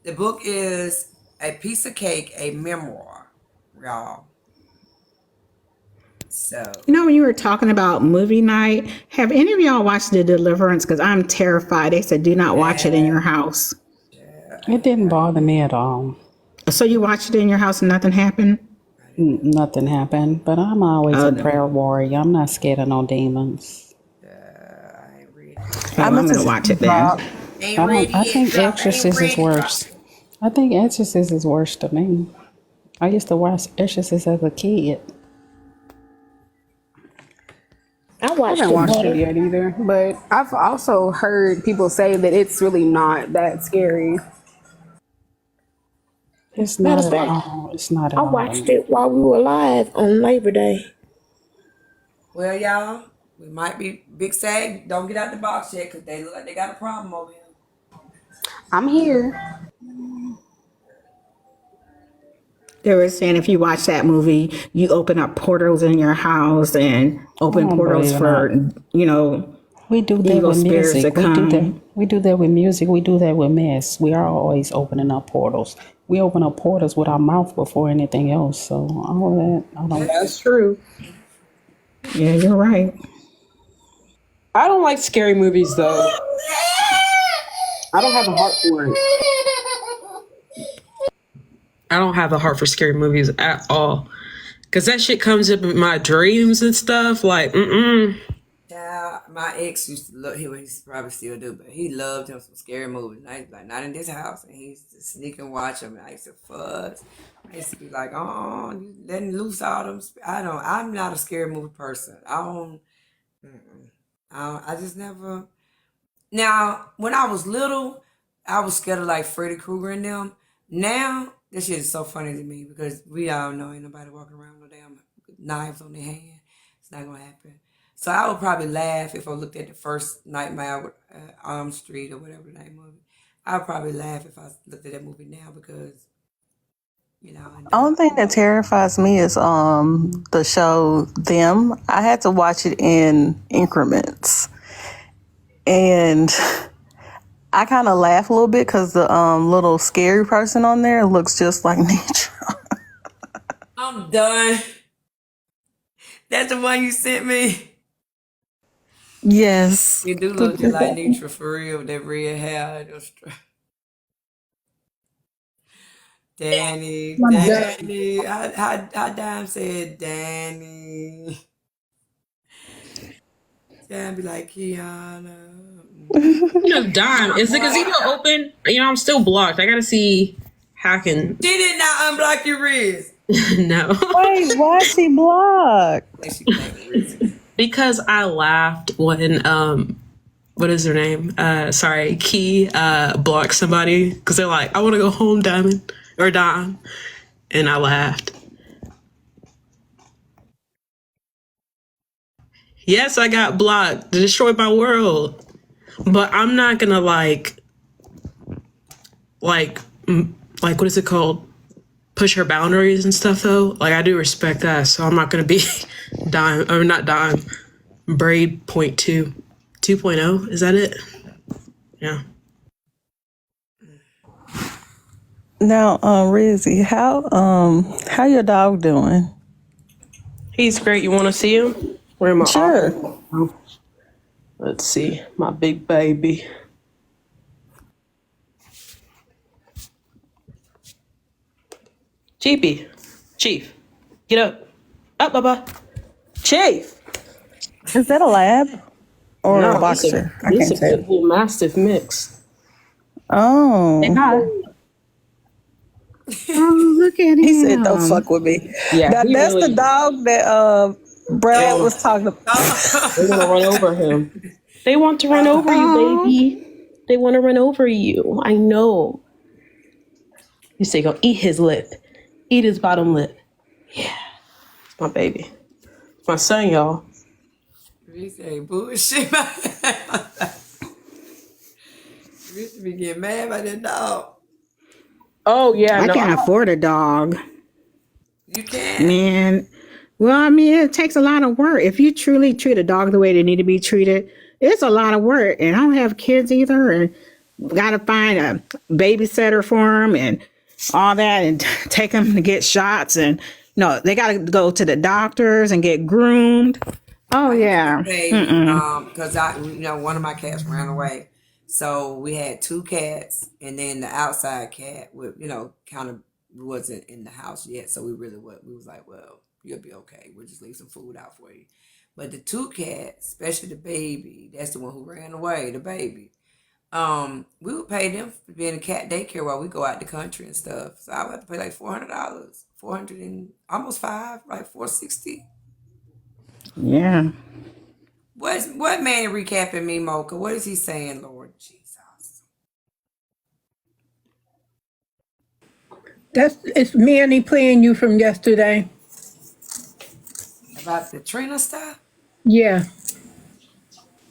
The book is A Piece of Cake, a memoir, y'all. So when you were talking about movie night, have any of y'all watched The Deliverance? Because I'm terrified. They said do not watch it in your house. It didn't bother me at all. So you watched it in your house and nothing happened? Nothing happened, but I'm always a prayer warrior. I'm not scared of no demons. I ain't read. I'm gonna watch it then. I think Exorcist is worse. I think Exorcist is worse to me. I used to watch Exorcist as a kid. I haven't watched it yet either, but I've also heard people say that it's really not that scary. It's not at all. It's not at all. I watched it while we were live on Labor Day. Well, y'all, we might be Big Sag. Don't get out the box yet because they look like they got a problem over here. I'm here. They were saying if you watch that movie, you open up portals in your house and open portals for, we do that evil with spirits music. to come. We do that with music. We do that with mess. We are always opening up portals. We open up portals with our mouth before anything else. So all that, I don't. That's true. Yeah, you're right. I don't like scary movies though. I don't have a heart for it. I don't have a heart for scary movies at all. Cause that shit comes up in my dreams and stuff. Like, Yeah, my ex used to love. He probably still do, but he loved him some scary movies. And I used to be like, not in this house, and he used to sneak and watch them. And I used to fuss. I used to be like, oh, you letting loose all them. I'm not a scary movie person. I just never. Now, when I was little, I was scared of like Freddy Krueger and them. Now, this shit is so funny to me because we all know ain't nobody walking around no damn knives on their hand. It's not gonna happen. So I would probably laugh if I looked at the first Nightmare with Elm Street or whatever the name of it. I would probably laugh if I looked at that movie now because, you know. Only thing that terrifies me is the show Them. I had to watch it in increments, and I kind of laugh a little bit because the little scary person on there looks just like Nitra. I'm done. That's the one you sent me. Yes. You do look just like Nitra for real with that red hair. Danny. How Dime said Danny. Dan be like, Keyona. Dime. Is it because even open? I'm still blocked. I gotta see how I can. She did not unblock your Riz. No. Wait, why is she blocked? Because I laughed when what is her name? Key blocked somebody because they're like, I want to go home, Diamond or Dime, and I laughed. Yes, I got blocked. Destroyed my world, but I'm not gonna like what is it called? Push her boundaries and stuff though. Like I do respect that, so I'm not gonna be Dime or not Dime. Braid 2.0, is that it? Yeah. Now, Rizzy, how your dog doing? He's great. You want to see him? Where am I? Sure. Let's see, my big baby. Chief, get up. Up, Bubba. Chief. Is that a lab or a boxer? This is a pit bull mastiff mix. Oh. Say hi. Oh, look at him. He said, "Don't fuck with me." Yeah, that's the dog that Brad was talking about. They want to run over him. They want to run over you, baby. They want to run over you. I know. You say, go eat his lip. Eat his bottom lip. Yeah. It's my baby. It's my son, y'all. We say bullshit. We used to be getting mad by that dog. Oh, yeah. I can't afford a dog. You can. Man. Well, I mean, it takes a lot of work. If you truly treat a dog the way they need to be treated, it's a lot of work. And I don't have kids either. And got to find a babysitter for them and all that and take them to get shots. And no, they got to go to the doctors and get groomed. Oh, yeah. Because one of my cats ran away. So we had 2 cats, and then the outside cat, kind of wasn't in the house yet. So we was like, well, you'll be okay. We'll just leave some food out for you. But the 2 cats, especially the baby, that's the one who ran away, the baby. We would pay them for being a cat daycare while we go out the country and stuff. So I would have to pay like $400, $400 and almost $500, like $460. Yeah. What man recapping me, Mocha? What is he saying, Lord Jesus? It's Manny playing you from yesterday. About the Trina stuff? Yeah.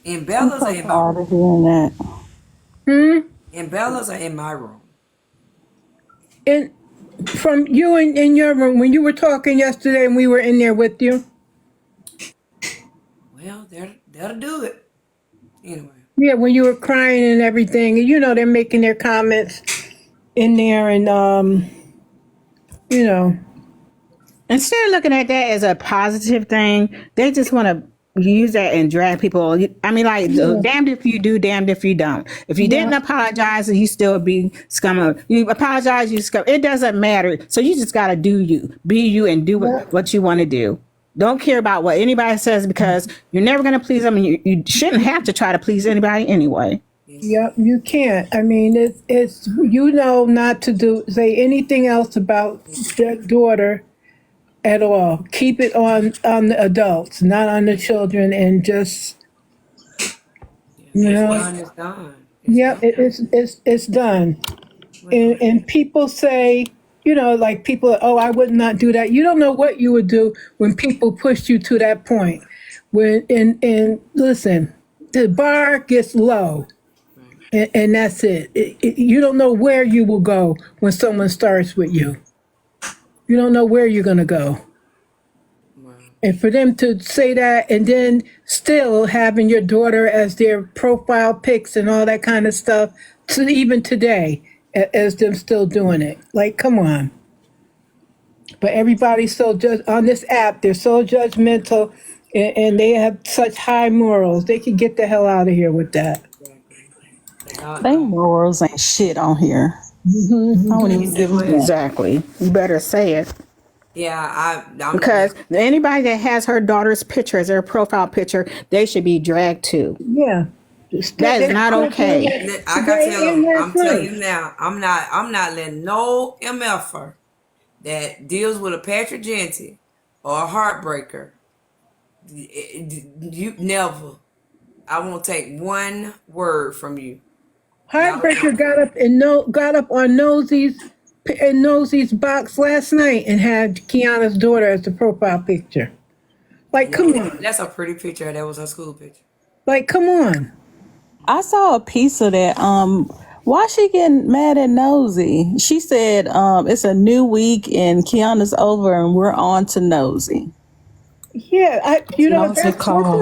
In Bella's or in my room? Of hearing that. In Bella's or in my room? From you in your room when you were talking yesterday and we were in there with you. Well, that'll do it. Anyway. Yeah, when you were crying and everything, they're making their comments in there, and Instead of looking at that as a positive thing, they just want to use that and drag people. I mean, damned if you do, damned if you don't. If you didn't apologize, you still be scum. You apologize, you scum. It doesn't matter. So you just got to do you, be you, and do what you want to do. Don't care about what anybody says because you're never going to please them. And you shouldn't have to try to please anybody anyway. Yep, you can't. I mean, it's not to say anything else about their daughter at all. Keep it on the adults, not on the children, and just It's done. It's done. And people say, like people, oh, I would not do that. You don't know what you would do when people pushed you to that point. And listen, the bar gets low, and that's it. You don't know where you will go when someone starts with you. You don't know where you're going to go. And for them to say that and then still having your daughter as their profile pics and all that kind of stuff, to even today, as them still doing it. Like, come on. But everybody's so on this app, they're so judgmental, and they have such high morals. They can get the hell out of here with that. They morals ain't shit on here. I don't even give them that. Exactly. You better say it. Yeah, because anybody that has her daughter's picture as their profile picture, they should be dragged too. Yeah, that is not okay. I gotta tell them. I'm telling you now. I'm not letting no MFer that deals with a Patrick Genty or a heartbreaker. You never. I won't take one word from you. Heartbreaker got up on Nosey's box last night and had Keyona's daughter as the profile picture. Like, come on. That's a pretty picture. That was her school picture. Like, come on. I saw a piece of that. Why she getting mad at Nosy? She said it's a new week and Keyona's over and we're on to Nosy. Yeah, Nosy calls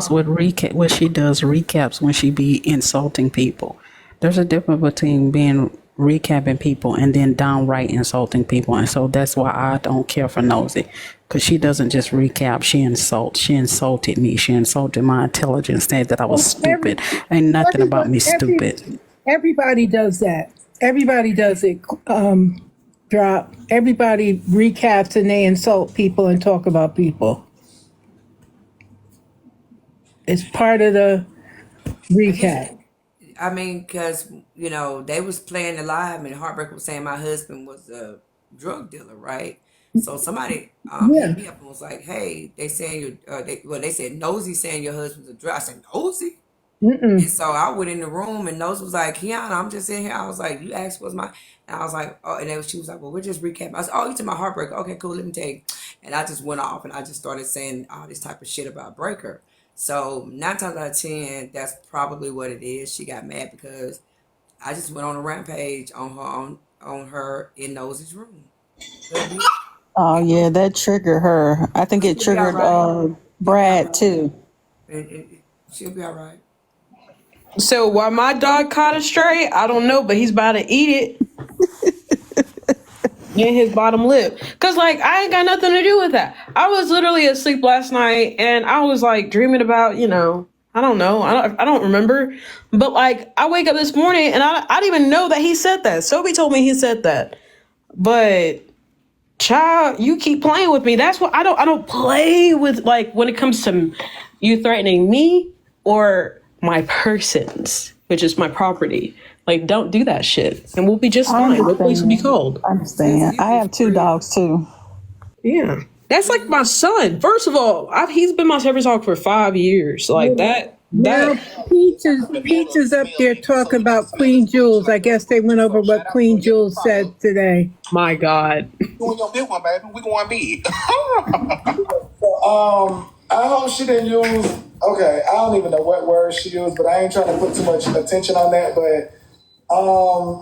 with recap. What she does recaps when she be insulting people. There's a difference between being recapping people and then downright insulting people, and so that's why I don't care for Nosy, because she doesn't just recap. She insults. She insulted me. She insulted my intelligence. Said that I was stupid. Ain't nothing about me stupid. Everybody does that. Everybody does it. Drop. Everybody recaps and they insult people and talk about people. It's part of the recap. I mean, because, they was playing the live and Heartbreaker was saying my husband was a drug dealer, right? So somebody hit me up and was like, hey, they saying they said Nosy saying your husband's a drug. I said, Nosy? And so I went in the room and Nosy was like, Keyona, I'm just in here. I was like, you asked what's my... And I was like, oh, and then she was like, well, we're just recapping. I said, oh, you took my Heartbreaker. Okay, cool, let me tell you. And I just went off and I just started saying all this type of shit about Breaker. So 9 times out of 10, that's probably what it is. She got mad because I just went on a rampage on her in Nosy's room. Oh yeah, that triggered her. I think it triggered Brad too. She'll be all right. So why my dog caught a stray, I don't know, but he's about to eat it. In his bottom lip. Because, I ain't got nothing to do with that. I was literally asleep last night, and I was, dreaming about, I don't know. I don't remember. But, I wake up this morning, and I didn't even know that he said that. Sophie told me he said that. But, child, you keep playing with me. That's what I don't play with, when it comes to you threatening me or my persons, which is my property. Don't do that shit, and we'll be just fine. No police will be called. I understand. I have 2 dogs too. Yeah, that's like my son. First of all, he's been my service dog for 5 years. That. Now, Peach is up there talking about Queen Jules. I guess they went over what Queen Jules said today. My God. Doing your big one, baby. We going big. I hope she didn't use. Okay, I don't even know what words she used, but I ain't trying to put too much attention on that. But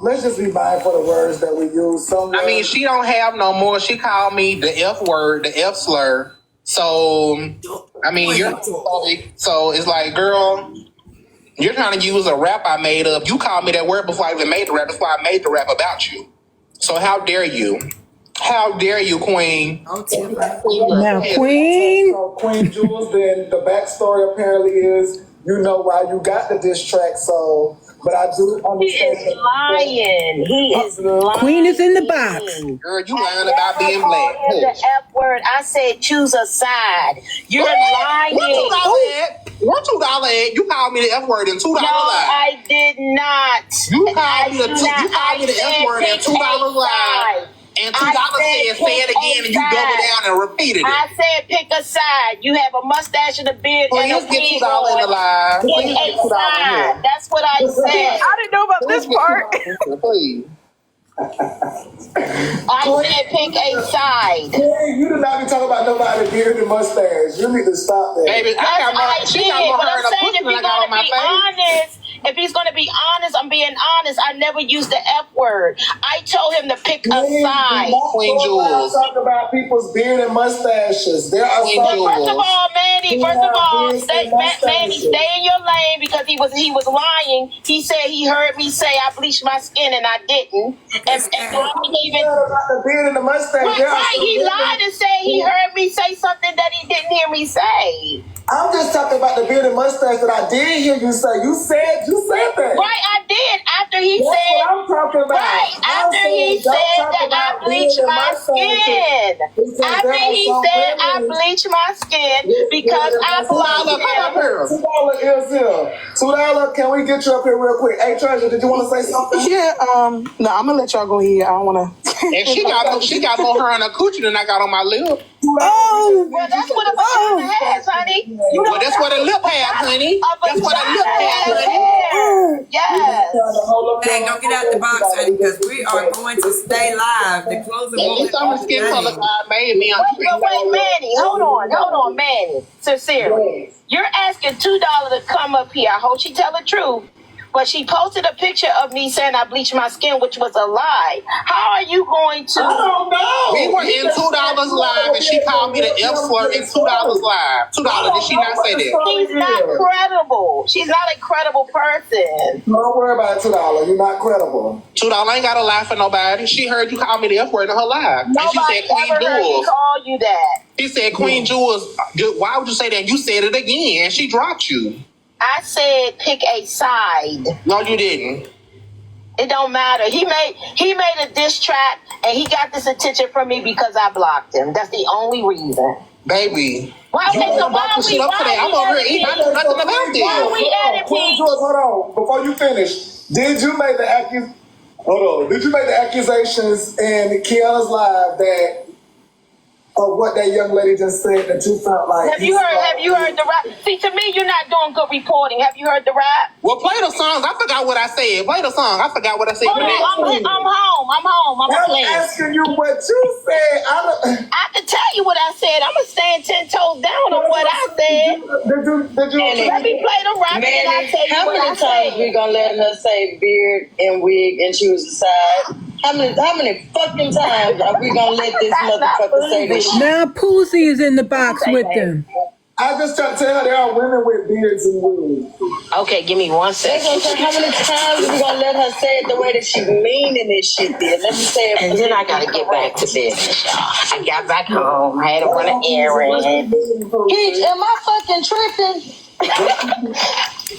let's just be mindful of the words that we use. I mean, she don't have no more. She called me the F word, the F slur. So, I mean, so it's like, girl, you're trying to use a rap I made up. You called me that word before I even made the rap. That's why I made the rap about you. So how dare you? How dare you, Queen? Now, Queen. So Queen Jules, then the backstory apparently is, why you got the diss track. So, but I do understand. He is lying. He is lying. Queen is in the box. Girl, you lying about being black. The F word. I said choose a side. You're lying. What $2 ad? You called me the F word and $2 lie. No, I did not. You called me the F word and $2 lie. And $2 said say it again and you double down and repeated it. I said pick a side. You have a mustache and a beard and a wig $2 in the lie. Pick a side. That's what I said. I didn't know about this part. Please. I said pick a side. You do not be talking about nobody beard and mustache. You need to stop that. Baby, I got more. She got more hair in her pussy than I got on my face. If he's gonna be honest, I'm being honest. I never used the F word. I told him to pick a side. Queen Jules. Talk about people's beard and mustaches. There are some. First of all, Manny. Manny, stay in your lane because he was lying. He said he heard me say I bleached my skin and I didn't. And I didn't even. About the beard and the mustache. Right. He lied and said he heard me say something that he didn't hear me say. I'm just talking about the beard and mustache that I did hear you say. You said that. Right, I did. After he That's said, what I'm talking about. Right, after he said that I bleached my skin. After he said I bleached my skin because I blocked him. $2 is here. $2. Can we get you up here real quick? Hey, Treasure, did you want to say something? Yeah. No, I'm gonna let y'all go here. I don't wanna. And she got more hair on her coochie than I got on my lip. Oh, well, that's what a vagina has, honey. Well, that's what a lip had, honey. That's what a lip had, honey. Yes. Hey, don't get out the box, honey, because we are going to stay live. The closing At least I'm a skin color God made me. Wait, Manny, hold on, Manny. Sincerely, you're asking $2 to come up here. I hope she tell the truth. But she posted a picture of me saying I bleached my skin, which was a lie. How are you going to? I don't know. We were in $2 live, and she called me the F slur in $2 live. $2. Did she not say that? She's not credible. She's not a credible person. Don't worry about $2. You're not credible. $2 ain't got to lie for nobody. She heard you call me the F word in her live. And she Nobody said Queen ever heard me Jules. call you that. She said Queen Jules. Why would you say that? You said it again, and she dropped you. I said pick a side. No, you didn't. It don't matter. He made a diss track, and he got this attention from me because I blocked him. That's the only reason. Baby. Why we I'm over here eating. I know nothing about this. Why we at it, Pete? Hold on. Before you finish, did you make the accusations in Keyona's live that of what that young lady just said that you felt like? Have you heard the rap? See, to me, you're not doing good reporting. Have you heard the rap? Well, play the songs. I forgot what I said. Play the song. I forgot what I said. I'm home. I'm playing. Asking you what you said. I can tell you what I said. I'm gonna stand 10 toes down on what I said. Did you let me play the rap and I'll tell you how what many I times said. we gonna let her say beard and wig and choose a side? How many fucking times are we gonna let this motherfucker say this shit? now Poozy is in the box with them. I just try to tell her there are women with beards and wigs. Okay, give me 1 second. How many times are we gonna let her say it the way that she meaning this shit there? Let me say it. And then I gotta get back to business, y'all. I got back home. I had to run an errand. Peach, am I fucking tripping?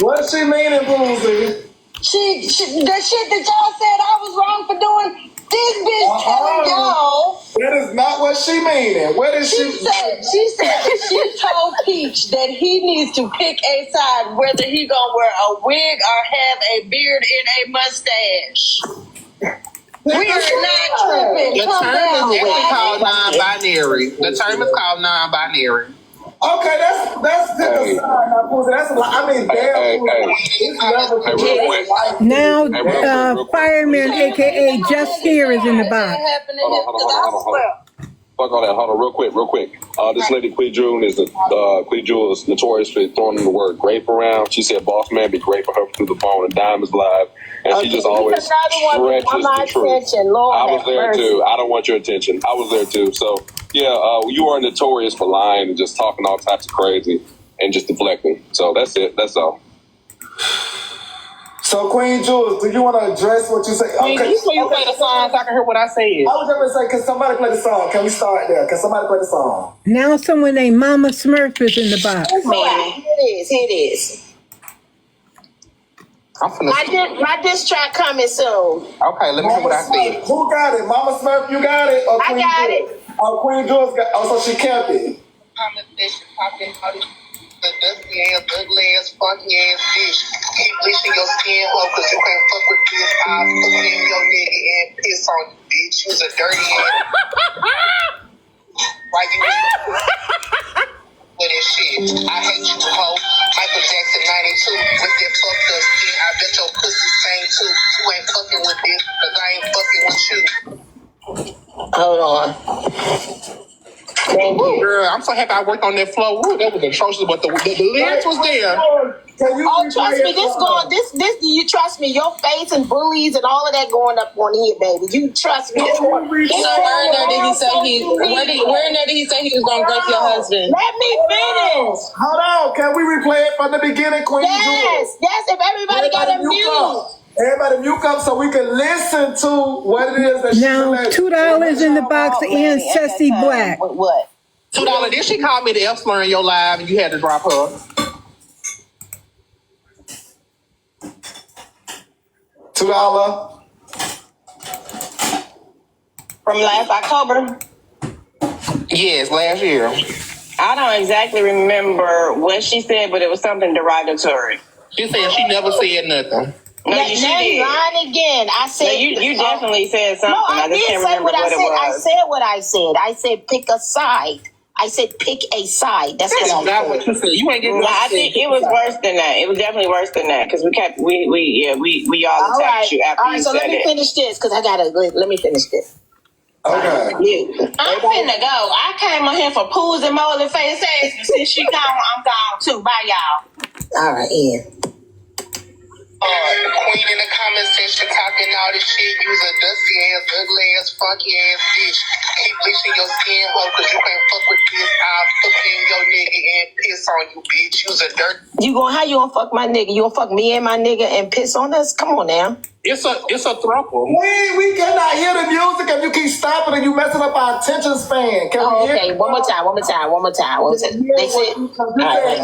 What's she meaning, Boozy? The shit that y'all said I was wrong for doing. This bitch telling y'all. That is not what she meaning. What is she? She said that she told Peach that he needs to pick a side, whether he gonna wear a wig or have a beard and a mustache. We are not tripping. The Come term down. is actually called non-binary. The term is called non-binary. Okay, that's the sign. That's I mean, damn. Now, Fireman, aka Just Here, is in the box. Hold on. Fuck all that. Hold on, real quick. This lady, Queen Jewel, is notorious for throwing the word grape around. She said, boss man be great for her through the phone and Diamonds Live. And she just always stretches the truth. I was there too. I don't want your attention. I was there too. So, yeah, you are notorious for lying and just talking all types of crazy and just deflecting. So that's it. That's all. So, Queen Jules, do you want to address what you say? Okay, you play the song so I can hear what I said. I was just going to say, can somebody play the song? Can we start there? Can somebody play the song? Now someone named Mama Smurf is in the box. Here it is. My diss track coming soon. Okay, let me hear what I said. Who got it? Mama Smurf, you got it? Or I Queen got Jules? it. Oh, Queen Jules got. Oh, so she kept it. The dusty ass, ugly ass, funky ass bitch. Keep bleaching your skin, hoe, cause you can't fuck with this. I'll fuck in your nigga and piss on you, bitch. You's a dirty ass. Why you with this shit? I hate you, hoe. Michael Jackson 92 with that fucked up skin. I bet your pussy same too. You ain't fucking with this, cause I ain't fucking with you. Hold on. Girl, I'm so happy I worked on that flow. Ooh, that was atrocious, but the lyrics was there. Oh, trust me, this. You trust me. Your face and bullies and all of that going up on here, baby. You trust me. So where did he say he was gonna break your husband? Let me finish. Hold on, can we replay it from the beginning, Queen? Yes, if everybody got a mute. Everybody mute up so we can listen to what it is that she Now, $2 in the box and Sassy Black. What? $2. Then she called me the F slur in your live, and you had to drop her. $2 from last October. Yes, last year. I don't exactly remember what she said, but it was something derogatory. She said she never said nothing. No, you did. Lying again. I said no, you definitely said something. No, I just did can't say remember what I it said. was. I said what I said. I said pick a side. I said pick a side. That's what I said. Not what you said. You ain't getting. No, I think it was worse than that. It was definitely worse than that because we all attacked you after you said it. So let me finish this because I gotta let me finish this. Okay. I'm finna go. I came on here for pools and moldy face ass, and since she gone, I'm gone too. Bye, y'all. All right, Ian. The queen in the comment section talking all this shit. Use a dusty ass, ugly ass, funky ass bitch. Keep bleaching your skin, hoe, cause you can't fuck with this. I'll fuck in your nigga and piss on you, bitch. Use a dirt. How you gonna fuck my nigga? You gonna fuck me and my nigga and piss on us? Come on now. It's a throuple. We cannot hear the music if you keep stopping and you messing up our attention span. Can we hear? Okay, one more time. They said,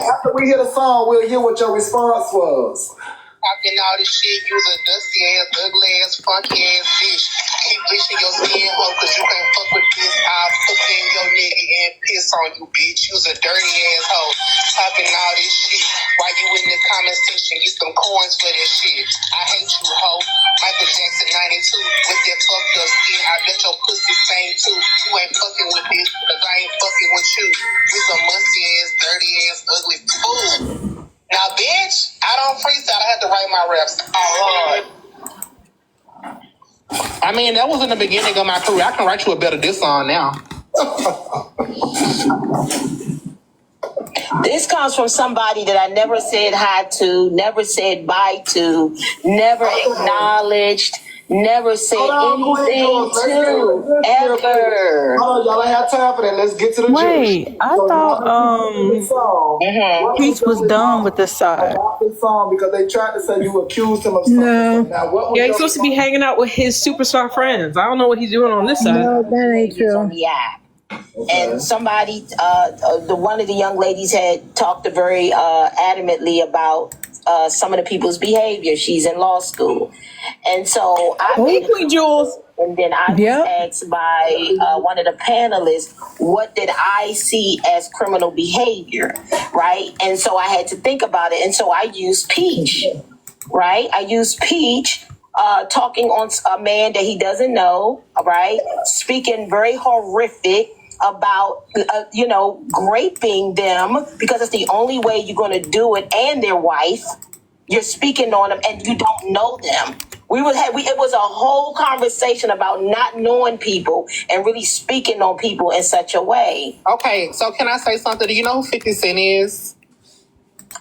after we hear the song, we'll hear what your response was. Talking all this shit, use a dusty ass, ugly ass, funky ass bitch. Keep bleaching your skin, hoe, cause you can't fuck with this. I'll fuck in your nigga and piss on you, bitch. Use a dirty ass hoe. Talking all this shit. While you in the comment section, get some coins for this shit. I hate you, hoe. Michael Jackson 92 with that fucked up skin. I bet your pussy same too. You ain't fucking with this, cause I ain't fucking with you. You some musty ass, dirty ass, ugly fool. Now, bitch, I don't freestyle. I have to write my raps. Oh, Lord. I mean, that was in the beginning of my career. I can write you a better diss song now. This comes from somebody that I never said hi to, never said bye to, never acknowledged, never said anything to, ever. Hold on, y'all ain't have time for that. Let's get to the Wait, I thought Peach was done with this side. This song because they tried to say you accused him of something. No. Now, what was Yeah, he's supposed to be hanging out with his superstar friends. I don't know what he's doing on this side. No, that ain't true. Yeah. And somebody, one of the young ladies had talked very adamantly about some of the people's behavior. She's in law school. And so Queen Jules. And then I was asked by one of the panelists, what did I see as criminal behavior, right? And so I had to think about it. And so I used Peach, right? I used Peach talking on a man that he doesn't know, right? Speaking very horrific about, raping them because it's the only way you're going to do it, and their wife. You're speaking on them and you don't know them. It was a whole conversation about not knowing people and really speaking on people in such a way. Okay, so can I say something? Do you know who 50 Cent is?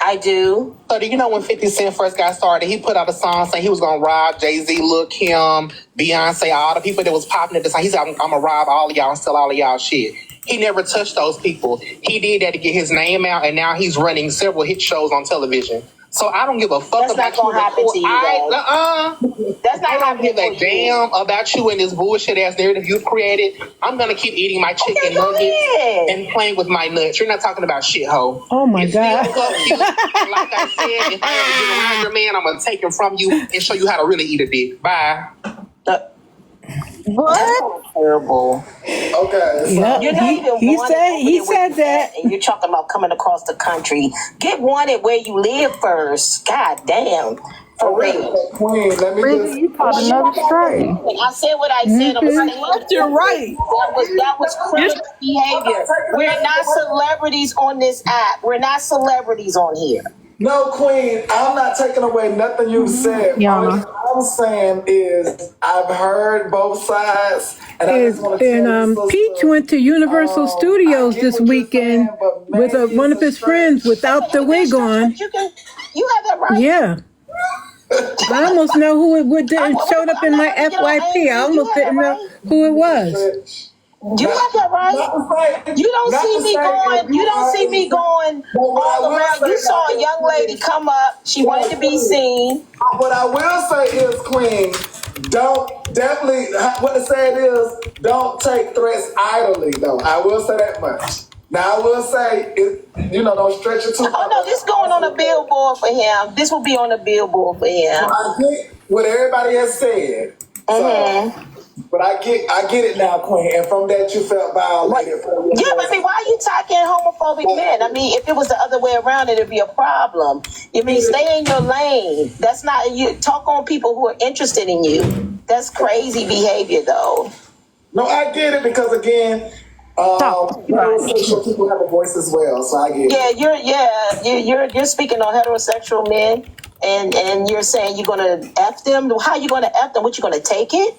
I do. So do you know when 50 Cent first got started, he put out a song saying he was going to rob Jay-Z, Lil' Kim, Beyonce, all the people that was popping at the time. He said, I'm going to rob all of y'all and steal all of y'all shit. He never touched those people. He did that to get his name out, and now he's running several hit shows on television. So I don't give a fuck about you. That's not going to happen to you, That's not I don't give a damn about you and this bullshit ass narrative you've created. I'm going to keep eating my chicken nuggets and playing with my nuts. You're not talking about shit, ho. Oh, my God. Like I said, if I ever get around your man, I'm going to take him from you and show you how to really eat a dick. Bye. What? Terrible. Okay. Yeah, he said that. And you're talking about coming across the country. Get wanted where you live first. God damn. For real. Queen, let me You caught another strike. I said what I said. You're right. That was criminal behavior. We're not celebrities on this app. We're not celebrities on here. No, Queen, I'm not taking away nothing you said. Yeah. All I'm saying is I've heard both sides, and I just want to tell you, sister, Peach went to Universal Studios this weekend with one of his friends without the wig on. You have that right. Yeah. I almost know who it showed up in my FYP. I almost didn't know who it was. You have that right. You don't see me going. You don't see me going all around. You saw a young lady come up. She wanted to be seen. What I will say is, Queen, what to say is, don't take threats idly, though. I will say that much. Now, I will say, don't stretch it too much. Oh, no, this going on a billboard for him. This will be on a billboard for him. So I get what everybody has said. But I get it now, Queen. And from that, you felt violated. Yeah, but I mean, why are you talking homophobic men? I mean, if it was the other way around, it'd be a problem. I mean, stay in your lane. That's not you. Talk on people who are interested in you. That's crazy behavior, though. No, I get it because again, heterosexual people have a voice as well. So I get it. You're speaking on heterosexual men, and you're saying you're gonna F them. How are you gonna F them? What, you gonna take it?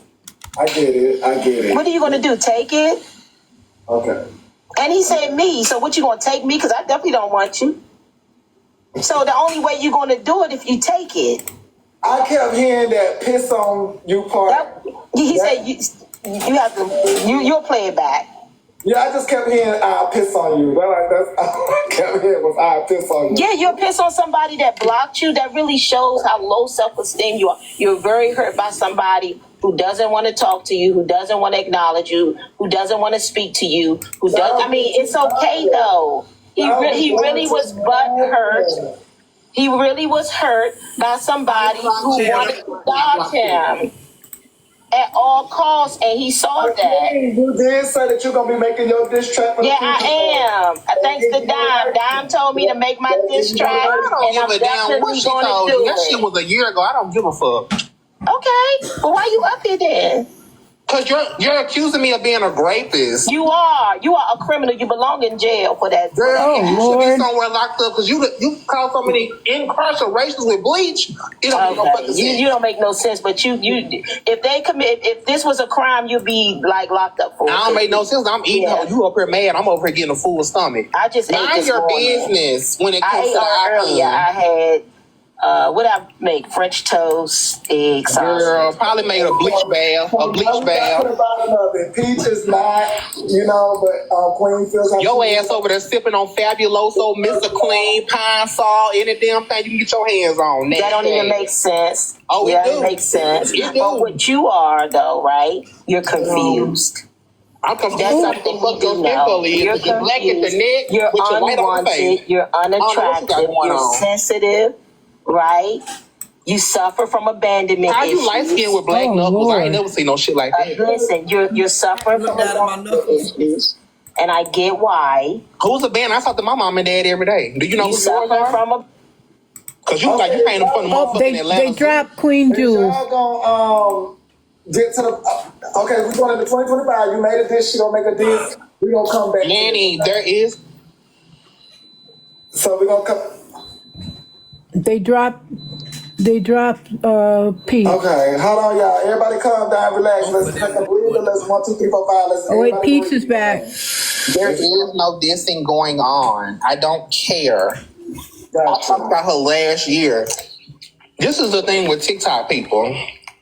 I get it. What are you gonna do? Take it? Okay. And he said me. So what, you gonna take me? Because I definitely don't want you. So the only way you're gonna do it if you take it. I kept hearing that piss on you part. He said you have to. You'll play it back. Yeah, I just kept hearing I'll piss on you. That's I kept hearing was I'll piss on you. Yeah, you'll piss on somebody that blocked you. That really shows how low self-esteem you are. You're very hurt by somebody who doesn't want to talk to you, who doesn't want to acknowledge you, who doesn't want to speak to you, who does. I mean, it's okay though. He really was butthurt. He really was hurt by somebody who wanted to dodge him at all costs, and he saw that. You did say that you're gonna be making your diss track. Yeah, I am. Thanks to Dime. Dime told me to make my diss track, and I'm definitely going to do it. That shit was a year ago. I don't give a fuck. Okay, well, why you up here then? Because you're accusing me of being a rapist. You are a criminal. You belong in jail for that. Girl, you should be somewhere locked up because you cause so many incarcerations with bleach. It don't make no fucking sense. You don't make no sense. But if this was a crime, you'd be like locked up for it. I don't make no sense. I'm eating. Yeah. You up here mad? I'm over here getting a full stomach. I just ate mind this your morning. business when it comes to the earlier. I had. What I make? French toast, egg sauce. Girl, probably made a bleach bath. Peach is not, but Queen feels like your ass over there sipping on Fabuloso, Mr. Clean, Pine Sol, any damn thing you can get your hands on. That don't even make sense. Oh, it makes sense. But what you are, though, right? You're confused. I'm confused. That's something we do know. You're confused. You're unwanted. You're unattractive. You're sensitive. Right? You suffer from abandonment. How you light skin with black knuckles? I ain't never seen no shit like that. Listen, you're suffering from abandonment issues, and I get why. Who's a band? I talk to my mom and dad every day. Do you know who suffer from a? Because you paying them from the motherfucking Atlanta. They dropped Queen Jules. Y'all gonna get to the okay? We're going into 2025. You made a dish. You gonna make a dish. We gonna come back. Manny, there is. So we gonna come. They dropped Peach. Okay, hold on, y'all. Everybody calm down, relax. Let's take a breather. Let's 1, 2, 3, 4, 5. Let's. Oh wait, Peach is back. There is no dissing going on. I don't care. I talked about her last year. This is the thing with TikTok people.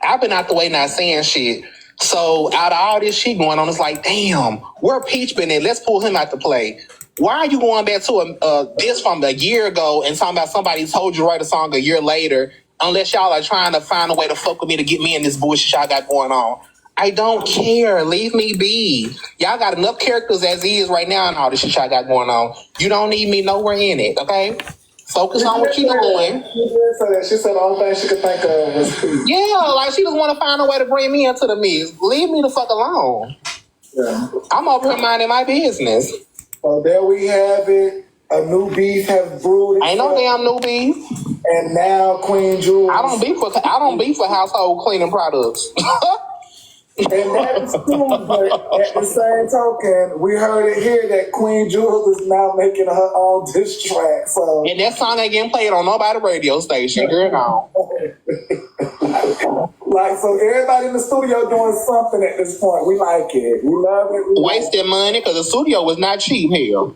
I've been out the way not saying shit. So out of all this shit going on, it's like, damn, where Peach been at? Let's pull him out to play. Why are you going back to this from a year ago and talking about somebody told you to write a song a year later, unless y'all are trying to find a way to fuck with me to get me in this bullshit y'all got going on? I don't care. Leave me be. Y'all got enough characters as is right now and all this shit y'all got going on. You don't need me nowhere in it, okay? Focus on what you're doing. She said the only thing she could think of was Peach. Yeah, like she just want to find a way to bring me into the mix. Leave me the fuck alone. Yeah. I'm over here minding my business. So there we have it. A new beef has brewed. Ain't no damn new beef. And now Queen Jules. I don't beef for household cleaning products. And that is true, but at the same token, we heard it here that Queen Jules is now making her own diss track. So, and that song ain't getting played on nobody's radio station. Girl, no. Like, so everybody in the studio doing something at this point. We like it. We love it. Wasting money because the studio was not cheap here.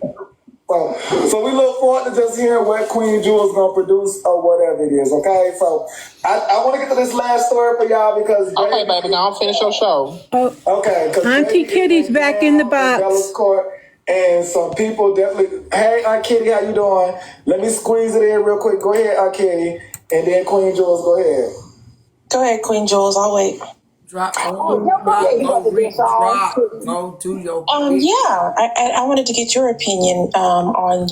So we look forward to just hearing what Queen Jewel's gonna produce or whatever it is, okay? So I want to get to this last story for y'all because okay, baby, now finish your show. Oh, okay. Auntie Kitty's back in the box. Bella's court, and some people definitely. Hey, Aunt Kitty, how you doing? Let me squeeze it in real quick. Go ahead, Aunt Kitty, and then Queen Jules, go ahead. Go ahead, Queen Jules. I'll wait. Go to your. Yeah, I wanted to get your opinion on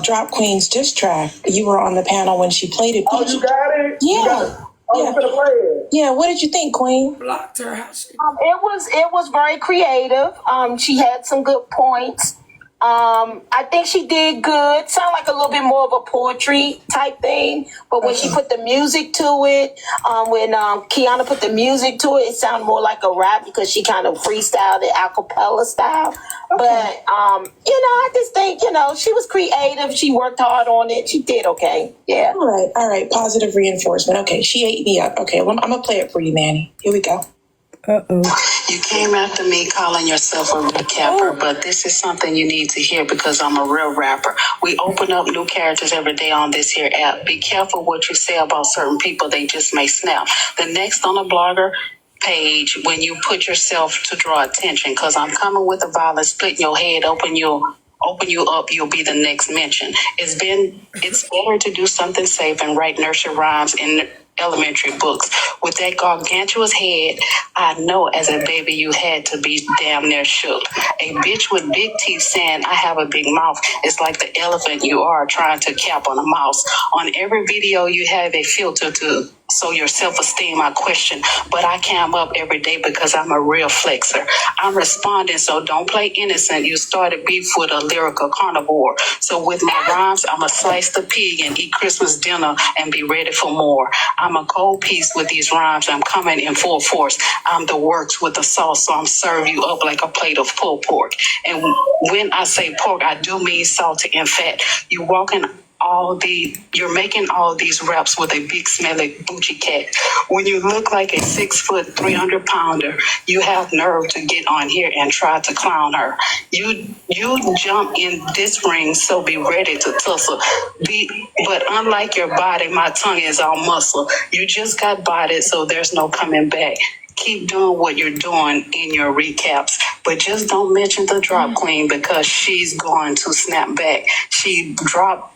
Drop Queen's diss track. You were on the panel when she played it. Oh, you got it? Yeah. Oh, you gonna play it? Yeah. What did you think, Queen? Blocked her. It was very creative. She had some good points. I think she did good. Sound like a little bit more of a poetry type thing, but when she put the music to it, when Keyona put the music to it, it sounded more like a rap because she kind of freestyled it a cappella style. Okay. But I just think she was creative. She worked hard on it. She did okay. Yeah. All right. Positive reinforcement. Okay, she ate me up. Okay, well, I'm gonna play it for you, Manny. Here we go. You came after me calling yourself a recapper, but this is something you need to hear because I'm a real rapper. We open up new characters every day on this here app. Be careful what you say about certain people. They just may snap. The next on the blogger page when you put yourself to draw attention because I'm coming with the violence, splitting your head, open you up, you'll be the next mention. It's better to do something safe and write nursery rhymes in elementary books. With that gargantuous head, I know as a baby you had to be damn near shook. A bitch with big teeth saying I have a big mouth is like the elephant you are trying to cap on a mouse. On every video you have a filter to so your self-esteem I question, but I cam up every day because I'm a real flexer. I'm responding, so don't play innocent. You started beef with a lyrical carnivore. So with my rhymes, I'ma slice the pig and eat Christmas dinner and be ready for more. I'm a cold piece with these rhymes. I'm coming in full force. I'm the works with the sauce, so I'm serving you up like a plate of pulled pork. And when I say pork, I do mean salty and fat. You're making all these raps with a big smelly Gucci cat. When you look like a 6 foot 300 pounder, you have nerve to get on here and try to clown her. You jump in this ring, so be ready to tussle. But unlike your body, my tongue is all muscle. You just got bodied, so there's no coming back. Keep doing what you're doing in your recaps, but just don't mention the drop queen because she's going to snap back. She dropping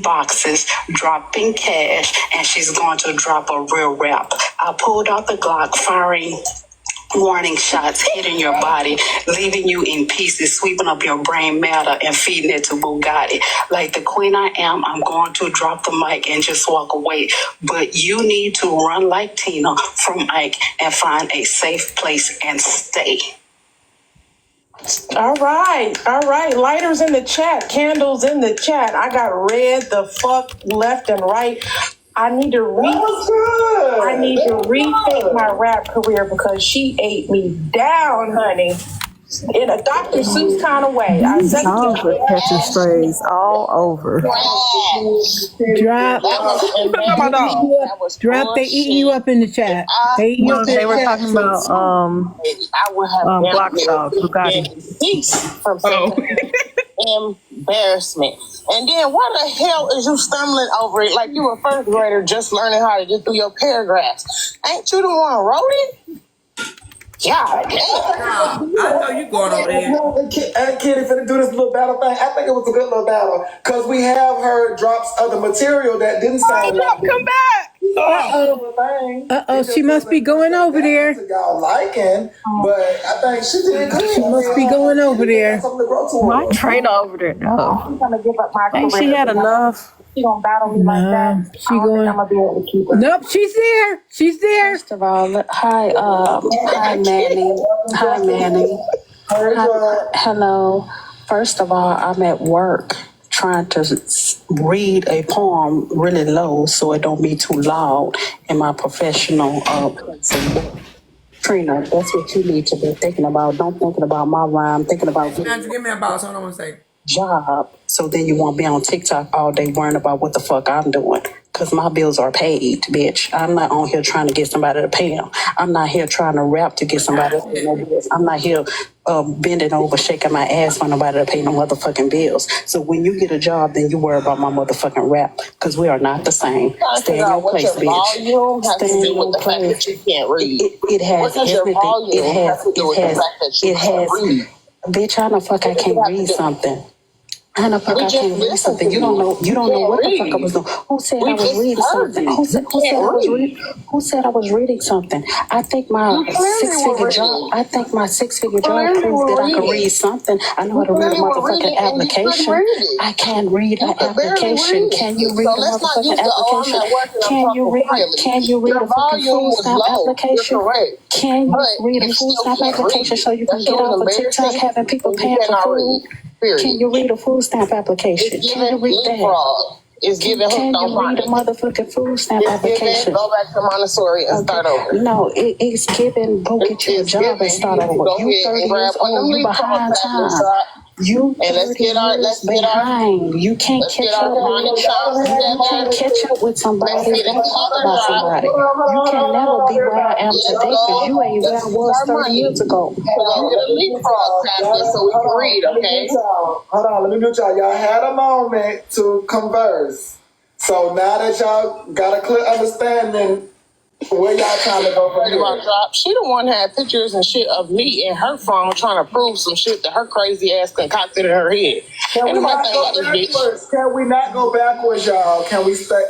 boxes, dropping cash, and she's going to drop a real rap. I pulled out the Glock, firing warning shots, hitting your body, leaving you in pieces, sweeping up your brain matter and feeding it to Bugatti. Like the queen I am, I'm going to drop the mic and just walk away. But you need to run like Tina from Ike and find a safe place and stay. All right. Lighters in the chat, candles in the chat. I got red the fuck left and right. I need to rethink my rap career because she ate me down, honey, in a Dr. Seuss kind of way. I said songs were catching strays all over. Drop. They eating you up in the chat. They were talking about Block Dog Bugatti. Embarrassment. And then why the hell is you stumbling over it like you a first grader just learning how to get through your paragraphs? Ain't you the one who wrote it? Yeah, damn. I know you going over there. And Kitty finna do this little battle thing. I think it was a good little battle because we have heard drops of the material that didn't sound like come back. She must be going over there. Y'all liking, but I think she did good. She must be going over there. My trainer over there, no. I'm gonna give up my career. She had enough. She gonna battle me like that. I'm gonna be able to keep her. Nope, she's there. She's there. First of all, hi Manny. Hi Manny. Hello. First of all, I'm at work trying to read a poem really low so it don't be too loud in my professional place of work. Trina, that's what you need to be thinking about. Don't thinking about my rhyme, thinking about Andrew, give me a box. Hold on one second. job. So then you won't be on TikTok all day worrying about what the fuck I'm doing. Because my bills are paid, bitch. I'm not on here trying to get somebody to pay them. I'm not here trying to rap to get somebody to pay no bills. I'm not here bending over, shaking my ass for nobody to pay no motherfucking bills. So when you get a job, then you worry about my motherfucking rap. Because we are not the same. Stay in your place, bitch. Stay in your place. It has everything. Bitch, how the fuck I can't read something? How the fuck I can't read something? You don't know what the fuck I was doing. Who said I was reading something? Who said I was reading something? I think my six-figure job proved that I can read something. I know how to read a motherfucking application. I can't read an application. Can you read a motherfucking application? Can you read a fucking food stamp application? Can you read a food stamp application so you can get off of TikTok having people paying for food? Can you read a food stamp application? Can you read that? It's giving Can you read a motherfucking food stamp application? Go back to Montessori and start over. No, it's giving go get you a job and start over. You 30 years old, you behind time. You 30 years behind. You can't catch up. You can't catch up with somebody if don't talk about somebody. You can never be where I am today because you ain't where I was 30 years ago. So we can read, okay? Hold on, let me mute y'all. Y'all had a moment to converse. So now that y'all got a clear understanding, where y'all trying to go from here? She the one had pictures and shit of me in her phone trying to prove some shit that her crazy ass concocted in her head. Can we not go backwards, y'all? Can we stay?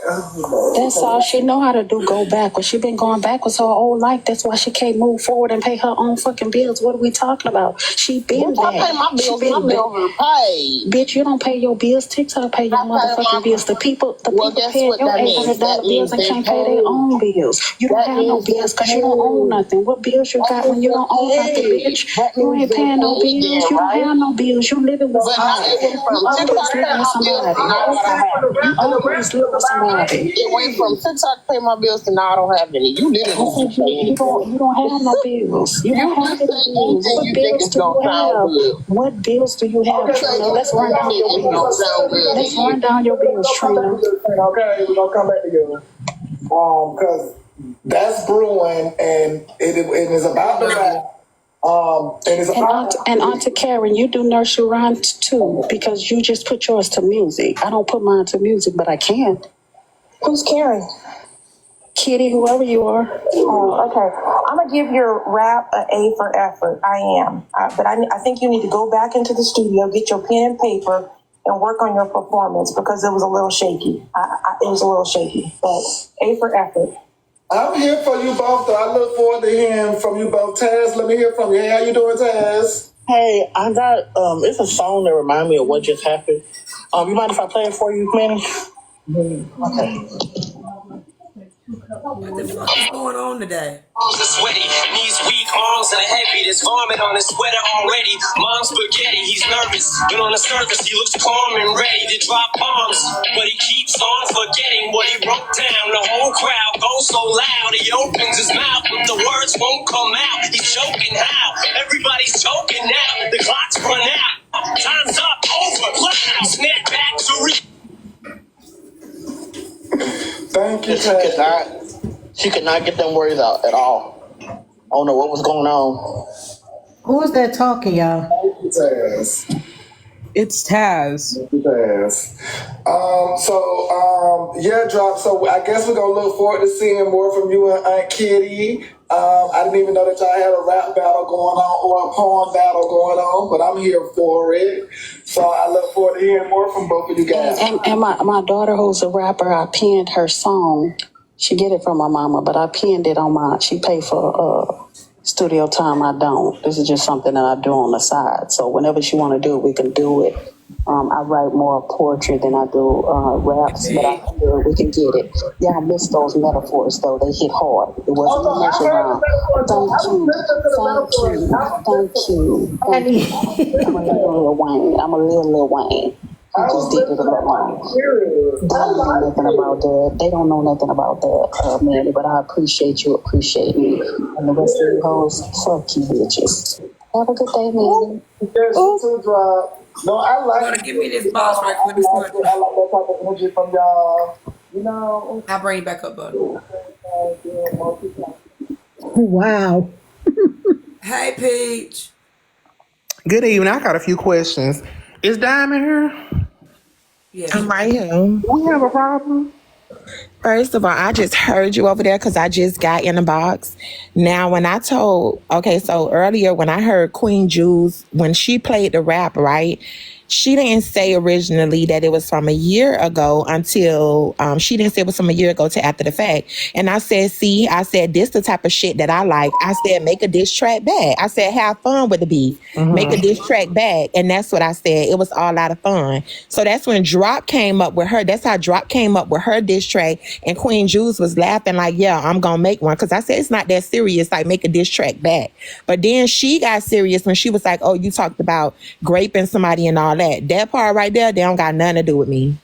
That's all she know how to do, go backwards. She been going backwards her whole life. That's why she can't move forward and pay her own fucking bills. What are we talking about? She been there. I pay my bills, my bills are paid. Bitch, you don't pay your bills. TikTok pay your motherfucking bills. The people paying your $800 bills and can't pay their own bills. You don't have no bills because you don't own nothing. What bills you got when you don't own nothing, bitch? You ain't paying no bills. You don't have no bills. You living with somebody. You always living with somebody. It went from TikTok to pay my bills to now I don't have any. You live You don't have no bills. You don't have any bills. What bills do you have? What bills do you have, Trina? Let's run down your bills. Let's run down your bills, Trina. Okay, we're gonna come back together. Because that's brewing and it is about to rap. And Auntie Karen, you do nursery rhymes too, because you just put yours to music. I don't put mine to music, but I can. Who's Karen? Kitty, whoever you are. Oh, okay. I'm gonna give your rap an A for effort. I am, but I think you need to go back into the studio, get your pen and paper, and work on your performance because it was a little shaky. It was a little shaky, but A for effort. I'm here for you both, though. I look forward to hearing from you both. Taz, let me hear from you. Hey, how you doing, Taz? Hey, I got it's a song that reminds me of what just happened. You mind if I play it for you, Manny? Okay. What the fuck is going on today? Arms are sweaty, knees weak, arms are heavy. There's vomit on his sweater already. Mom's spaghetti, he's nervous, but on the surface he looks calm and ready to drop bombs. But he keeps on forgetting what he wrote down. The whole crowd goes so loud, he opens his mouth, but the words won't come out. He's choking how? Everybody's choking now. The clock's run out. Time's up, over, loud. Snap back to Thank you, She could not get them words out at all. I don't know what was going on. Who is that talking, y'all? Taz. It's Taz. Taz. Yeah, Drop. So I guess we're going to look forward to seeing more from you and Aunt Kitty. I didn't even know that y'all had a rap battle going on or a poem battle going on, but I'm here for it. So I look forward to hearing more from both of you guys. And my daughter, who's a rapper, I penned her song. She get it from my mama, but I penned it on my, she paid for studio time. I don't. This is just something that I do on the side. So whenever she want to do it, we can do it. I write more poetry than I do raps, but I can do it. We can get it. Yeah, I miss those metaphors, though. They hit hard. It wasn't a mess around. Thank you. I'm a little Lil Wayne. just did it alone. They don't know nothing about that. They don't know nothing about that, Manny. But I appreciate you appreciate me. And the rest of you hoes, fuck you bitches. Have a good day, Manny. No, I like. Gonna give me this box right quick. I like that type of energy from y'all. You know. I'll bring you back up, buddy. Wow. Hey, Peach. Good evening. I got a few questions. Is Diamond here? Yeah. I'm right here. We have a problem. First of all, I just heard you over there because I just got in the box. Now, so earlier when I heard Queen Jules, when she played the rap, right? She didn't say originally that it was from a year ago until she didn't say it was from a year ago to after the fact. And I said, this the type of shit that I like. I said, make a diss track back. I said, have fun with the beat. Make a diss track back. And that's what I said. It was all out of fun. So that's when Drop came up with her. That's how Drop came up with her diss track. And Queen Jules was laughing like, yeah, I'm going to make one. Because I said, it's not that serious. Like, make a diss track back. But then she got serious when she was like, oh, you talked about raping somebody and all that part right there, they don't got nothing to do with me.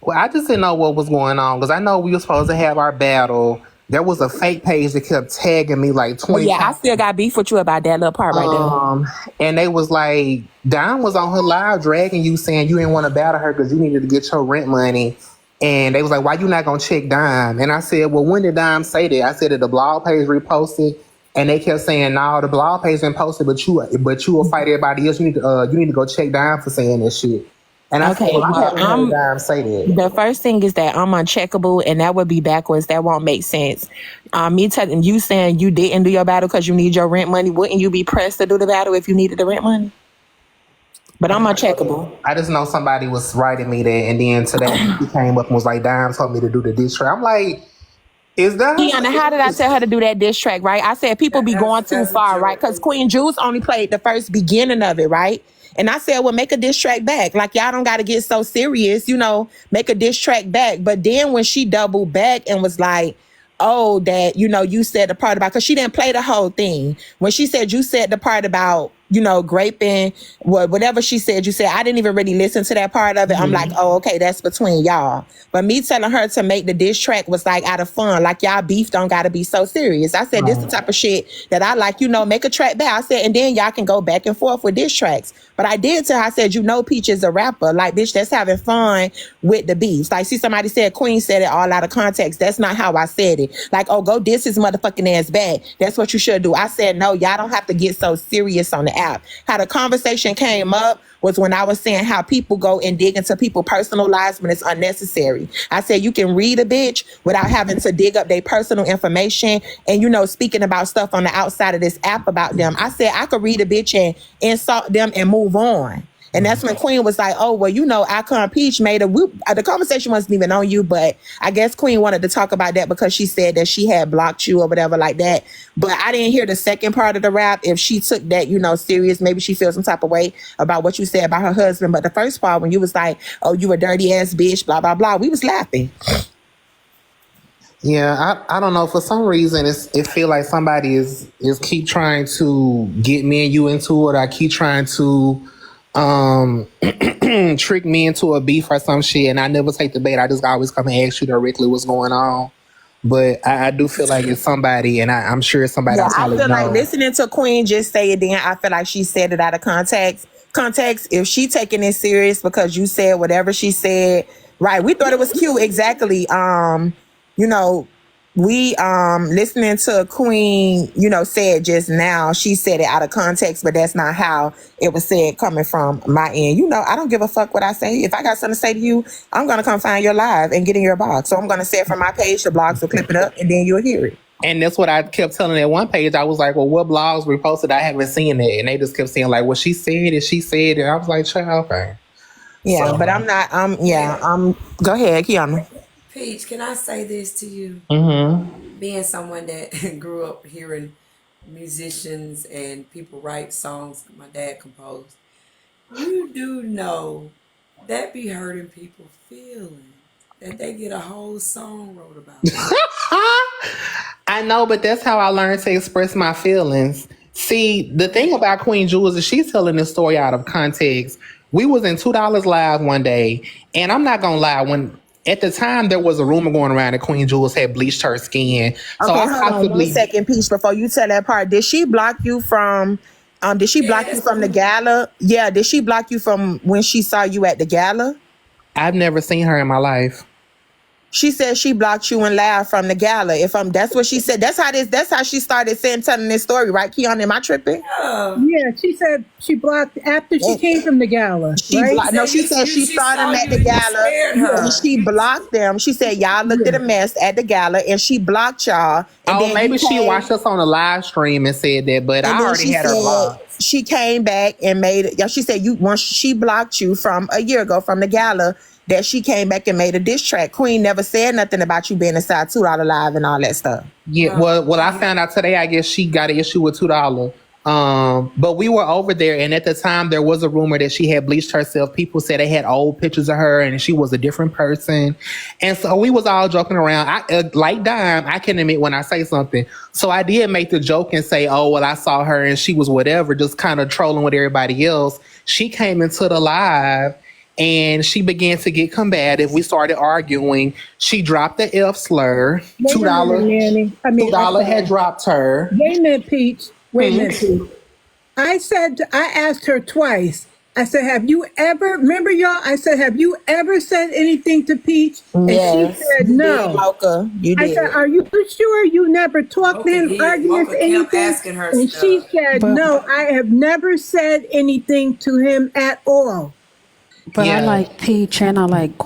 Well, I just didn't know what was going on because I know we were supposed to have our battle. There was a fake page that kept tagging me like 20 times. I still got beef with you about that little part right there. And they was like, Don was on her live dragging you saying you didn't want to battle her because you needed to get your rent money. And they was like, why you not going to check Dime? And I said, well, when did Dime say that? I said that the blog page reposted. And they kept saying, no, the blog page been posted, but you will fight everybody else. You need to go check Dime for saying this shit. And I said, well, Dime say that. The first thing is that I'm uncheckable, and that would be backwards. That won't make sense. Me telling you saying you didn't do your battle because you need your rent money, wouldn't you be pressed to do the battle if you needed the rent money? But I'm uncheckable. I just know somebody was writing me that, and then today he came up and was like, Dime told me to do the diss track. I'm like, is that Keyona, how did I tell her to do that diss track, right? I said people be going too far, right? Because Queen Jules only played the first beginning of it, right? And I said, well, make a diss track back. Like, y'all don't got to get so serious, make a diss track back. But then when she doubled back and was like, oh, that, you said the part about, because she didn't play the whole thing. When she said you said the part about, graping, whatever she said, you said, I didn't even really listen to that part of it. I'm like, oh, okay, that's between y'all. But me telling her to make the diss track was like out of fun. Like, y'all beef don't got to be so serious. I said, this the type of shit that I like, make a track back. I said, and then y'all can go back and forth with diss tracks. But I did tell her, I said, Peach is a rapper. Like, bitch, that's having fun with the beefs. Like, see, somebody said Queen said it all out of context. That's not how I said it. Like, oh, go diss his motherfucking ass back. That's what you should do. I said, no, y'all don't have to get so serious on the app. How the conversation came up was when I was saying how people go and dig into people's personal lives when it's unnecessary. I said you can read a bitch without having to dig up their personal information and, speaking about stuff on the outside of this app about them. I said I could read a bitch and insult them and move on. And that's when Queen was like, oh, well, Icon Peach made a whoop. The conversation wasn't even on you, but I guess Queen wanted to talk about that because she said that she had blocked you or whatever like that. But I didn't hear the second part of the rap. If she took that, serious, maybe she feels some type of way about what you said about her husband. But the first part, when you was like, oh, you a dirty ass bitch, blah, blah, blah, we was laughing. Yeah, I don't know. For some reason, it feel like somebody is keep trying to get me and you into it. I keep trying to trick me into a beef or some shit, and I never take the bait. I just always come and ask you directly what's going on. But I do feel like it's somebody, and I'm sure it's somebody. Yeah, I feel like listening to Queen just say it. Then I feel like she said it out of context. If she taking it serious because you said whatever she said, right? We thought it was cute. Exactly. We listening to Queen, said just now, she said it out of context, but that's not how it was said coming from my end. I don't give a fuck what I say. If I got something to say to you, I'm gonna come find your live and get in your box. So I'm gonna say it from my page, the blogs will clip it up, and then you'll hear it. And that's what I kept telling that one page. I was like, well, what blogs reposted? I haven't seen it. And they just kept saying like, well, she said it, she said it. I was like, child, okay. Yeah, so, but I'm not, go ahead, Keyona. Peach, can I say this to you? Mm-hmm. Being someone that grew up hearing musicians and people write songs my dad composed, you do know that be hurting people's feelings, that they get a whole song wrote about it. I know, but that's how I learned to express my feelings. See, the thing about Queen Jules is she's telling this story out of context. We was in $2 live one day, and I'm not gonna lie, when at the time there was a rumor going around that Queen Jules had bleached her skin. So Okay, I hold on 1 possibly second, Peach, before you tell that part. Did she block you from the gala? Yeah, did she block you from when she saw you at the gala? I've never seen her in my life. She said she blocked you and laughed from the gala. That's what she said. That's how she started telling this story, right, Keyona? Am I tripping? Yeah, she said she blocked after she came from the gala. She said she saw them at the gala and she blocked them. She said y'all looked at a mess at the gala and she blocked y'all. And then maybe she watched us on a live stream and said that, but I already had her blocked. She came back and made it. Yeah, she said once she blocked you from a year ago from the gala, that she came back and made a diss track. Queen never said nothing about you being inside $2 live and all that stuff. Yeah, well, I found out today. I guess she got an issue with $2. But we were over there, and at the time there was a rumor that she had bleached herself. People said they had old pictures of her, and she was a different person. And so we was all joking around. Like Dime, I can admit when I say something. So I did make the joke and say, "Oh, well, I saw her and she was whatever," just kind of trolling with everybody else. She came into the live. And she began to get combative. We started arguing. She dropped the F slur. $2 had dropped her. Wait a minute, Peach. Wait a minute, Peach. I asked her twice. I said, have you ever, remember y'all? I said, have you ever said anything to Peach? And she said, no. You did. I said, are you sure you never talked to him, arguments, anything? And she said, no, I have never said anything to him at all. But I like Peach and I like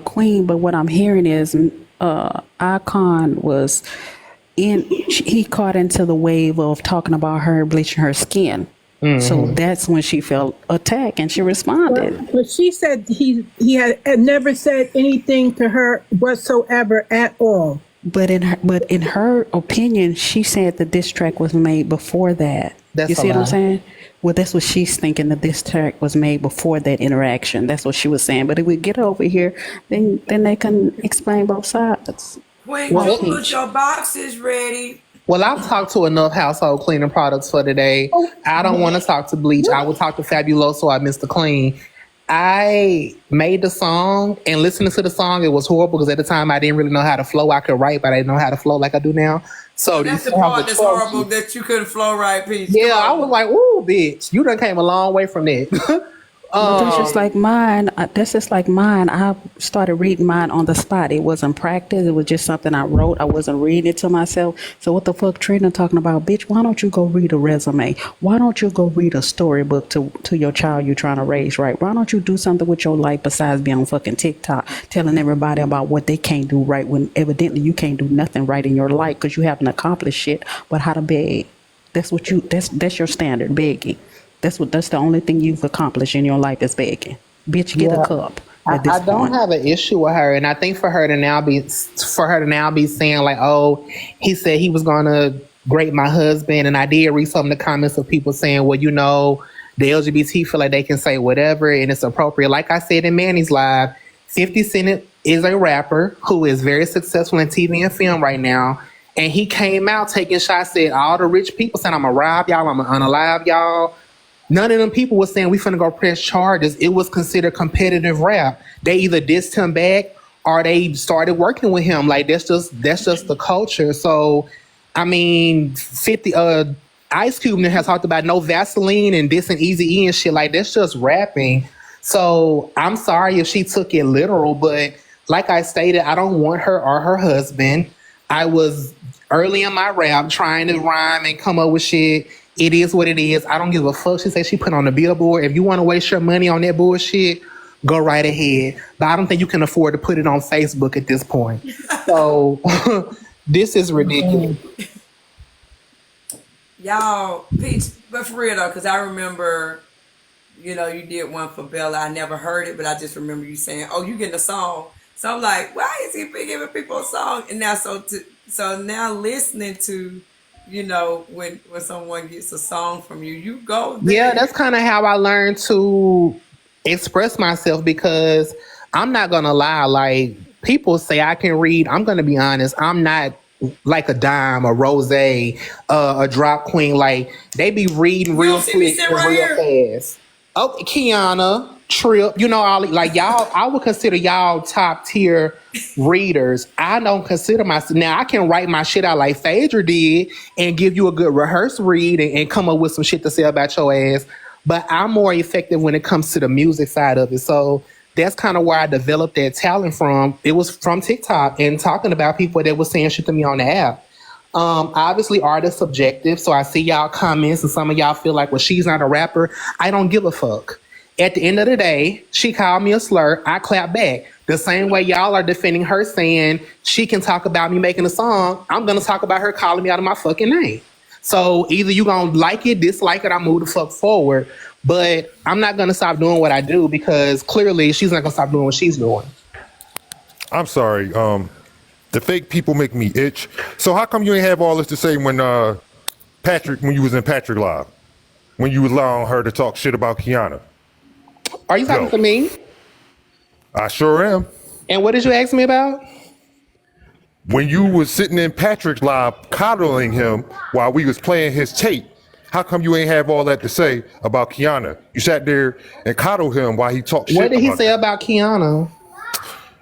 Queen. But what I'm hearing is Icon was he caught into the wave of talking about her bleaching her skin. Mm-hmm. So that's when she felt attacked and she responded. But she said he had never said anything to her whatsoever at all. But in her opinion, she said the diss track was made before that. You see what I'm saying? Well, that's what she's thinking. That this track was made before that interaction. That's what she was saying. But if we get over here, then they can explain both sides. When you put your boxes ready. Well, I've talked to enough household cleaning products for today. I don't want to talk to Bleach. I will talk to Fabuloso or Mr. Clean. I made the song and listening to the song, it was horrible because at the time I didn't really know how to flow. I could write, but I didn't know how to flow like I do now. So that's the part that's horrible that you couldn't flow right, Peach. Yeah, I was like, ooh, bitch, you done came a long way from that. That's just like mine. I started reading mine on the spot. It wasn't practice. It was just something I wrote. I wasn't reading it to myself. So what the fuck Trina talking about? Bitch, why don't you go read a resume? Why don't you go read a storybook to your child you're trying to raise, right? Why don't you do something with your life besides be on fucking TikTok telling everybody about what they can't do right when evidently you can't do nothing right in your life because you haven't accomplished shit but how to beg. That's your standard, begging. That's the only thing you've accomplished in your life is begging. Bitch, get a cup. I don't have an issue with her, and I think for her to now be saying like, oh, he said he was gonna grate my husband, and I did read some of the comments of people saying, well, you know, the LGBT feel like they can say whatever and it's appropriate. Like I said in Manny's live, 50 Cent is a rapper who is very successful in TV and film right now, and he came out taking shots at all the rich people saying, I'm gonna rob y'all, I'm gonna unalive y'all. None of them people was saying we finna go press charges. It was considered competitive rap. They either dissed him back or they started working with him. Like that's just the culture. So, I mean, 50 Ice Cube has talked about no Vaseline and dissing Eazy-E and shit. Like that's just rapping. So I'm sorry if she took it literal, but like I stated, I don't want her or her husband. I was early in my rap trying to rhyme and come up with shit. It is what it is. I don't give a fuck. She said she put on the billboard. If you want to waste your money on that bullshit, go right ahead. But I don't think you can afford to put it on Facebook at this point. So this is ridiculous. Y'all, Peach, but for real though, because I remember, you know, you did one for Bella. I never heard it, but I just remember you saying, oh, you getting a song. So I'm like, why is he giving people a song? And now, so now listening to, you know, when someone gets a song from you, you go there. Yeah, that's kind of how I learned to express myself because I'm not going to lie. Like, people say I can read. I'm going to be honest. I'm not like a Dime, a Rose, a Drop Queen. Like, they be reading real quick and real fast. Okay, Keyona. Trip, all like y'all. I would consider y'all top tier readers. I don't consider myself. Now I can write my shit out like Phaedra did and give you a good rehearsed read and come up with some shit to say about your ass. But I'm more effective when it comes to the music side of it. So that's kind of where I developed that talent from. It was from TikTok and talking about people that was saying shit to me on the app. Obviously art is subjective, so I see y'all comments and some of y'all feel like, well, she's not a rapper. I don't give a fuck. At the end of the day, she called me a slur. I clap back. The same way y'all are defending her saying she can talk about me making a song, I'm going to talk about her calling me out of my fucking name. So either you going to like it, dislike it, I move the fuck forward. But I'm not going to stop doing what I do because clearly she's not going to stop doing what she's doing. I'm sorry. The fake people make me itch. So how come you ain't have all this to say when you was in Patrick Live? When you was allowing her to talk shit about Keyona? Are you talking to me? I sure am. And what did you ask me about? When you was sitting in Patrick's Live coddling him while we was playing his tape, how come you ain't have all that to say about Keyona? You sat there and coddled him while he talked shit about What did he say about Keyona?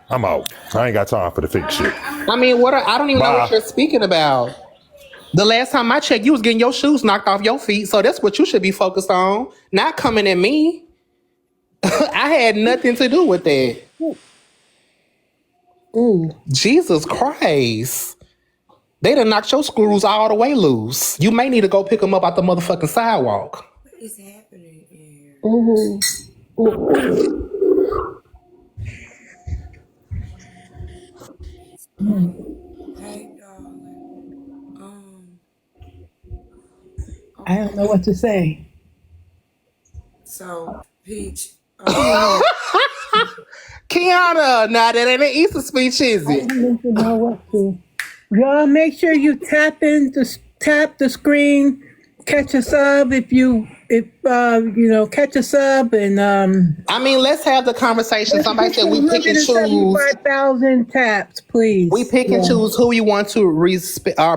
I'm out. I ain't got time for the fake shit. I mean, I don't even know what you're speaking about. The last time I checked, you was getting your shoes knocked off your feet, so that's what you should be focused on, not coming at me. I had nothing to do with that. Ooh, Jesus Christ. They done knocked your screws all the way loose. You may need to go pick them up out the motherfucking sidewalk. What is happening here? Mm-hmm. Hey, darling. Okay. I don't know what to say. So, Peach. Keyona, now that ain't an Easter speech, is it? I don't even know what to. Y'all make sure you tap the screen, catch a sub catch a sub and I mean, let's have the conversation. Somebody said we pick and choose 175,000 taps, please. We pick and choose who you want to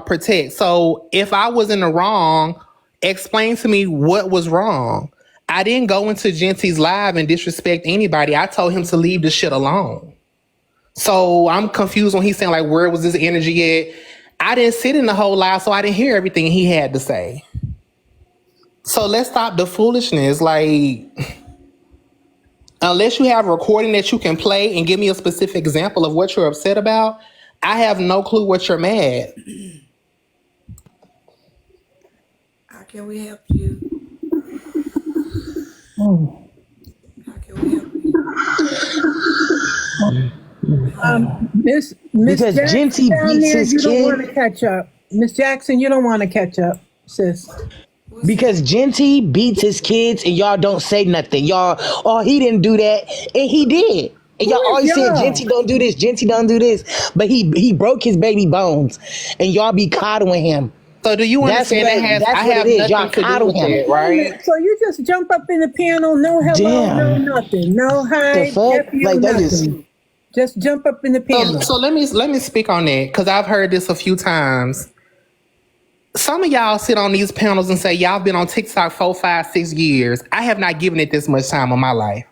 protect. So if I was in the wrong, explain to me what was wrong. I didn't go into Genty's live and disrespect anybody. I told him to leave the shit alone. So I'm confused when he's saying like, where was this energy at? I didn't sit in the whole live, so I didn't hear everything he had to say. So let's stop the foolishness. Like, unless you have a recording that you can play and give me a specific example of what you're upset about, I have no clue what you're mad. How can we help you? How can we help you? Miss Because Jackson Genty down beats there, his you don't kid. want to catch up. Miss Jackson, you don't want to catch up, sis. Because Genty beats his kids and y'all don't say nothing. Y'all, oh, he didn't do that. And he did. And y'all always said Genty don't do this, Genty don't do this. But he broke his baby bones. And y'all be coddling him. So do you understand that's what it is. Y'all coddle him. That, right? So you just jump up in the piano, no hello, no nothing. No hi, The fuck? F you, Like, that nothing. Just jump up in the piano. So let me speak on that because I've heard this a few times. Some of y'all sit on these panels and say y'all been on TikTok 4, 5, 6 years. I have not given it this much time in my life.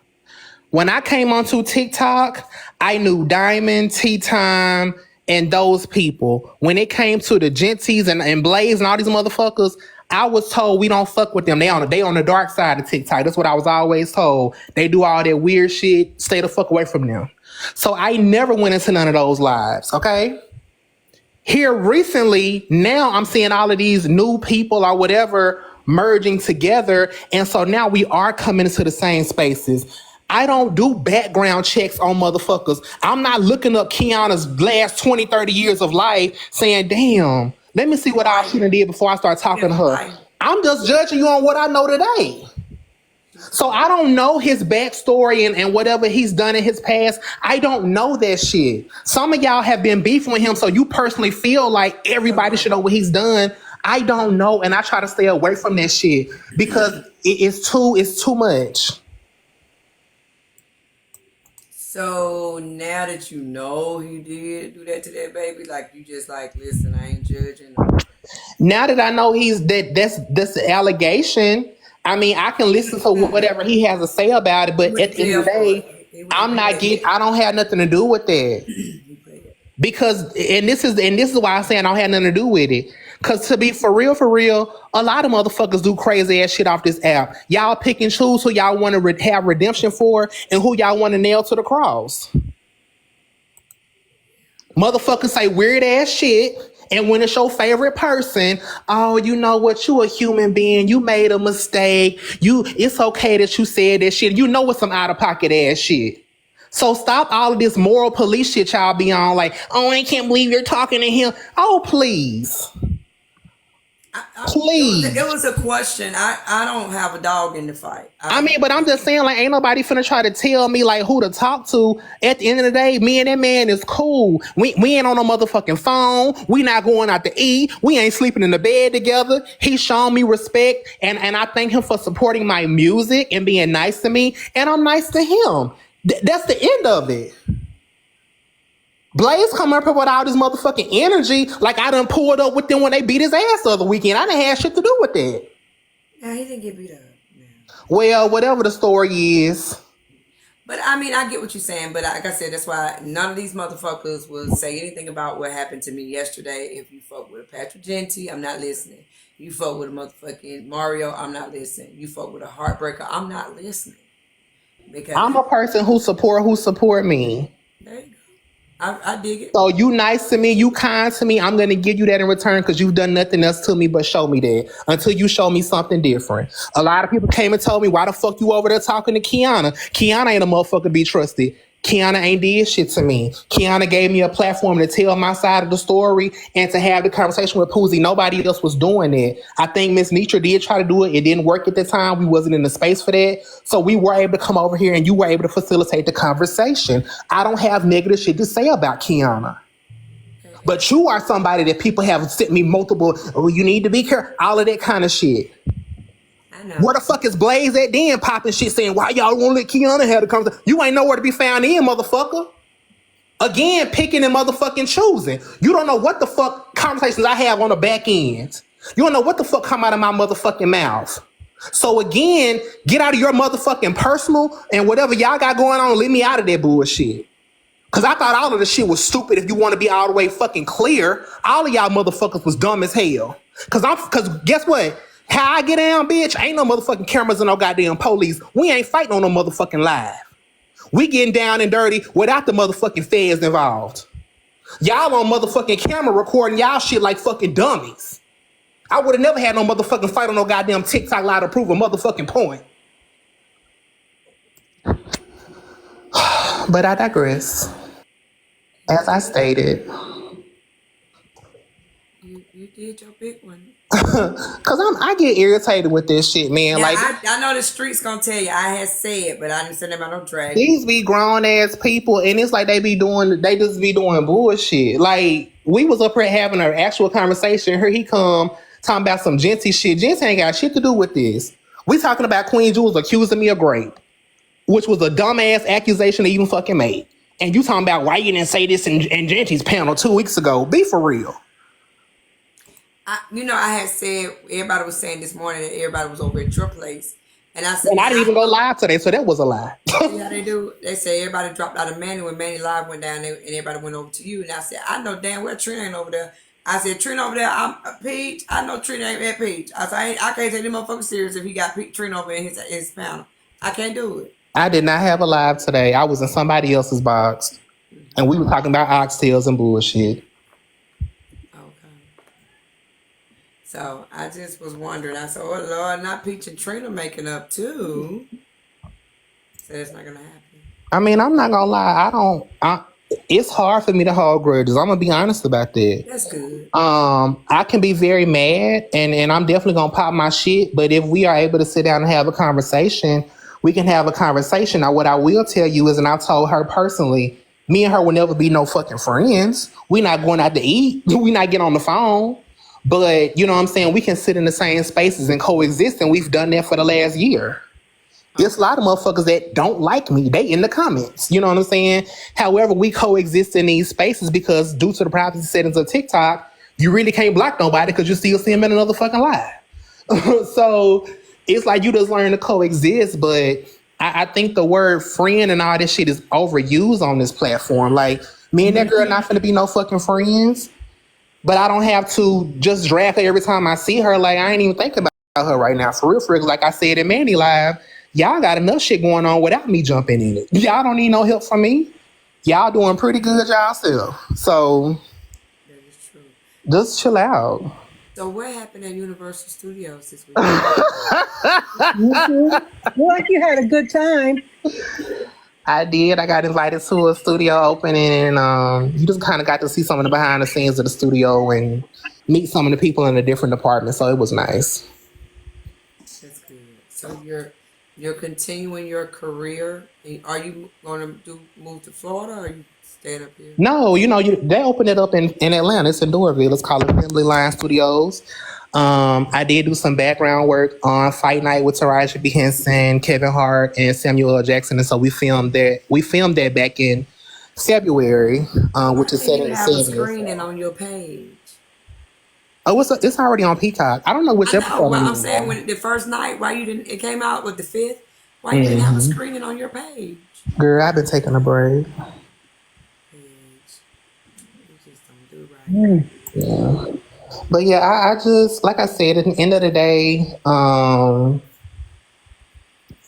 When I came onto TikTok, I knew Diamond, T-Time, and those people. When it came to the Genties and Blaze and all these motherfuckers, I was told we don't fuck with them. They on the dark side of TikTok. That's what I was always told. They do all that weird shit. Stay the fuck away from them. So I never went into none of those lives, okay? Here recently, now I'm seeing all of these new people or whatever merging together. And so now we are coming into the same spaces. I don't do background checks on motherfuckers. I'm not looking up Keyona's last 20, 30 years of life saying, damn, let me see what I should have did before I start talking to her. I'm just judging you on what I know today. So I don't know his backstory and whatever he's done in his past. I don't know that shit. Some of y'all have been beefing with him, so you personally feel like everybody should know what he's done. I don't know, and I try to stay away from that shit because it's too much. So now that you know he did do that to that baby, like you just like, listen, I ain't judging. Now that I know that's the allegation, I mean, I can listen to whatever he has to say about it, but at the end of the day, I don't have nothing to do with that. Because and this is why I'm saying I don't have nothing to do with it. Cause to be for real, a lot of motherfuckers do crazy ass shit off this app. Y'all pick and choose who y'all want to have redemption for and who y'all want to nail to the cross. Motherfuckers say weird ass shit, and when it's your favorite person, oh, you know what? You a human being. You made a mistake. It's okay that you said that shit. You know it's some out of pocket ass shit. So stop all of this moral police shit y'all be on. Like, oh, I can't believe you're talking to him. Oh, please. Please. It was a question. I don't have a dog in the fight. I mean, but I'm just saying, like, ain't nobody finna try to tell me, like, who to talk to. At the end of the day, me and that man is cool. We ain't on no motherfucking phone. We not going out to eat. We ain't sleeping in the bed together. He's shown me respect, and I thank him for supporting my music and being nice to me, and I'm nice to him. That's the end of it. Blaze come up here with all this motherfucking energy, like I done pulled up with them when they beat his ass the other weekend. I didn't have shit to do with that. No, he didn't get beat up. Well, whatever the story is. But I mean, I get what you're saying. But like I said, that's why none of these motherfuckers will say anything about what happened to me yesterday. If you fuck with a Patrick Genty, I'm not listening. You fuck with a motherfucking Mario, I'm not listening. You fuck with a Heartbreaker, I'm not listening. Because I'm a person who support me. There you go. I dig it. So you nice to me, you kind to me, I'm going to give you that in return because you've done nothing else to me but show me that until you show me something different. A lot of people came and told me, why the fuck you over there talking to Keyona? Keyona ain't a motherfucker to be trusted. Keyona ain't did shit to me. Keyona gave me a platform to tell my side of the story and to have the conversation with Poozy. Nobody else was doing it. I think Miss Nitra did try to do it. It didn't work at the time. We wasn't in the space for that. So we were able to come over here and you were able to facilitate the conversation. I don't have negative shit to say about Keyona. But you are somebody that people have sent me multiple, oh, you need to be careful, all of that kind of shit. Where the fuck is Blaze at then popping shit saying, why y'all won't let Keyona have the conversation? You ain't nowhere to be found in, motherfucker. Again, picking and motherfucking choosing. You don't know what the fuck conversations I have on the back end. You don't know what the fuck come out of my motherfucking mouth. So again, get out of your motherfucking personal and whatever y'all got going on, leave me out of that bullshit. Cause I thought all of the shit was stupid. If you want to be all the way fucking clear, all of y'all motherfuckers was dumb as hell. Cause guess what? How I get down, bitch, ain't no motherfucking cameras and no goddamn police. We ain't fighting on no motherfucking live. We getting down and dirty without the motherfucking feds involved. Y'all on motherfucking camera recording y'all shit like fucking dummies. I would have never had no motherfucking fight on no goddamn TikTok live to prove a motherfucking point. But I digress. As I stated. You did your big one. Cause I get irritated with this shit, man. Yeah, like I know the streets gonna tell you I had said, but I didn't say that about no drag. These be grown ass people, and it's like they just be doing bullshit. Like we was up here having an actual conversation. Here he come talking about some Genty shit. Genty ain't got shit to do with this. We talking about Queen Jules accusing me of rape, which was a dumbass accusation to even fucking make. And you talking about why you didn't say this in Genty's panel 2 weeks ago? Be for real. I had said, everybody was saying this morning that everybody was over at your place. And I said, and I didn't even go live today, so that was a lie. Yeah, they do. They say everybody dropped out of Manny when Manny Live went down and everybody went over to you. And I said, I know damn well Trina ain't over there. I said, Trina over there, I'm Peach. I know Trina ain't at Peach. I said, I can't take them motherfuckers serious if he got Trina over in his panel. I can't do it. I did not have a live today. I was in somebody else's box. And we were talking about oxtails and bullshit. So I just was wondering. I said, oh Lord, not Peach and Trina making up too. So it's not gonna happen. I mean, I'm not gonna lie. It's hard for me to hold grudges. I'm gonna be honest about that. That's good. I can be very mad and I'm definitely gonna pop my shit. But if we are able to sit down and have a conversation, we can have a conversation. Now, what I will tell you is, and I told her personally, me and her will never be no fucking friends. We not going out to eat. We not get on the phone. But, you know what I'm saying? We can sit in the same spaces and coexist, and we've done that for the last year. There's a lot of motherfuckers that don't like me. They in the comments. You know what I'm saying? However, we coexist in these spaces because due to the privacy settings of TikTok, you really can't block nobody because you still see them in another fucking live. So it's like you just learn to coexist, but I think the word friend and all this shit is overused on this platform. Like, me and that girl not finna be no fucking friends, but I don't have to just drag her every time I see her. Like, I ain't even thinking about her right now. For real, like I said in Manny Live, y'all got enough shit going on without me jumping in it. Y'all don't need no help from me. Y'all doing pretty good y'all self. So, just chill out. So what happened at Universal Studios this week? Like you had a good time. I did. I got invited to a studio opening, and you just kind of got to see some of the behind the scenes of the studio and meet some of the people in the different departments. So it was nice. That's good. So you're continuing your career. Are you going to move to Florida, or are you staying up here? No, they opened it up in Atlanta. It's in Doraville. It's called Assembly Line Studios. I did do some background work on Fight Night with Taraji P. Henson, Kevin Hart, and Samuel L. Jackson, and so we filmed that. We filmed that back in February, which is set in the have a 70s. screening on your page. Oh, it's already on Peacock. I don't know which episode. I'm saying when the first night, why you didn't? It came out with the 5th. Why you didn't have a screening on your page? Girl, I've been taking a break. Yeah. But yeah, I just, like I said, at the end of the day, I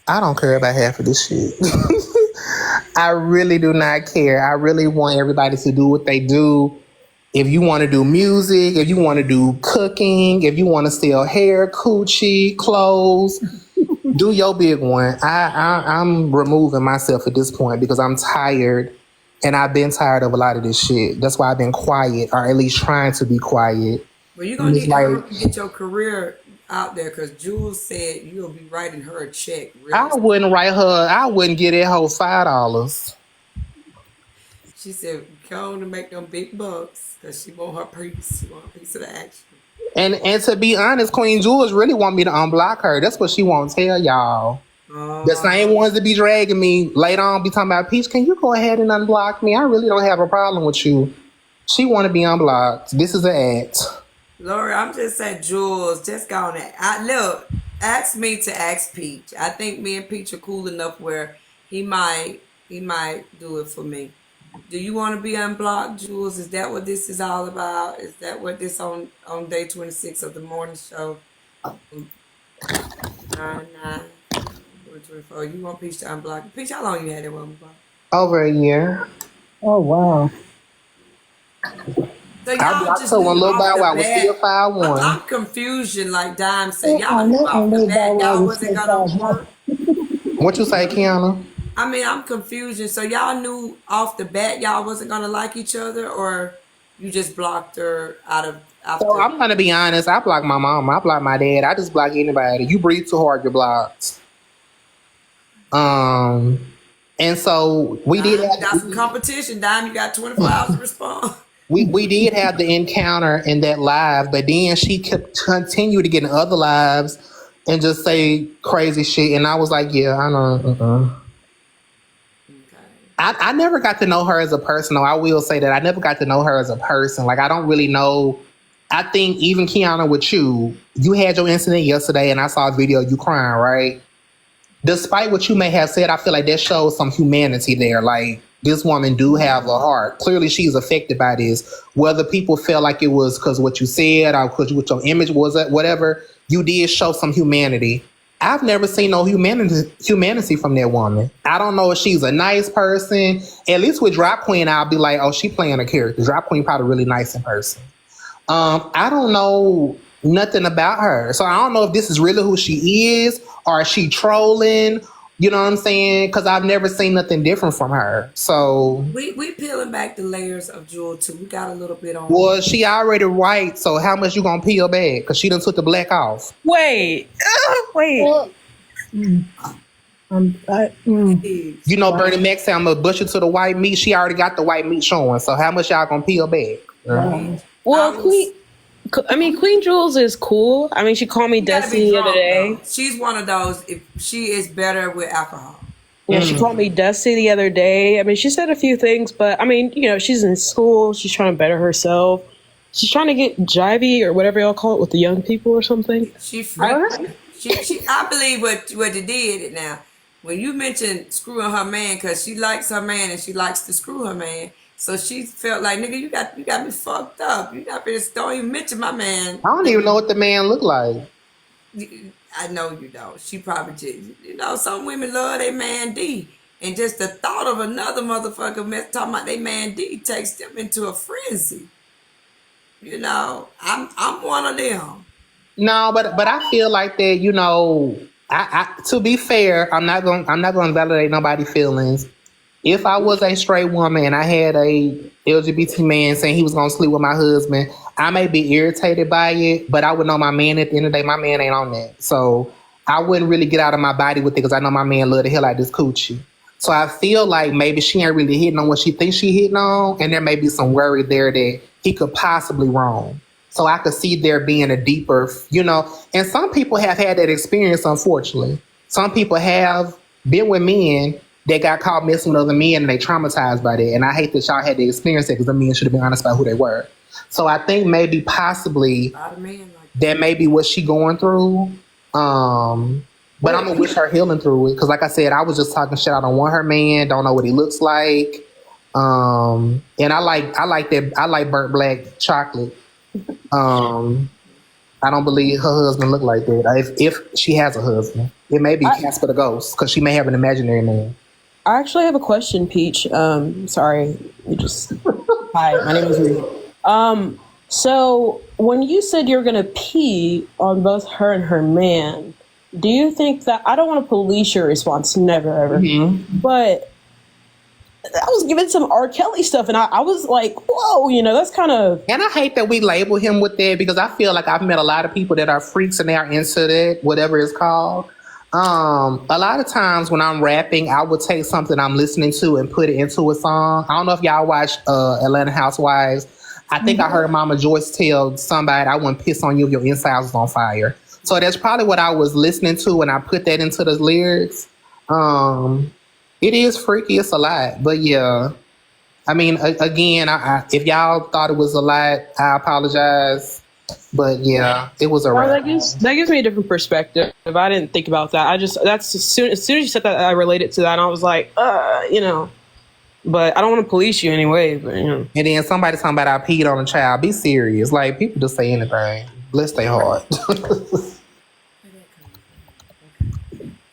don't care about half of this shit. I really do not care. I really want everybody to do what they do. If you want to do music, if you want to do cooking, if you want to sell hair, coochie, clothes, do your big one. I'm removing myself at this point because I'm tired. And I've been tired of a lot of this shit. That's why I've been quiet, or at least trying to be quiet. Well, you're going to need to get your career out there, because Jules said you'll be writing her a check. I wouldn't write her. I wouldn't get that whole $5. She said, go on to make them big bucks, because she want her piece. She want a piece of the action. And to be honest, Queen Jules really want me to unblock her. That's what she won't tell y'all. The same ones that be dragging me later on be talking about, Peach, can you go ahead and unblock me? I really don't have a problem with you. She want to be unblocked. This is an act. Lori, I'm just saying, Jules, just go on that. Look, ask me to ask Peach. I think me and Peach are cool enough where he might do it for me. Do you want to be unblocked, Jules? Is that what this is all about? Is that what this on day 26 of the morning show? 9/9. 24. You want Peach to unblock? Peach, how long you had that woman blocked? Over a year. Oh wow. So y'all blocked her one little Bow Wow was still 5'1". I'm confusion, like Dime said. Y'all knew off the bat y'all wasn't gonna work. What you say, Keyona? I mean, I'm confusion. So y'all knew off the bat y'all wasn't gonna like each other, or you just blocked her out of after? So I'm gonna be honest. I blocked my mom. I blocked my dad. I just block anybody. You breathe too hard, you're blocked. And so we did have got some competition. Dime, you got 24 hours to respond. We did have the encounter in that live, but then she kept continue to get in other lives and just say crazy shit. And I was like, yeah, I know. I never got to know her as a person. I will say that I never got to know her as a person. Like, I don't really know. I think even Keyona, with you had your incident yesterday, and I saw a video of you crying, right? Despite what you may have said, I feel like that shows some humanity there. Like, this woman do have a heart. Clearly, she's affected by this. Whether people felt like it was because what you said or because what your image was, whatever, you did show some humanity. I've never seen no humanity from that woman. I don't know if she's a nice person. At least with Drop Queen, I'll be like, oh, she playing a character. Drop Queen probably really nice in person. I don't know nothing about her. So I don't know if this is really who she is, or is she trolling? You know what I'm saying? Because I've never seen nothing different from her. So we peeling back the layers of Jewel too. We got a little bit on. Well, she already white, so how much you gonna peel back? Because she done took the black off. Wait. You know, Bernie Mac said I'm gonna butcher to the white meat. She already got the white meat showing. So how much y'all gonna peel back? Well, Queen Jules is cool. I mean, she called me Dusty the other day. She's one of those. If she is better with alcohol. Yeah, she called me Dusty the other day. I mean, she said a few things, but I mean, you know, she's in school. She's trying to better herself. She's trying to get jivey or whatever y'all call it with the young people or something. She's I believe what you did it now. When you mentioned screwing her man, because she likes her man and she likes to screw her man, so she felt like, nigga, you got me fucked up. You got me. Don't even mention my man. I don't even know what the man looked like. I know you don't. She probably just, some women love their man D, and just the thought of another motherfucker talking about their man D takes them into a frenzy. I'm one of them. No, but I feel like that. I to be fair, I'm not gonna validate nobody's feelings. If I was a straight woman and I had a LGBT man saying he was gonna sleep with my husband, I may be irritated by it, but I would know my man at the end of the day, my man ain't on that. So I wouldn't really get out of my body with it because I know my man love the hell out of this coochie. So I feel like maybe she ain't really hitting on what she thinks she hitting on, and there may be some worry there that he could possibly wrong. So I could see there being a deeper, and some people have had that experience, unfortunately. Some people have been with men that got caught messing with other men and they traumatized by that. And I hate that y'all had to experience that because the men should have been honest about who they were. So I think maybe possibly that may be what she going through. But I'm going to wish her healing through it. Because like I said, I was just talking shit. I don't want her man. Don't know what he looks like. And I like burnt black chocolate. I don't believe her husband looked like that. If she has a husband, it may be Casper the Ghost because she may have an imaginary man. I actually have a question, Peach. Sorry, hi, my name is Reed. So when you said you're gonna pee on both her and her man, do you think that I don't want to police your response? Never ever. Mm-hmm. But I was given some R. Kelly stuff, and I was like, whoa, that's kind of... And I hate that we label him with that because I feel like I've met a lot of people that are freaks and they are into that, whatever it's called. A lot of times when I'm rapping, I would take something I'm listening to and put it into a song. I don't know if y'all watch Atlanta Housewives. I think I heard Mama Joyce tell somebody, I wouldn't piss on you if your insides was on fire. So that's probably what I was listening to when I put that into the lyrics. It is freaky. It's a lot. But yeah, I mean, again, if y'all thought it was a lot, I apologize. But yeah, it was a wrap. That gives me a different perspective. I didn't think about that. As soon as you said that, I related to that, and I was like, But I don't want to police you anyway. But And then somebody talking about I peed on a child. Be serious. Like, people just say anything. Bless their heart.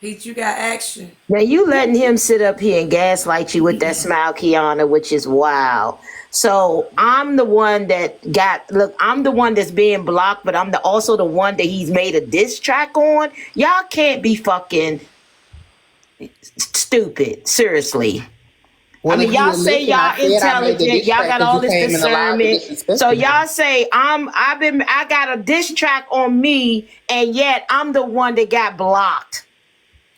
Pete, you got action. Now you letting him sit up here and gaslight you with that smile, Keyona, which is wild. So I'm the one I'm the one that's being blocked, but I'm also the one that he's made a diss track on. Y'all can't be fucking stupid. Seriously. Well, I mean, y'all say y'all intelligent, y'all got all this discernment. So y'all say I got a diss track on me, and yet I'm the one that got blocked.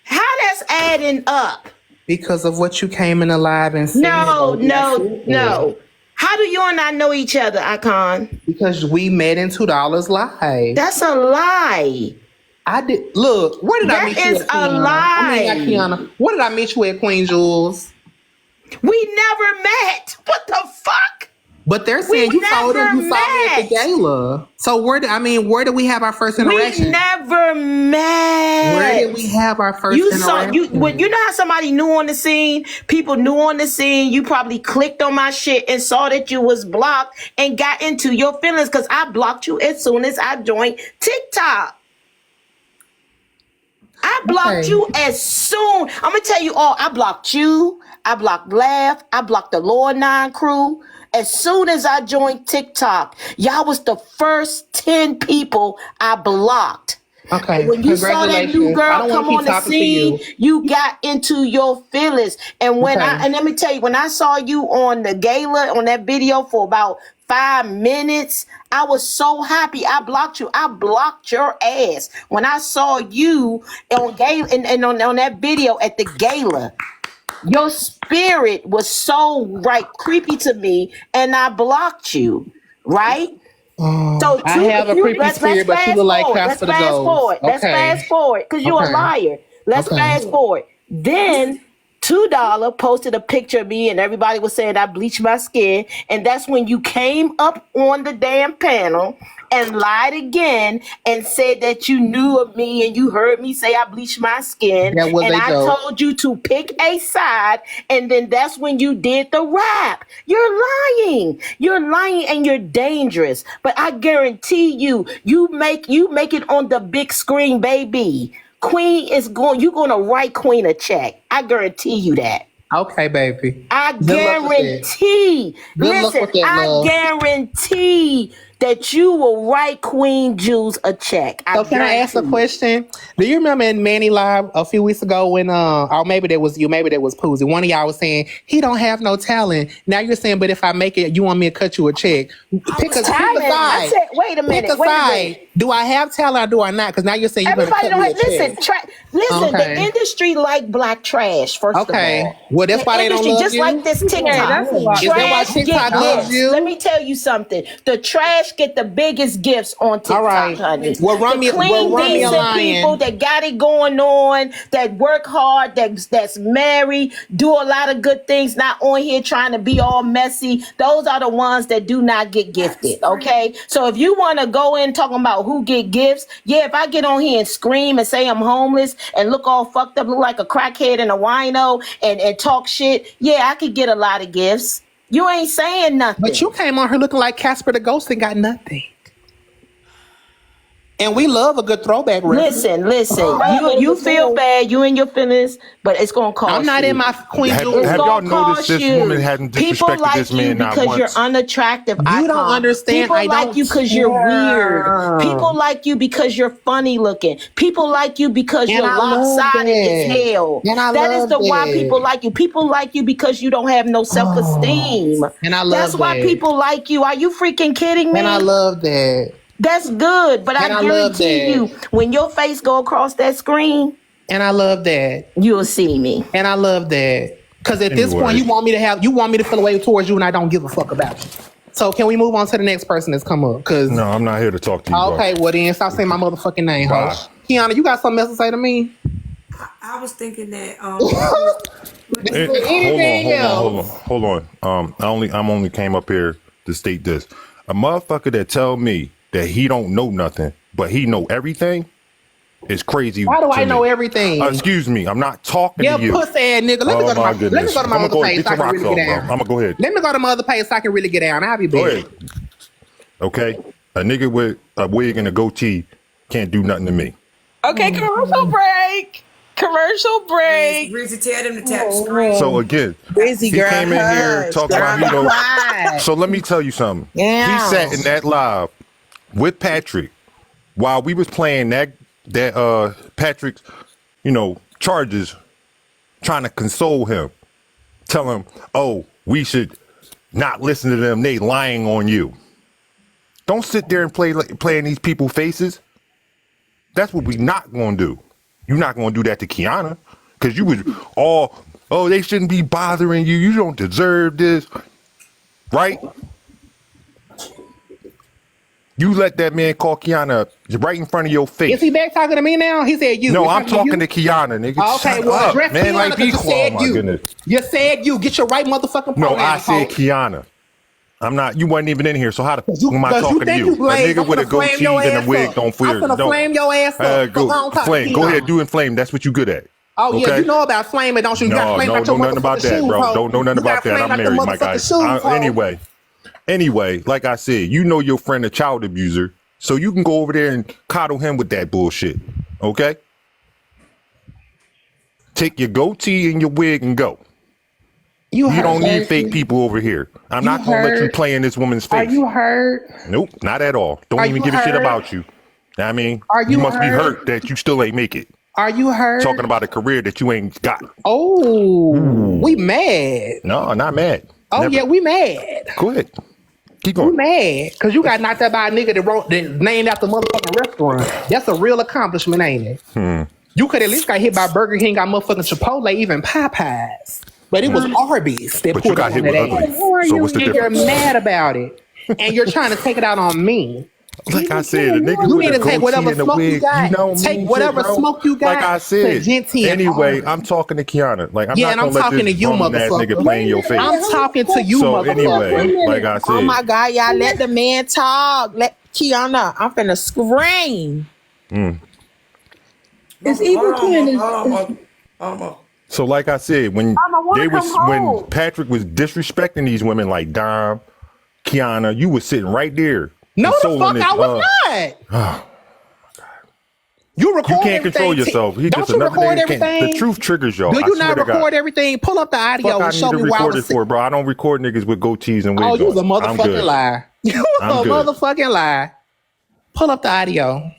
How that's adding up? Because of what you came in alive and said. No. How do you and I know each other, Icon? Because we met in $2 Live. That's a lie. I did. Look, where did I meet you at? That is a lie. Keyona. Where did I meet you at, Queen Jules? We never met. What the fuck? But they're saying you saw me at the gala. So where did we have our first interaction? We never met. Where did we have our first interaction? You know how somebody new on the scene? People new on the scene. You probably clicked on my shit and saw that you was blocked and got into your feelings because I blocked you as soon as I joined TikTok. I blocked you as soon. I'm gonna tell you all. I blocked you. I blocked Laugh. I blocked the Lord 9 crew. As soon as I joined TikTok, y'all was the first 10 people I blocked. Okay. And when you saw that new girl come on the scene, you got into your feelings. And and let me tell you, when I saw you on the gala on that video for about 5 minutes, I was so happy. I blocked you. I blocked your ass when I saw you on gala and on that video at the gala. Your spirit was so creepy to me, and I blocked you, right? So I have a creepy spirit, but you look like Casper the Ghost. Let's fast forward, because you're a liar. Let's fast forward. Then $2 posted a picture of me and everybody was saying I bleached my skin. And that's when you came up on the damn panel and lied again and said that you knew of me and you heard me say I bleached my skin. That was and a I joke. told you to pick a side, and then that's when you did the rap. You're lying. You're lying and you're dangerous. But I guarantee you, you make it on the big screen, baby. You're gonna write Queen a check. I guarantee you that. Okay, baby. I Good luck with that. guarantee. Good luck Listen, with that, I love. guarantee that you will write Queen Jules a check. So can I ask a question? Do you remember in Manny Live a few weeks ago when or maybe that was you, maybe that was Poozy. One of y'all was saying he don't have no talent. Now you're saying, but if I make it, you want me to cut you a check. Pick a side. I said, wait a minute. Pick a side. Do I have talent or do I not? Because now you're saying you're Everybody gonna don't cut have, me a listen, check. listen, Okay. the industry like black trash, first of all. Well, that's The why they don't industry, love just you? like this TikTok. Yeah, that's a lot. Is that why Trash TikTok get loves gifts. you? Let me tell you something. The trash get the biggest gifts on TikTok, All right. honey. Well, run the me- clean, well, run me a decent lion. people that got it going on, that work hard, that's married, do a lot of good things, not on here trying to be all messy. Those are the ones that do not get gifted, okay? So if you want to go in talking about who get gifts, yeah, if I get on here and scream and say I'm homeless and look all fucked up, look like a crackhead and a wino and talk shit, yeah, I could get a lot of gifts. You ain't saying nothing. But you came on here looking like Casper the Ghost and got nothing. And we love a good throwback reference. Listen. You feel bad, you in your feelings, but it's gonna cost you. I'm not in my Queen Jules. Have y'all noticed this woman hadn't People disrespected like this man you not because once? you're unattractive. You don't understand. People I like don't you because you're care. weird. People like you because you're funny looking. People like you because And you're I love lopsided as that. hell. And I That is love the why that. people like you. People like you because you don't have no self-esteem. And I love That's why that. people like you. Are you freaking kidding me? And I love that. That's good, but And I I love guarantee that. you, when your face go across that screen, and I love that, you'll see me. And I love that. Because at this Anyway. point, you want me to feel a way towards you, and I don't give a fuck about you. So can we move on to the next person that's come up? Cause No, I'm not here to talk to you. okay, well then stop saying my motherfucking name, Bye. host. Keyona, you got something else to say to me? I was thinking that. Hold on. I'm only came up here to state this. A motherfucker that tell me that he don't know nothing, but he know everything is crazy. Why do to I know me. everything? Excuse me, I'm not talking Yeah, to you. pussy ass nigga. Let me go to my goodness. other I'ma go page get so I your can rocks really get off, down. bro. I'ma go ahead. Let me go to my other page so I can really get down. I'll be Go back. ahead. Okay, a nigga with a wig and a goatee can't do nothing to me. Okay, commercial break. Commercial break. Breezy, tell them to tap the screen. So again, Breezy he girl, came in here hush. talking about Girl, he don't. quiet. So let me tell you something. Yeah. He sat in that live with Patrick while we was playing that Patrick's, charges, trying to console him, tell him, oh, we should not listen to them. They lying on you. Don't sit there and play in these people's faces. That's what we not gonna do. You're not gonna do that to Keyona, because you was all, oh, they shouldn't be bothering you. You don't deserve this, right? You let that man call Keyona right in front of your face. Is he back talking to me now? He said you. No, He's I'm talking to you? Keyona, nigga. Okay, Shut well, up, address man. Keyona Like, because you said my you. goodness. You said you. Get your right motherfucking No, program, I said folks. Keyona. I'm not. You wasn't even in here. So how the fuck am I Because talking you to think you? you blazed. A I'm nigga with a finna flame goatee your and a ass wig up. don't fear. I'm finna flame your ass up. Go flame. Go ahead, do inflame. That's what you good at. Oh yeah, Okay? you know about flaming, don't you? You got No, flame no, out your know nothing about motherfucking that, shoes, bro. ho. Don't know nothing You got about that. flame I'm out your married, my guy. motherfucking shoes, ho. Anyway, like I said, you know your friend a child abuser, so you can go over there and coddle him with that bullshit. Okay? Take your goatee and your wig and go. You don't need fake people over here. I'm not gonna let you play in this woman's face. Are you hurt? Nope, not at all. Don't Are even you give a shit hurt? about you. I mean, Are you must be hurt? hurt that you still ain't make it. Are you hurt? Talking about a career that you ain't got. Oh, we mad. No, not mad. Oh Never. yeah, we mad. Go ahead. Keep We going. mad because you got knocked out by a nigga that named after motherfucking restaurant. That's a real accomplishment, ain't it? You could at least got hit by Burger King, got motherfucking Chipotle, even Popeyes. But it was Arby's that But you pulled got up on hit that with ass. ugly. So what's the And difference? you're mad about it. And you're trying to take it out on me. Like I said, the nigga You with need the to take goatee whatever and the smoke you wig, got. you know, Take mean whatever shit, bro. smoke you got. Like I to said. Genty and Anyway, hard. I'm talking to Kiana. Like I'm Yeah, not and I'm gonna let talking to this you, grown ass nigga motherfucker. play in your face. I'm talking to you, So motherfucker. anyway, like I Oh my said, God, y'all let the man talk. Let Keyona, I'm finna scream. It's even so like I said, when wanna come when home. Patrick was disrespecting these women like Dom, Kiana, you was sitting right there. No, the consoling fuck I was not. You record You can't everything. control yourself. He Don't just you another record nigga that can't. everything? The truth triggers y'all. Do I you swear not to God. record everything? Pull up the audio Fuck, I and show need to me why I record it was. for it, bro. I don't record niggas with goatees and wigs Oh, you was a on. I'm motherfucking good. lie. You I'm a good. motherfucking lie. Pull up the audio.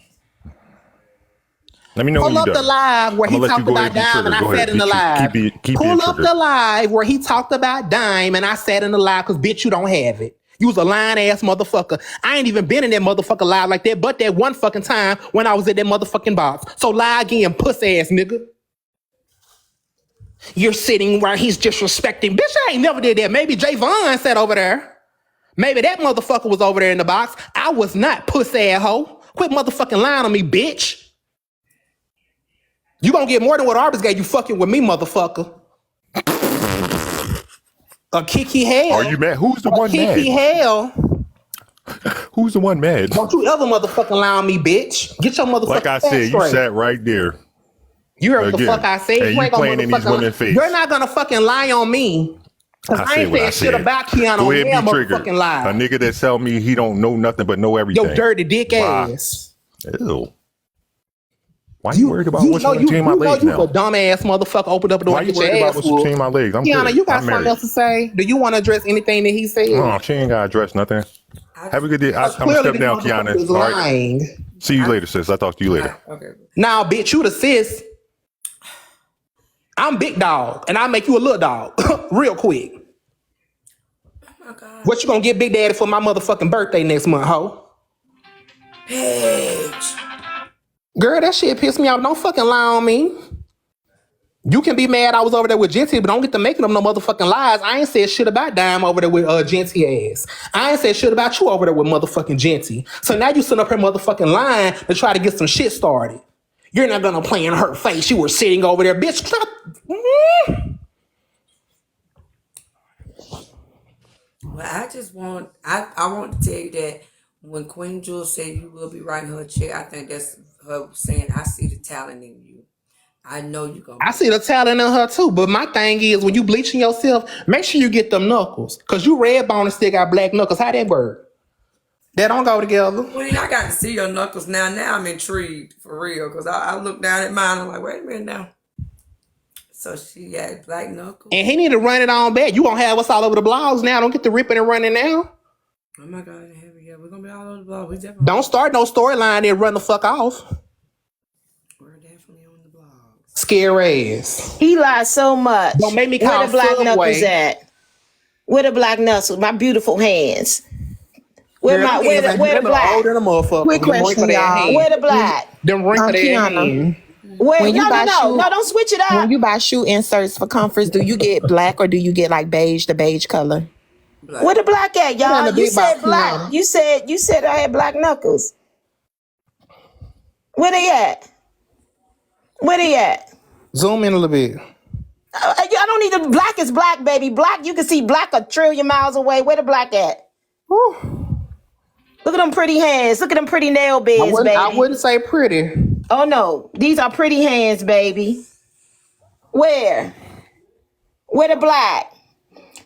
Let me know when Pull you're up the done. live where I'm he gonna let you talked go about ahead and be Dime and triggered. I Go sat ahead. in the live. Keep being Pull up triggered. the live where he talked about Dime and I sat in the live because bitch, you don't have it. You was a lying ass motherfucker. I ain't even been in that motherfucker live like that, but that one fucking time when I was at that motherfucking box. So lie again, pussy ass nigga. You're sitting where he's disrespecting. Bitch, I ain't never did that. Maybe Javon sat over there. Maybe that motherfucker was over there in the box. I was not, pussy ass hoe. Quit motherfucking lying on me, bitch. You gonna get more than what Arbus gave you fucking with me, motherfucker. A Kiki hell. Are you mad? Who's the one Kiki mad? hell. Who's the one mad? Don't you ever motherfucking lie on me, bitch. Get your motherfucking Like I facts said, you straight. sat right there. You heard what the Again. fuck I said. And You you ain't gonna playing in these motherfucking women's face. You're not gonna fucking lie on me. Cause I I said ain't what I saying shit said. about Keyona Go on ahead their and be triggered. motherfucking lie. A nigga that tell me he don't know nothing but know everything. Yo dirty dick Bye. ass. Ew. Why you worried about what's know between my legs you now? a dumb ass motherfucker. Opened up the door Why and you get your worried about ass what's whooped. between my legs? I'm Keyona, good. you got I'm something married. else to say? Do you want to address anything that he said? Oh, she ain't got to address nothing. Have a good day. I'm going to Clearly step this down, motherfucker Kiana. is All right. lying. See you later, sis. I'll talk to you later. Okay. Now, bitch, you the sis. I'm big dog, and I'll make you a little dog real quick. Oh God. What you gonna get Big Daddy for my motherfucking birthday next month, ho? Paige. Girl, that shit pissed me off. Don't fucking lie on me. You can be mad I was over there with Genty, but don't get to making them no motherfucking lies. I ain't said shit about Dime over there with Genty ass. I ain't said shit about you over there with motherfucking Genty. So now you sitting up here motherfucking lying to try to get some shit started. You're not gonna play in her face. You were sitting over there, bitch. Stop. Well, I want to tell you that when Queen Jules said you will be writing her a check, I think that's her saying, I see the talent in you. I know you're going to. I see the talent in her too, but my thing is when you bleaching yourself, make sure you get them knuckles. Cause you red bone and still got black knuckles. How that work? That don't go together. Queen, I got to see your knuckles now. Now I'm intrigued for real. Cause I look down at mine. I'm like, wait a minute now. So she had black knuckles. And he need to run it on back. You gonna have us all over the blogs now. Don't get to ripping and running now. Oh my God, yeah, we're gonna be all over the blog. Don't start no storyline and run the fuck off. We're definitely on the blog. Scare ass. He lied so much. Don't make me call Where the black Subway. knuckles at? Where the black knuckles? My beautiful hands. Where Girl, the black? older than a motherfucker. Quick question, y'all. Where the black? Them ring for that Kiana. hand. Where? When you buy No, don't switch it up. When you buy shoe inserts for comforts, do you get black or do you get like beige, the beige color? Black. Where the black at, y'all? You said black. Kiana. You said I had black knuckles. Where they at? Where they at? Zoom in a little bit. I don't need the black is black, baby. Black, you can see black a trillion miles away. Where the black at? Whew. Look at them pretty hands. Look at them pretty nail beds, baby. I wouldn't say pretty. Oh no, these are pretty hands, baby. Where? Where the black?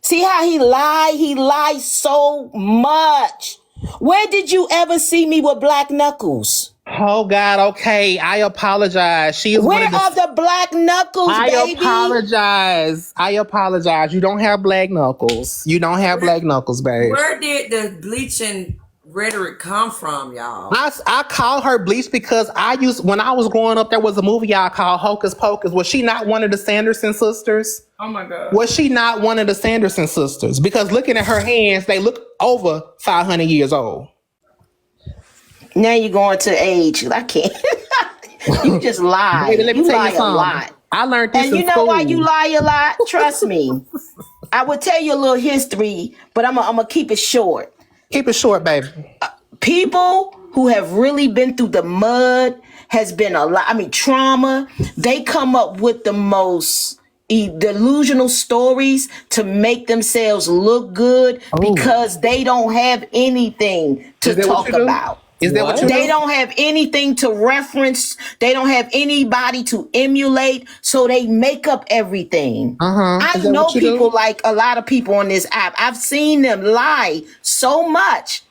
See how he lied? He lied so much. Where did you ever see me with black knuckles? Oh God, okay. I apologize. She is Where one of are the black knuckles, baby? I apologize. You don't have black knuckles. You don't have black knuckles, babe. Where did the bleaching rhetoric come from, y'all? I call her bleach because when I was growing up, there was a movie I called Hocus Pocus. Was she not one of the Sanderson sisters? Oh my God. Was she not one of the Sanderson sisters? Because looking at her hands, they look over 500 years old. Now you're going to age. I can't. You just lie. Baby, let me you tell lie you a something. lot. I learned this and you in know school. why you lie a lot? Trust me. I would tell you a little history, but I'm gonna keep it short. Keep it short, baby. People who have really been through the mud, has been a lot, trauma, they come up with the most delusional stories to make themselves look good because they don't have anything to talk about. Is that what you do? They don't have anything to reference. They don't have anybody to emulate, so they make up everything. I know people like a lot of people on this app. I've seen them lie so much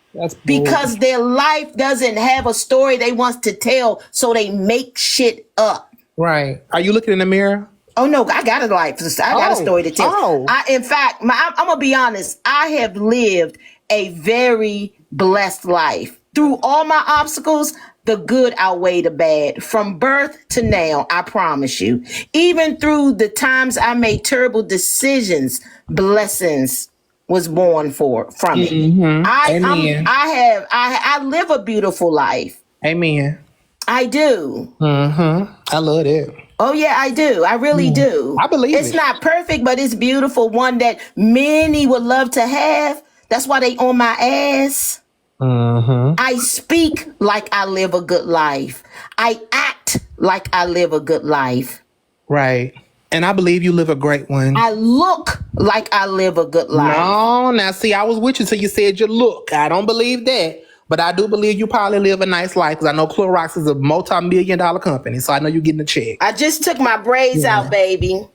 because their life doesn't have a story they want to tell, so they make shit up. Right. Are you looking in the mirror? Oh no, I got a life. I got a story to tell. In fact, I'm gonna be honest. I have lived a very blessed life. Through all my obstacles, the good outweigh the bad. From birth to now, I promise you. Even through the times I made terrible decisions, blessings was born from it. Amen. I live a beautiful life. Amen. I do. I love it. Oh yeah, I do. I really do. I believe it's not perfect, but it's beautiful. One that many would love to have. That's why they on my ass. I speak like I live a good life. I act like I live a good life. Right. And I believe you live a great one. I look like I live a good life. No, now see, I was with you till you said you look. I don't believe that. But I do believe you probably live a nice life because I know Clorox is a multi-million-dollar company. So I know you're getting a check. I just took my braids out, baby.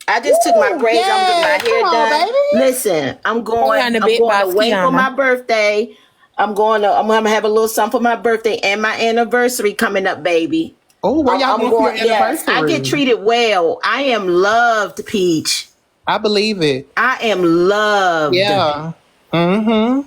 I just took my braids out. I'm getting my hair done. Baby. Listen, I'm going away for my birthday. I'm gonna have a little something for my birthday and my anniversary coming up, baby. Oh, where y'all going for your anniversary? I get treated well. I am loved, Peach. I believe it. I am loved. Yeah. Well,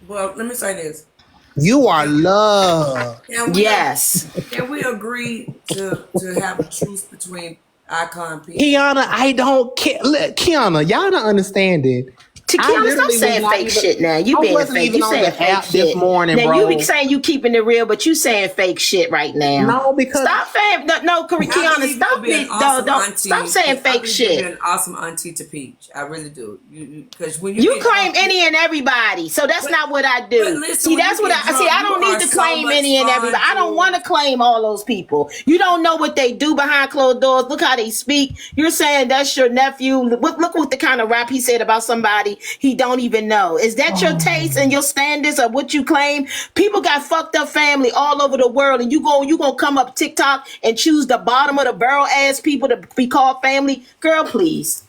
let me say this. You are loved. Yes. Can we agree to have a truce between Icon and Peach? Keyona, I don't care. Look, Keyona, y'all don't understand it. Keyona, stop saying fake shit now. You being fake. You saying fake shit this morning, now, bro. you be saying you keeping it real, but you saying fake shit right now. No, because stop saying Keyona, stop saying fake shit. You're an awesome auntie to Peach. I really do. Because when you claim any and everybody, so that's not what I do. Listen, that's what I don't need to claim any and everybody. I don't want to claim all those people. You don't know what they do behind closed doors. Look how they speak. You're saying that's your nephew. Look what the kind of rap he said about somebody he don't even know. Is that your taste and your standards of what you claim? People got fucked up family all over the world, and you gonna come up TikTok and choose the bottom of the barrel ass people to be called family? Girl, please.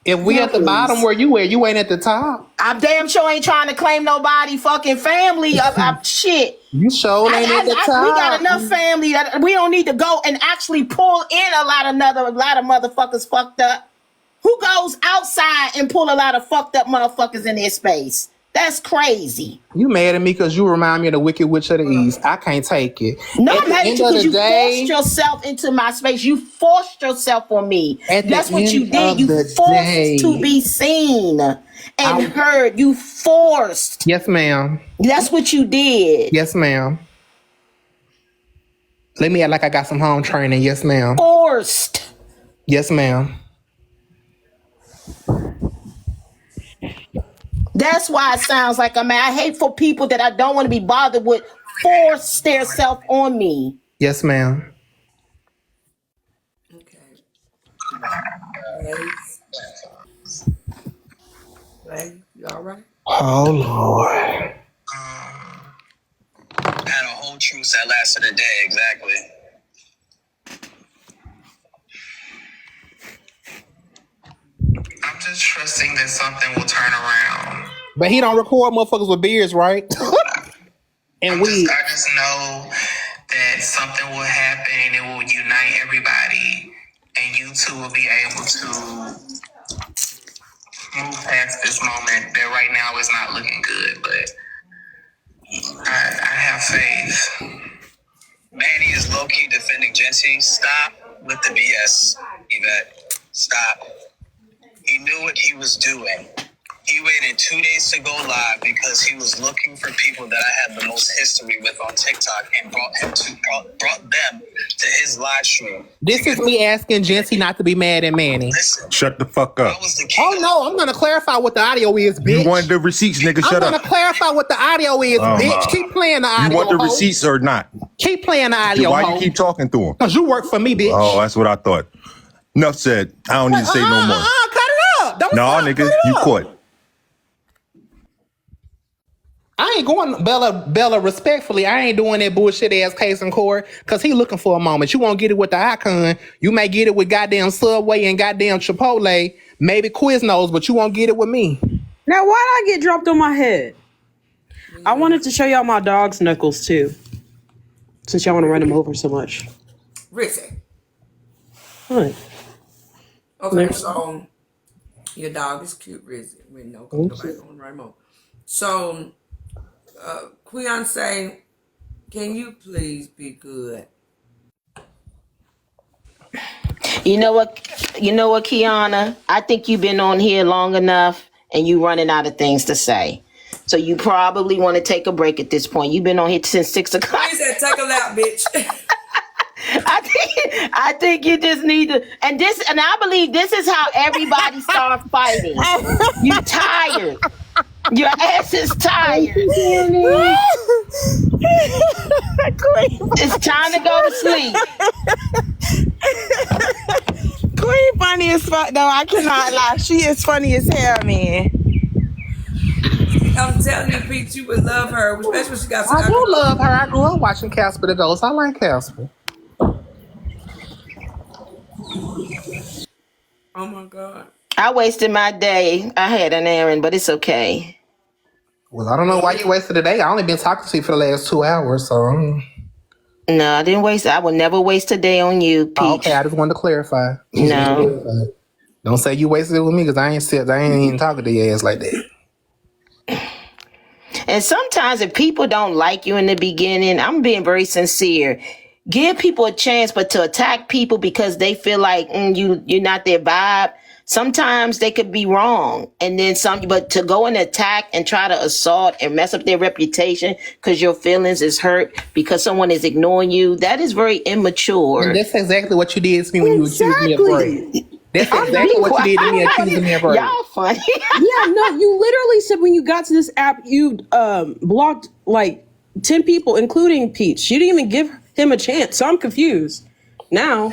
If we at the bottom where you ain't at the top. I'm damn sure ain't trying to claim nobody fucking family of shit. You sure ain't at the top. We got enough family that we don't need to go and actually pull in a lot of motherfuckers fucked up. Who goes outside and pull a lot of fucked up motherfuckers in their space? That's crazy. You mad at me because you remind me of the Wicked Witch of the East. I can't take it. No, I'm mad at you because you forced yourself into my space. You forced yourself on me. That's what you did. You forced to be seen and heard. You forced. Yes, ma'am. That's what you did. Yes, ma'am. Let me act like I got some home training. Yes, ma'am. Forced. Yes, ma'am. That's why it sounds like I hate for people that I don't want to be bothered with force their self on me. Yes, ma'am. Okay. Ray, you all right? Oh, Lord. Had a whole truce that lasted a day, exactly. I'm just trusting that something will turn around. But he don't record motherfuckers with beards, right? And I just know that something will happen and it will unite everybody, and you two will be able to move past this moment that right now is not looking good. But I have faith. Manny is low-key defending Jency. Stop with the BS, Yvette. Stop. He knew what he was doing. He waited 2 days to go live because he was looking for people that I had the most history with on TikTok and brought them to his live stream. This is me asking Jency not to be mad at Manny. Listen, Shut the fuck up. Oh no, I'm gonna clarify what the audio is, bitch. You want the receipts, nigga? Shut I'm up. gonna clarify what the audio is, bitch. Keep playing the audio. You want the ho. receipts or not? Keep playing the audio. Why ho. you keep talking to him? Cause you work for me, bitch. Oh, that's what I thought. Enough said. I don't need to say no more. Cut it up. Don't No, stop, nigga, cut it you up. caught. I ain't going, Bella, respectfully, I ain't doing that bullshit ass case in court because he looking for a moment. You won't get it with the icon. You may get it with goddamn Subway and goddamn Chipotle, maybe Quiznos, but you won't get it with me. Now, why'd I get dropped on my head? I wanted to show y'all my dog's knuckles, too. Since y'all want to run him over so much. Rizzy. What? Okay, so your dog is cute, Rizzy. We know nobody going to run him over. So, Keyona, can you please be good? You know what, Keyona? I think you've been on here long enough and you running out of things to say. So you probably want to take a break at this point. You've been on here since 6 o'clock. He said, take a lap, bitch. I think you just need to, and I believe this is how everybody starts fighting. You tired. Your ass is tired. It's time to go to sleep. Queen funny as fuck though. I cannot lie. She is funny as hell, man. I'm telling you, Pete, you would love her, especially when she got some. I do love her. I grew up watching Casper the Ghost. I like Casper. Oh my God. I wasted my day. I had an errand, but it's okay. Well, I don't know why you wasted the day. I only been talking to you for the last 2 hours, so. No, I didn't waste. I will never waste a day on you, Peach. Oh, okay, I just wanted to clarify. No. Don't say you wasted it with me because I ain't even talking to your ass like that. And sometimes if people don't like you in the beginning, I'm being very sincere. Give people a chance, but to attack people because they feel like you're not their vibe, sometimes they could be wrong. And then but to go and attack and try to assault and mess up their reputation because your feelings is hurt because someone is ignoring you, that is very immature. And that's exactly what you did to me when you accused me of rape. That's exactly what you did to me, accusing me of rape. Y'all funny. Yeah, no, you literally said when you got to this app, you blocked like 10 people, including Peach. You didn't even give him a chance, so I'm confused. Now.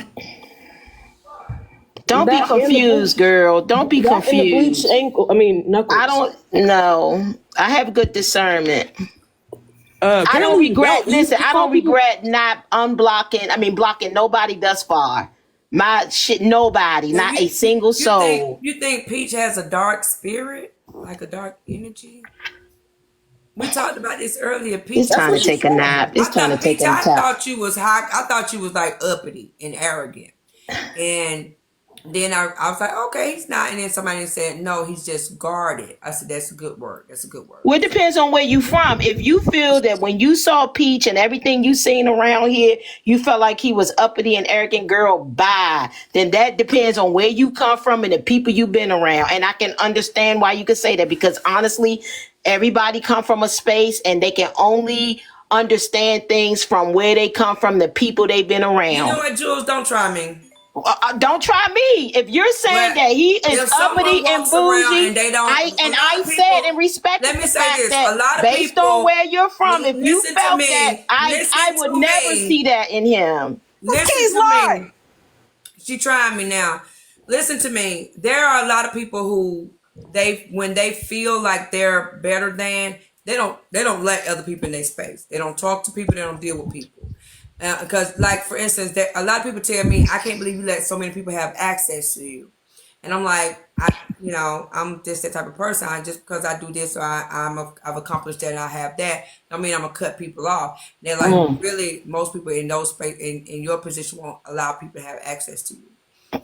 Don't be confused, girl. Don't be confused. Knuckles. I don't know. I have good discernment. I don't regret. Listen, I don't regret not blocking nobody thus far. My shit, nobody, not a single soul. You think Peach has a dark spirit, like a dark energy? We talked about this earlier. Peach, it's time to take a nap. It's time to take a nap. I thought you was high. I thought you was like uppity and arrogant, and then I was like, okay, he's not. And then somebody said, no, he's just guarded. I said, that's a good word. That's a good word. Well, it depends on where you from. If you feel that when you saw Peach and everything you seen around here, you felt like he was uppity and arrogant, girl, bye. Then that depends on where you come from and the people you've been around. And I can understand why you could say that because honestly, everybody come from a space and they can only understand things from where they come from, the people they've been around. You know what, Jules? Don't try me. Don't try me. If you're saying that he is uppity and bougie, I said and respected the fact that based on where you're from, if you felt that, I would never see that in him. Listen to me. She trying me now. Listen to me. There are a lot of people who when they feel like they're better than, they don't let other people in their space. They don't talk to people. They don't deal with people. Because, like, for instance, a lot of people tell me, I can't believe you let so many people have access to you. And I'm like, I'm just that type of person. Just because I do this or I've accomplished that and I have that, I mean, I'm going to cut people off. They're like, really, most people in those space, in your position won't allow people to have access to you.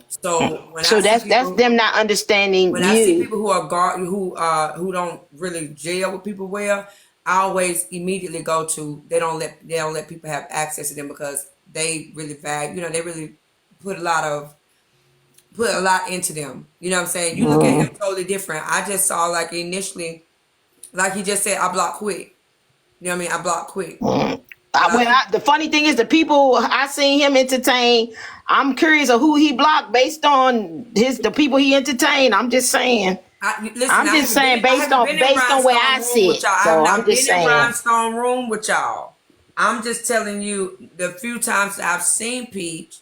So that's them not understanding when you. I see people who are who don't really gel with people well, I always immediately go to they don't let people have access to them because they really value, they really put a lot of put a lot into them. You know what I'm saying? You look at him totally different. I just saw like initially, like he just said, I block quick. You know what I mean? I block quick. The funny thing is, the people I seen him entertain, I'm curious of who he blocked based on the people he entertained. I'm just saying. I'm just saying based on where I sit. So I'm just saying. Rhinestone room with y'all. I'm just telling you the few times that I've seen Peach,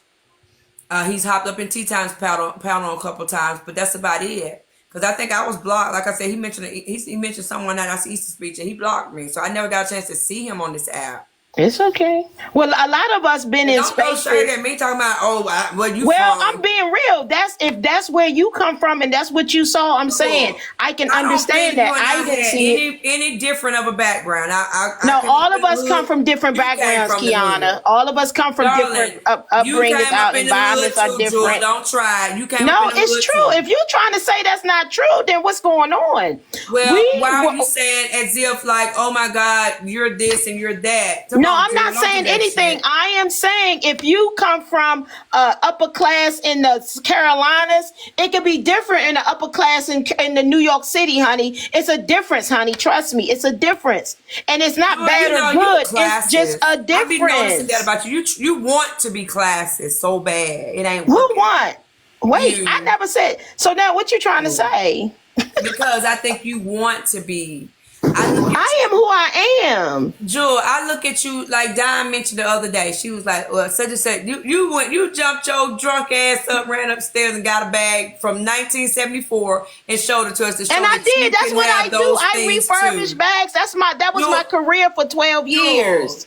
he's hopped up in Tea Times panel a couple times, but that's about it. Because I think I was blocked. Like I said, he mentioned someone at our Easter speech and he blocked me. So I never got a chance to see him on this app. It's okay. Well, a lot of us been in spaces. Don't at me talking about where you from. I'm being real. If that's where you come from and that's what you saw, I'm saying I can understand that. I didn't see any different of a background. All of us come from different backgrounds, Keyona. All of us come from different upbringings. Our environments are different. Don't try. You can't. No, it's true. If you're trying to say that's not true, then what's going on? Well, why are you saying as if like, oh my God, you're this and you're that? No, I'm not saying anything. I am saying if you come from upper class in the Carolinas, it could be different in the upper class in the New York City, honey. It's a difference, honey. Trust me, it's a difference, and it's not bad or good. It's just a difference. I've been noticing that about you. You want to be classist so bad. It ain't. Who want? Wait, I never said. So now, what you trying to say? Because I think you want to be. I am who I am. Jewel, I look at you like Diane mentioned the other day. She was like, well, such and such. You jumped your drunk ass up, ran upstairs and got a bag from 1974 and showed it to us. And I did. That's what I do. I refurbish bags. That was my career for 12 years.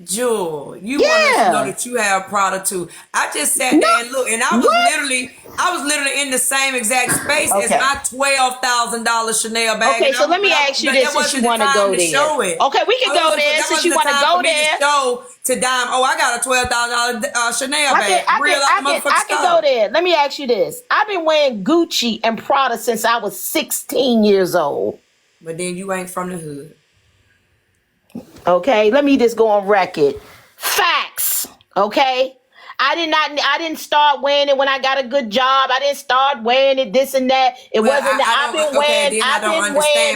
Jewel, you want us to know that you have product too. I just sat there and looked, and I was literally in the same exact space as my $12,000 Chanel bag. Okay, so let me ask you this since you want to go there. Okay, we can go there since you want to go there. To dime. Oh, I got a $12,000 Chanel bag. I can go there. Let me ask you this. I've been wearing Gucci and Prada since I was 16 years old. But then you ain't from the hood. Okay, let me just go on record. Facts. Okay, I didn't start wearing it when I got a good job. I didn't start wearing it this and that. It wasn't that I've been wearing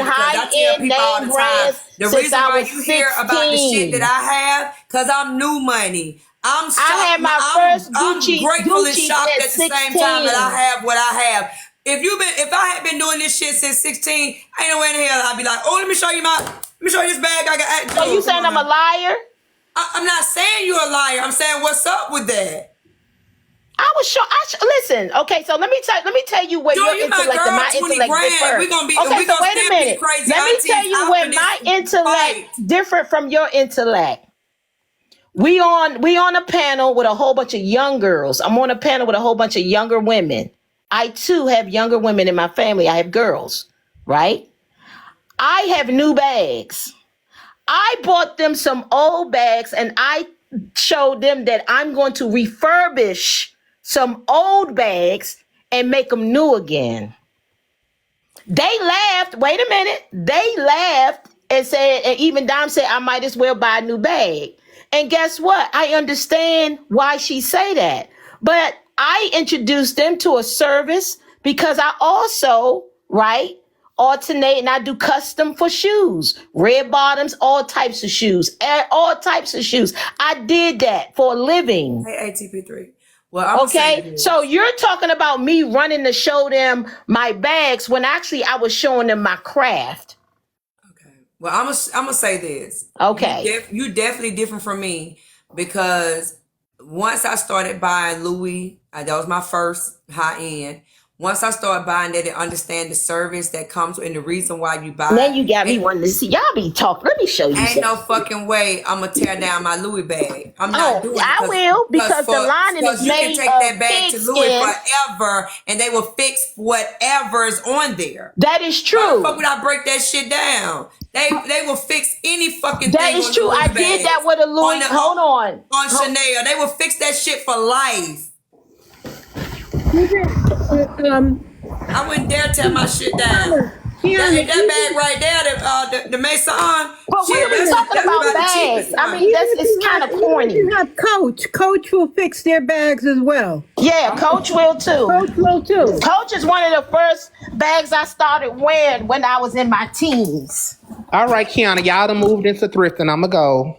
high-end name brands since I was 16. The reason why you hear about the shit that I have, because I'm new money. I had my first Gucci. I'm grateful and Gucci shocked at the same time that I have what I have. If I had been doing this shit since 16, ain't no way in the hell I'd be like, oh, let me show you this bag I got. So you saying I'm a liar? I'm not saying you're a liar. I'm saying what's up with that. I was sure. Listen. Okay, so let me tell you what your intellect and my intellect differ. Okay, so wait a minute. Let me tell you where my intellect different from your intellect. We on a panel with a whole bunch of young girls. I'm on a panel with a whole bunch of younger women. I too have younger women in my family. I have girls, right? I have new bags. I bought them some old bags and I showed them that I'm going to refurbish some old bags and make them new again. They laughed. Wait a minute. They laughed and said, and even Dom said, I might as well buy a new bag. And guess what? I understand why she say that. But I introduced them to a service because I also, alternate and I do custom for shoes, red bottoms, all types of shoes. I did that for a living. Hey, ATP3. Well, so you're talking about me running to show them my bags when actually I was showing them my craft. Okay. Well, I'm gonna say this. Okay. You definitely different from me because once I started buying Louis, that was my first high end. Once I start buying that and understand the service that comes and the reason why you buy. Then you got me wanting to see. Y'all be talking. Let me show you. Ain't no fucking way I'm gonna tear down my Louis bag. I'm not doing it. I will because the lining is made you can take that bag to Louis forever and they will fix whatever is on there. That is true. Why the fuck would I break that shit down? They will fix any fucking thing. That is true. I did that with a Louis. Hold on. On Chanel. They will fix that shit for life. I wouldn't dare tear my shit down. That bag right there, the Mason. But what are we talking about bags? I mean, it's kind of corny. You have Coach. Coach will fix their bags as well. Yeah, Coach will too. Coach will too. Coach is one of the first bags I started wearing when I was in my teens. All right, Keyona, y'all done moved into thrifting. I'ma go.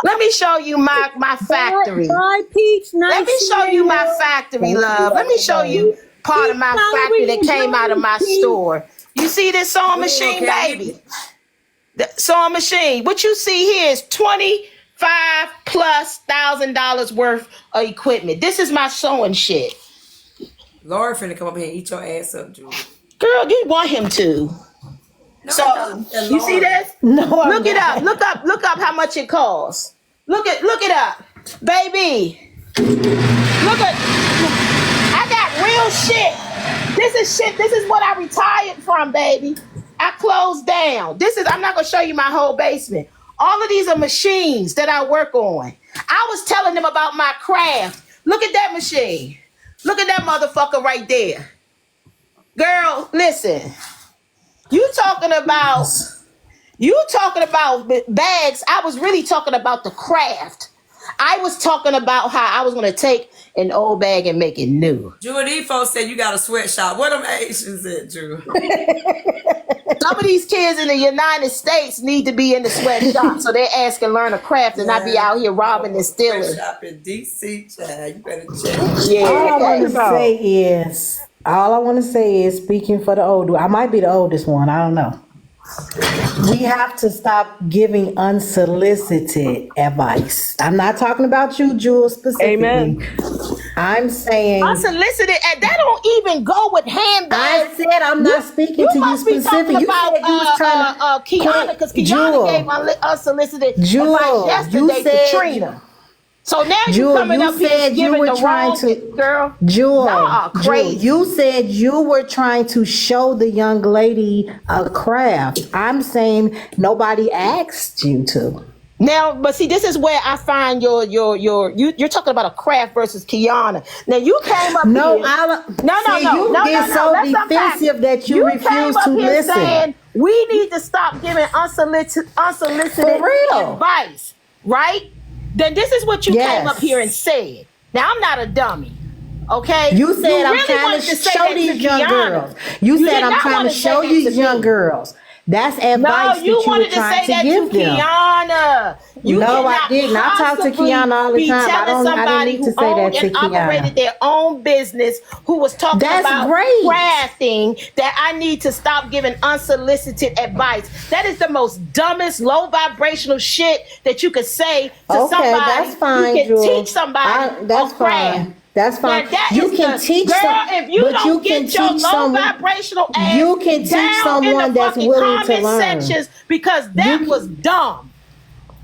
Let me show you my factory. Let me show you my factory, love. Let me show you part of my factory that came out of my store. You see this sewing machine, baby? The sewing machine. What you see here is $25,000+ worth of equipment. This is my sewing shit. Laura finna come up here and eat your ass up, Julie. Girl, you want him to. No, so you see this? No, look it up. Look up how much it costs. Look it up, baby. I got real shit. This is what I retired from, baby. I closed down. I'm not gonna show you my whole basement. All of these are machines that I work on. I was telling them about my craft. Look at that machine. Look at that motherfucker right there. Girl, listen. You talking about bags. I was really talking about the craft. I was talking about how I was going to take an old bag and make it new. Drew, these folks said you got a sweatshop. What them Asians at, Drew? Some of these kids in the United States need to be in the sweatshop, so they ask and learn a craft and not be out here robbing and stealing. Sweatshop in D.C., child. You better check. Yeah. All I want to say is, speaking for the older, I might be the oldest one, I don't know. We have to stop giving unsolicited advice. I'm not talking about you, Jules, specifically. Amen. I'm saying unsolicited, and that don't even go with handbags. I said I'm not speaking to you specifically. You about, said you was trying to Keyona, because Keyona gave unsolicited advice yesterday to Trina. So now you coming up here giving the wrong girl. Jewel, crazy. You said you were trying to show the young lady a craft. I'm saying nobody asked you to. Now, but see, this is where I find you're talking about a craft versus Keyona. Now you came up no, here. You get so defensive that you refuse to listen. Saying, we need to stop giving unsolicited advice, right? Then this is what you came up here and said. Now, I'm not a dummy, okay? You said I'm trying to show these young girls. You said I'm trying to show these young girls. That's advice you that you were trying to give them. Keyona. No, I didn't. I talk to Keyona all the time. I didn't need to say that to Keyona. Operated their own business, who was talking about crafting, that I need to stop giving unsolicited advice. That is the most dumbest, low vibrational shit that you could say to somebody. That's fine, you can teach somebody that's fine. That's fine. You can teach if you don't get your low vibrational ass you can teach someone that's willing to learn. Sections, because that was dumb.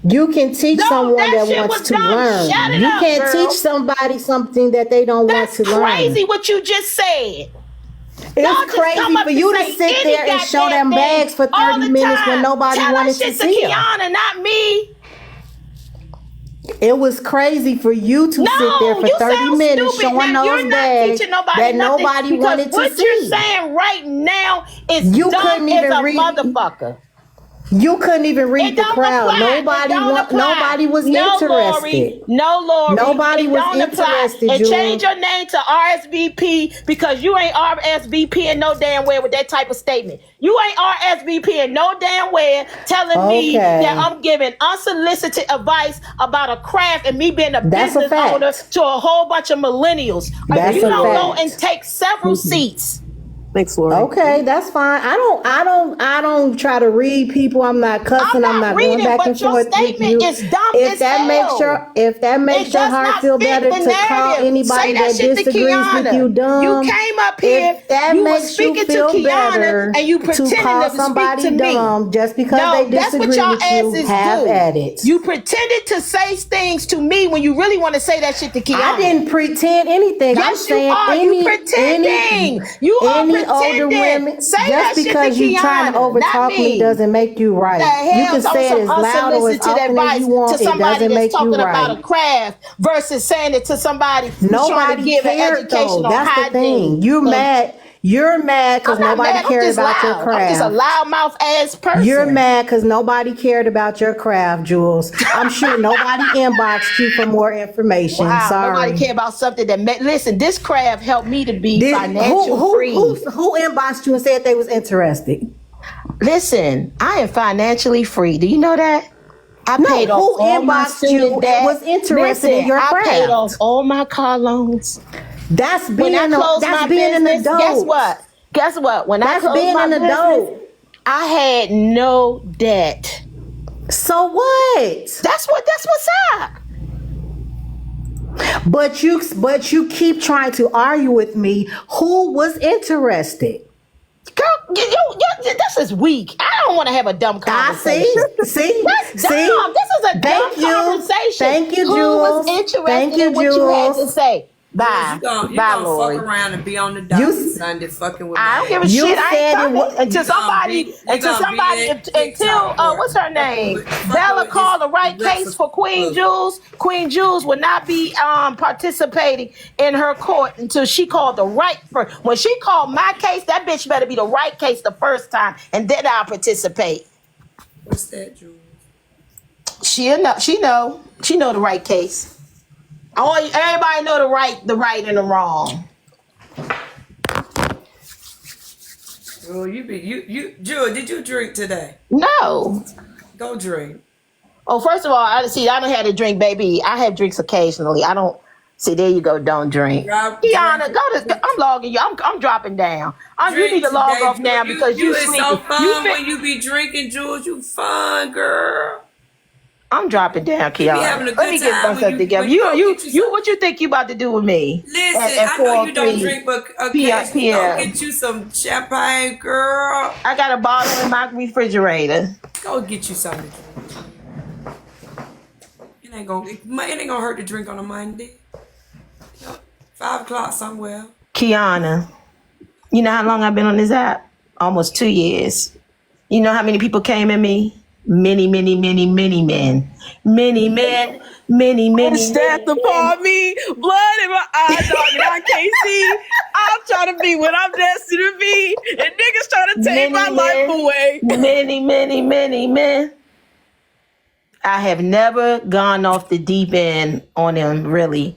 You can teach someone that wants to learn. You can't teach somebody something that they don't want to learn. That's crazy what you just said. It's crazy for you to sit there and show them bags for 30 minutes when nobody wanted to see them. Keyona, not me. It was crazy for you to sit there for 30 minutes showing those bags that nobody wanted to see. What you're saying right now is dumb as a motherfucker. You couldn't even read the crowd. Nobody was interested. No, Lori. Nobody was interested. And change your name to RSVP, because you ain't RSVP in no damn way with that type of statement. You ain't RSVP in no damn way telling me that I'm giving unsolicited advice about a craft and me being a business owner to a whole bunch of millennials. If you don't go and take several seats. Thanks, Lori. Okay, that's fine. I don't try to read people. I'm not cussing. I'm not going back and forth with you. If that makes your heart feel better to call anybody that disagrees with you dumb. You came up here. If that makes you feel better and you to call somebody dumb just because they disagree with you, have at it. You pretended to say things to me when you really want to say that shit to Keyona. I didn't pretend anything. Yes, I'm saying you pretending. You are older women, just because you trying to overtalk me doesn't make you right. You can say it as loud or as often as you want. It doesn't make you right. About a craft versus saying it to somebody who's trying to give an educational That's the thing. You're mad. You're mad because nobody cared about your craft. I'm just a loudmouth ass person. You're mad because nobody cared about your craft, Jules. I'm sure nobody inboxed you for more information. Wow, Sorry. nobody cared about something that listen, this craft helped me to be financial free. Who inboxed you and said they was interested? Listen, I am financially free. Do you know that? I paid off all my student debt. Was interested in your craft. I paid off all my car loans. That's being an adult. Guess what? When I closed my business, I had no debt. So what? That's what's up. But you keep trying to argue with me. Who was interested? Girl, this is weak. I don't want to have a dumb conversation. See? That's dumb. This is a dumb conversation. Thank you, Jules. Who was interested in what you had to say? Bye. You Bye, gonna Lori. fuck around and be on the dock Sunday fucking with I don't give a shit. I ain't coming until somebody, what's her name? Bella called the right case for Queen Jules. Queen Jules would not be participating in her court until she called the right first. When she called my case, that bitch better be the right case the first time, and then I'll participate. What's that, Jules? She know the right case. Everybody know the right and the wrong. Well, Jewel, did you drink today? No. Go drink. Oh, first of all, I don't have to drink, baby. I have drinks occasionally. I don't. See, there you go. Don't drink. Keyona, I'm logging you. I'm dropping down. You need to log off now because you sleeping. So fun when you be drinking, Jules. You fun, girl. I'm dropping down, Keyona. Let me get myself together. What you think you about to do with me? Listen, I know you don't drink, but occasionally go get you some champagne, girl. I got a bottle in my refrigerator. Go get you something to drink. It ain't gonna hurt to drink on a Monday. 5 o'clock somewhere. Keyona, you know how long I've been on this app? Almost 2 years. You know how many people came at me? Many men. Many men. Stacked upon me, blood in my eyes, dog, and I can't see. I'm trying to be what I'm destined to be, and niggas trying to take my life away. Many men. I have never gone off the deep end on them, really.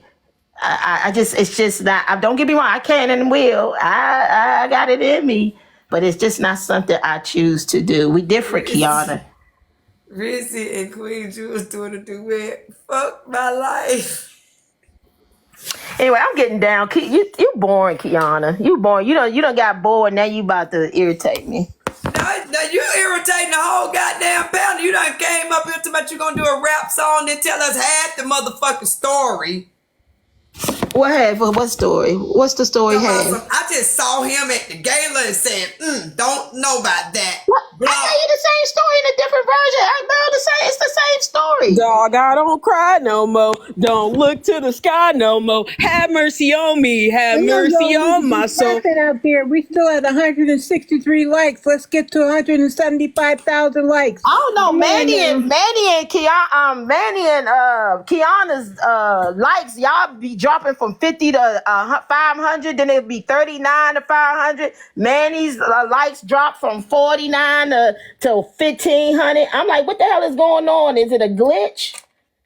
It's just not, don't get me wrong, I can and will. I got it in me, but it's just not something I choose to do. We different, Keyona. Rizzy and Queen Jules doing a duet. Fuck my life. Anyway, I'm getting down. You boring, Keyona. You boring. You done got bored. Now you about to irritate me. No, you irritating the whole goddamn panel. You done came up here to about you gonna do a rap song and tell us half the motherfucking story. What story? What's the story have? I just saw him at the gala and said, don't know about that. What? I tell you the same story in a different version. It's the same story. Dog, I don't cry no more. Don't look to the sky no more. Have mercy on me. Have mercy on my soul. Out there, we still at 163 likes. Let's get to 175,000 likes. I don't know, Manny and Keyona's likes, y'all be dropping from 50 to 500, then it'll be 39 to 500. Manny's likes drop from 49 to 1,500. I'm like, what the hell is going on? Is it a glitch?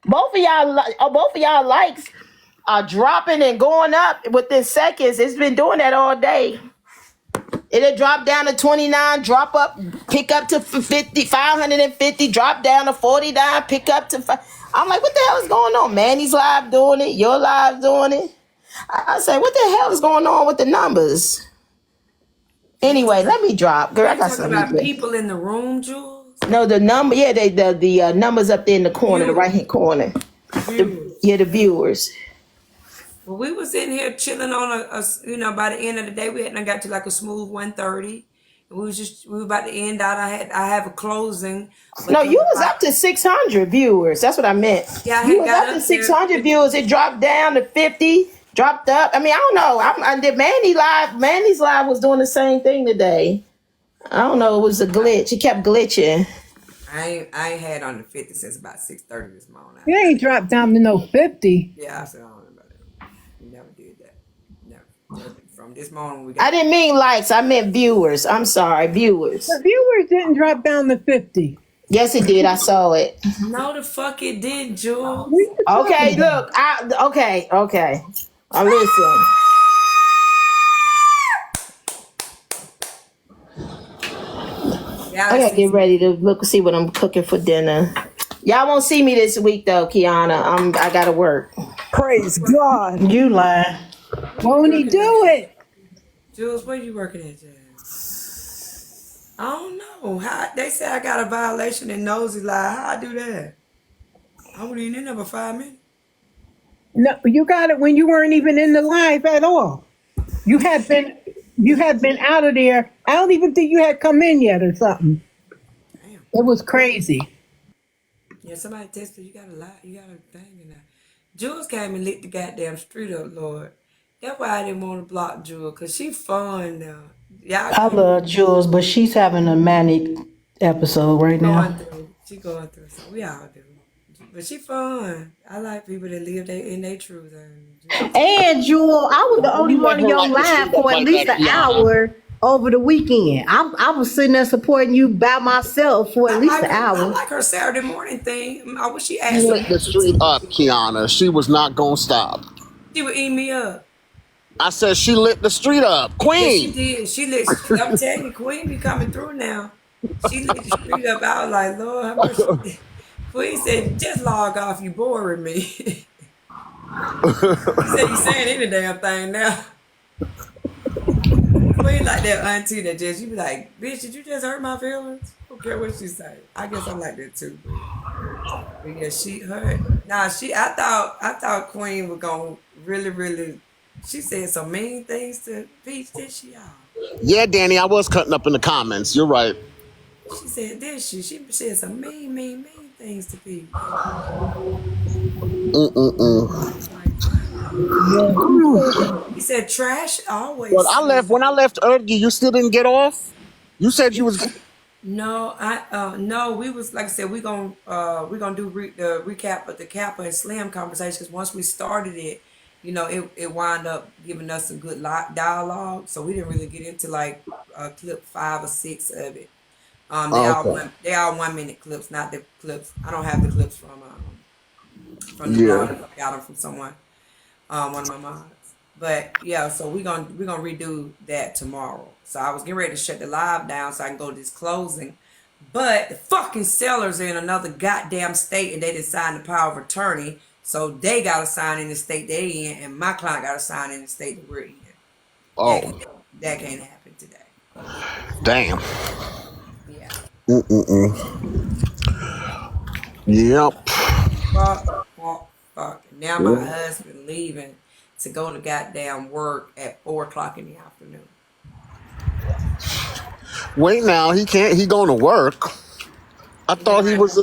Both of y'all likes are dropping and going up within seconds. It's been doing that all day. It'll drop down to 29, drop up, pick up to 50, 550, drop down to 49, pick up to 5. I'm like, what the hell is going on? Manny's live doing it, your live doing it. I say, what the hell is going on with the numbers? Anyway, let me drop. Girl, I got something about people in the room, Jules? No, the number, the numbers up there in the corner, the right hand corner. The viewers. Well, we was in here chilling on by the end of the day, we hadn't got to like a smooth 1:30. We were about to end out. I have a closing. No, you was up to 600 viewers. That's what I meant. Yeah, you was up to 600 viewers. It dropped down to 50. Dropped up. I mean, I don't know. Manny's live was doing the same thing today. I don't know. It was a glitch. It kept glitching. I ain't had on the 50 since about 6:30 this morning. It ain't dropped down to no 50. Yeah, I said I don't know about it. You never did that. Never. from. This morning we got. I didn't mean likes. I meant viewers. I'm sorry, viewers. The viewers didn't drop down to 50. Yes, it did. I saw it. No, the fuck it didn't, Jules. Okay, look. Okay. I'm listening. I gotta get ready to look and see what I'm cooking for dinner. Y'all won't see me this week though, Keyona. I gotta work. Praise God. You lying. Won't he do it? Jules, where you working at, Jazz? I don't know. How they say I got a violation in Nosy Lie. How I do that? I wasn't even in there for 5 minutes. No, you got it when you weren't even in the live at all. You had been out of there. I don't even think you had come in yet or something. Damn. It was crazy. Yeah, somebody texted you got a lot. You got a thing in there. Jules came and lit the goddamn street up, Lord. That's why I didn't want to block Jules, because she fun now. I love Jules, but she's having a manic episode right now. She going through, so we all do. But she fun. I like people that live in their truth. And Jewel, I was the only one in your live for at least an hour over the weekend. I was sitting there supporting you by myself for at least an hour. I like her Saturday morning thing. I wish she asked She lit the street up, Keyona. She was not gonna stop. She would eat me up. I said she lit the street up. Queen. Yeah, she did. She lit. I'm telling you, Queen be coming through now. She lit the street up. I was like, Lord, how much? Queen said, just log off. You boring me. He said, you saying any damn thing now. Queen like that auntie that just, you be like, bitch, did you just hurt my feelings? I don't care what she say. I guess I'm like that too. But yeah, she hurt. Nah, I thought Queen was gonna really. She said some mean things to Peach, did she, y'all? Yeah, Danny, I was cutting up in the comments. You're right. She said, did she? She said some mean things to Peach. He said trash always. Well, when I left early, you still didn't get off? You said you was. No, no, we was, like I said, we gonna do the recap of the Kappa and Slim conversation, because once we started it, you know, it wound up giving us some good dialogue, so we didn't really get into like clip 5 or 6 of it. They all 1 minute clips, not the clips. I don't have the clips from the blog. I got them from someone, one of my moms. But yeah, so we're gonna redo that tomorrow. So I was getting ready to shut the live down so I can go to this closing, but the fucking sellers are in another goddamn state and they didn't sign the power of attorney, so they got to sign in the state they in, and my client got to sign in the state that we're in. Oh, that can't happen today. Damn. Yeah. Yep. Fuck. Now my husband leaving to go to goddamn work at 4:00 in the afternoon. Wait now, he can't. He going to work. I thought he was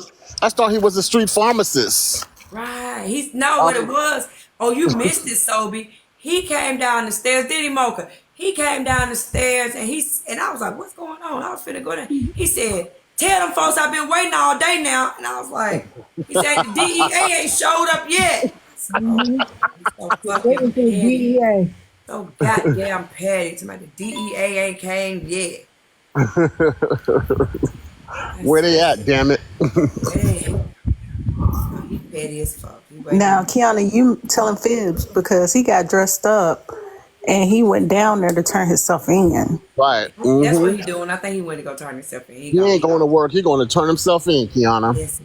a street pharmacist. Right. He's what it was. Oh, you missed it, Sobe. He came down the stairs. Did he, Mocha? He came down the stairs and I was like, what's going on? I was finna go there. He said, tell them folks I've been waiting all day now. And I was like, he said the DEA ain't showed up yet. So fucking petty. So goddamn petty. Somebody, the DEA ain't came yet. Where they at, damn it? He petty as fuck. Now, Keyona, you telling fibs because he got dressed up and he went down there to turn himself in. Right. That's what he doing. I think he went to go turn himself in. He ain't going to work. He going to turn himself in, Keyona. Yes,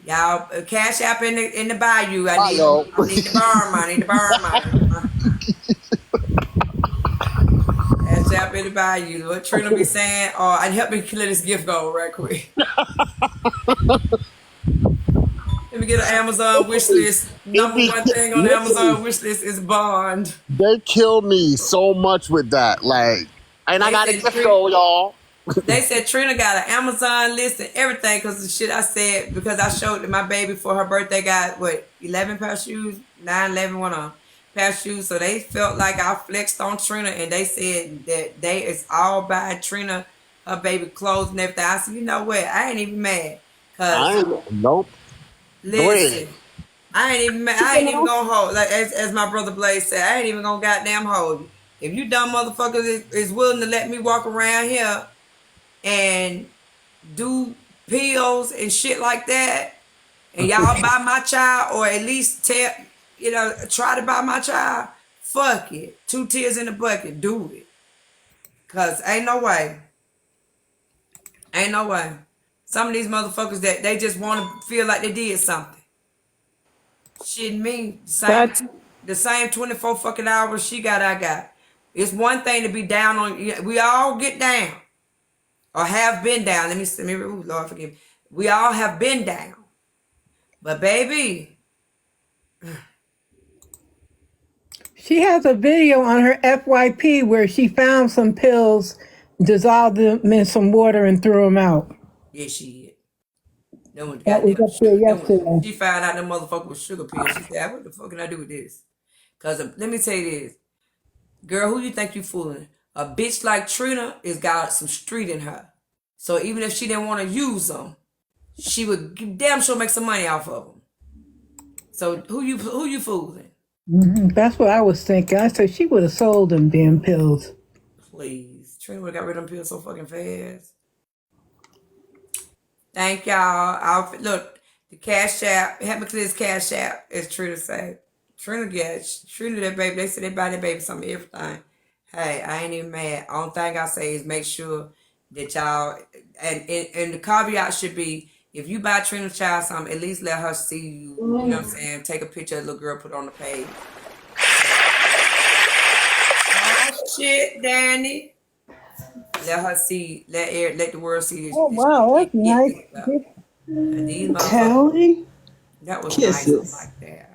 y'all, cash app in the bayou. I need to borrow money. Cash app in the bayou. What Trina be saying? I'd help me let this gift go right quick. Let me get an Amazon wish list. Number one thing on the Amazon wish list is Bond. They killed me so much with that. Like, and I got a gift go, y'all. They said Trina got an Amazon list and everything because of the shit I said, because I showed my baby for her birthday got 11 pair of shoes, 9, 11, one on pair of shoes. So they felt like I flexed on Trina, and they said that they is all by Trina, her baby clothes and everything. I said, you know what? I ain't even mad. Nope. Listen, I ain't even gonna hold, like as my brother Blaze said, I ain't even gonna goddamn hold you. If you dumb motherfuckers is willing to let me walk around here and do pills and shit like that, and y'all buy my child, or at least try to buy my child, fuck it. 2 tears in the bucket, do it. Cause ain't no way. Ain't no way. Some of these motherfuckers that they just want to feel like they did something. Shit me. The same 24 fucking hours she got, I got. It's one thing to be down on. We all get down. Or have been down. Let me ooh, Lord forgive me. We all have been down. But baby. She has a video on her FYP where she found some pills, dissolved them in some water, and threw them out. Yeah, she did. That was up there yesterday. She found out the motherfucker was sugar pills. She said, what the fuck can I do with this? Because let me tell you this. Girl, who you think you fooling? A bitch like Trina has got some street in her. So even if she didn't want to use them, she would damn sure make some money off of them. So who you fooling? Mm-hmm. That's what I was thinking. I said she would have sold them damn pills. Please. Trina would have got rid of them pills so fucking fast. Thank y'all. Look, the Cash App, help me clear this Cash App, as Trina say. Trina, that baby, they said they buy that baby some everything. Hey, I ain't even mad. Only thing I say is make sure that y'all, and the caveat should be, if you buy Trina's child something, at least let her see you, you know what I'm saying? Take a picture of the little girl, put it on the page. Oh, shit, Danny. Let her see, let the world see this. Oh, wow, that's nice. These Kelly? That was Kisses. nice like that.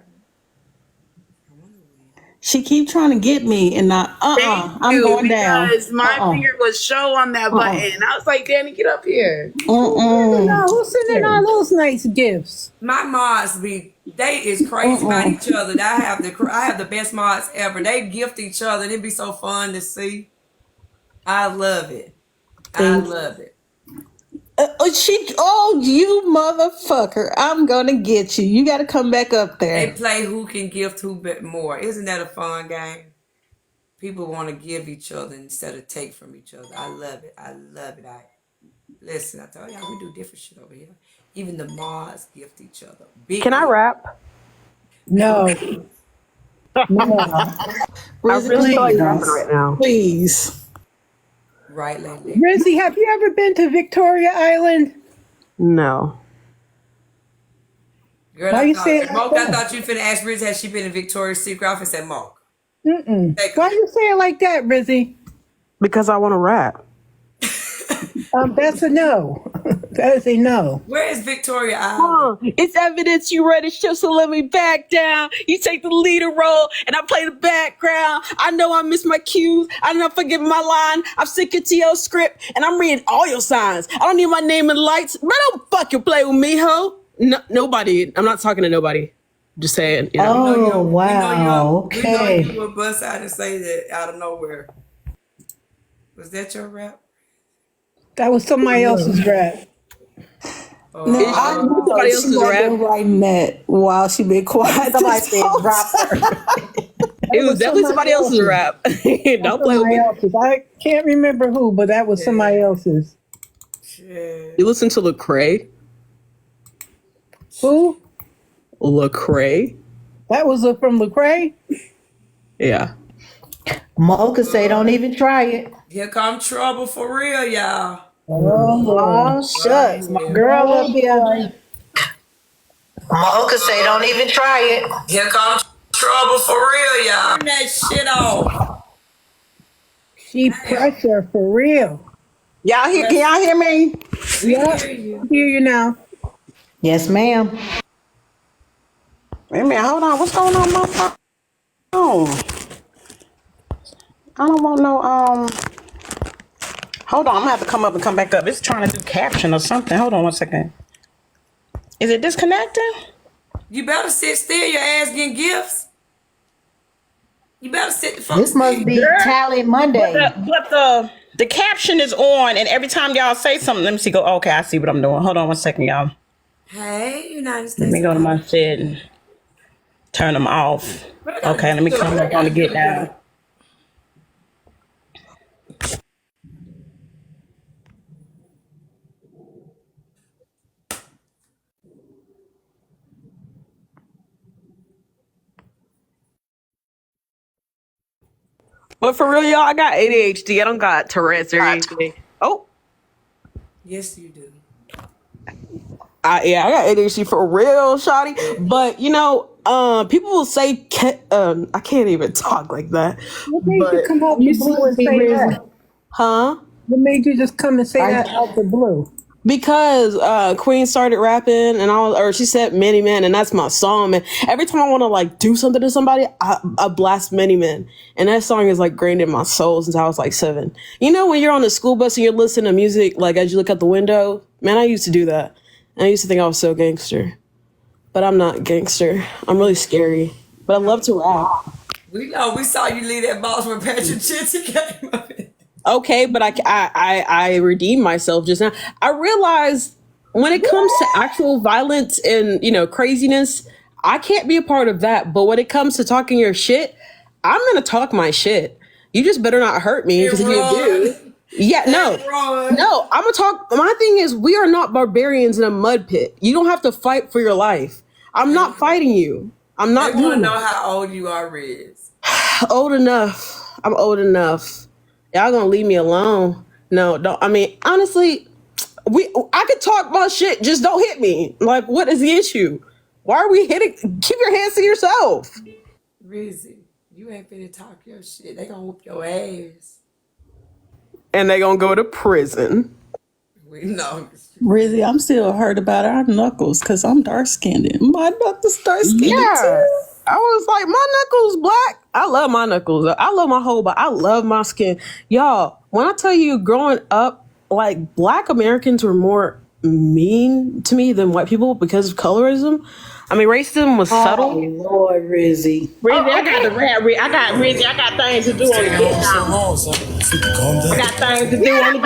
She keep trying to get me, and I'm going down. Because my finger was show on that button. I was like, Danny, get up here. Who's sending all those nice gifts? My mods they is crazy about each other. I have the best mods ever. They gift each other. It'd be so fun to see. I love it. I love it. You motherfucker. I'm going to get you. You got to come back up there. They play who can gift who bit more. Isn't that a fun game? People want to give each other instead of take from each other. I love it. I love it. Listen, I told y'all we do different shit over here. Even the mods gift each other. Can I rap? No. No. I really enjoy rapping right now. Please. Right, lately. Rizzy, have you ever been to Victoria Island? No. Girl, Why you say Mark, I thought you finna ask Rizzy, has she been in Victoria's Secret? I said, Mark. Why you say it like that, Rizzy? Because I want to rap. That's a no. That is a no. Where is Victoria Island? It's evidence you read a show, so let me back down. You take the leader role, and I play the background. I know I miss my cues. I know I forget my line. I'm sick of T.O. script, and I'm reading all your signs. I don't need my name in lights, but don't fucking play with me, ho. No, nobody. I'm not talking to nobody. Just saying. You know? Oh, wow. Okay. We know you would bust out and say that out of nowhere. Was that your rap? That was somebody else's rap. No, I knew somebody else's rap. Writing that while she been quiet. Somebody said drop her. It was definitely somebody else's rap. Don't play with me. I can't remember who, but that was somebody else's. Shit. You listen to Lecrae? Who? Lecrae. That was from Lecrae? Yeah. Mocha say don't even try it. Here come trouble for real, y'all. Oh, shucks. My girl up here. Mocha say don't even try it. Here comes trouble for real, y'all. Turn that shit off. She pressure for real. Y'all hear? Can y'all hear me? Yeah, hear you now. Yes, ma'am. Wait a minute, hold on. What's going on with my phone? I don't want no Hold on, I'm gonna have to come up and come back up. It's trying to do caption or something. Hold on 1 second. Is it disconnecting? You better sit still, your ass getting gifts. You better sit the fuck This must be Tally Monday. But the caption is on, and every time y'all say something, let me see. Go. Okay, I see what I'm doing. Hold on 1 second, y'all. Hey, United States. Let me go to my shit and turn them off. Okay, let me come back on to get down. But for real, y'all, I got ADHD. I don't got Tourette's or anything. Oh. Yes, you do. I got ADHD for real, shawty. But people will say, I can't even talk like that. What made you come out the blue and say that? Huh? What made you just come and say that out the blue? Because Queen started rapping and she said Many Men, and that's my song, man. Every time I want to like do something to somebody, I blast Many Men. And that song is like ingrained in my soul since I was like 7. You know, when you're on the school bus and you're listening to music, like as you look out the window, man, I used to do that. And I used to think I was so gangster, but I'm not gangster. I'm really scary, but I love to rap. We saw you leave that box when Patrick Chitty came up. Okay, but I redeemed myself just now. I realized when it comes to actual violence and craziness, I can't be a part of that. But when it comes to talking your shit, I'm gonna talk my shit. You just better not hurt me, because if you do, no, I'm gonna talk. My thing is, we are not barbarians in a mud pit. You don't have to fight for your life. I'm not fighting you. I'm not doing. I want to know how old you are, Riz. Old enough. I'm old enough. Y'all gonna leave me alone? No, don't. I mean, honestly, I could talk my shit. Just don't hit me. Like, what is the issue? Why are we hitting? Keep your hands to yourself. Rizzy, you ain't finna talk your shit. They gonna whoop your ass. And they gonna go to prison. We know. Rizzy, I'm still hurt about our knuckles because I'm dark skinned. My knuckles dark skinned too. I was like, my knuckles black. I love my knuckles. I love my whole body. I love my skin. Y'all, when I tell you growing up, like Black Americans were more mean to me than white people because of colorism. I mean, racism was subtle. Oh, Lord, Rizzy. I got the rap. I got things to do on the get down. I got things to do on the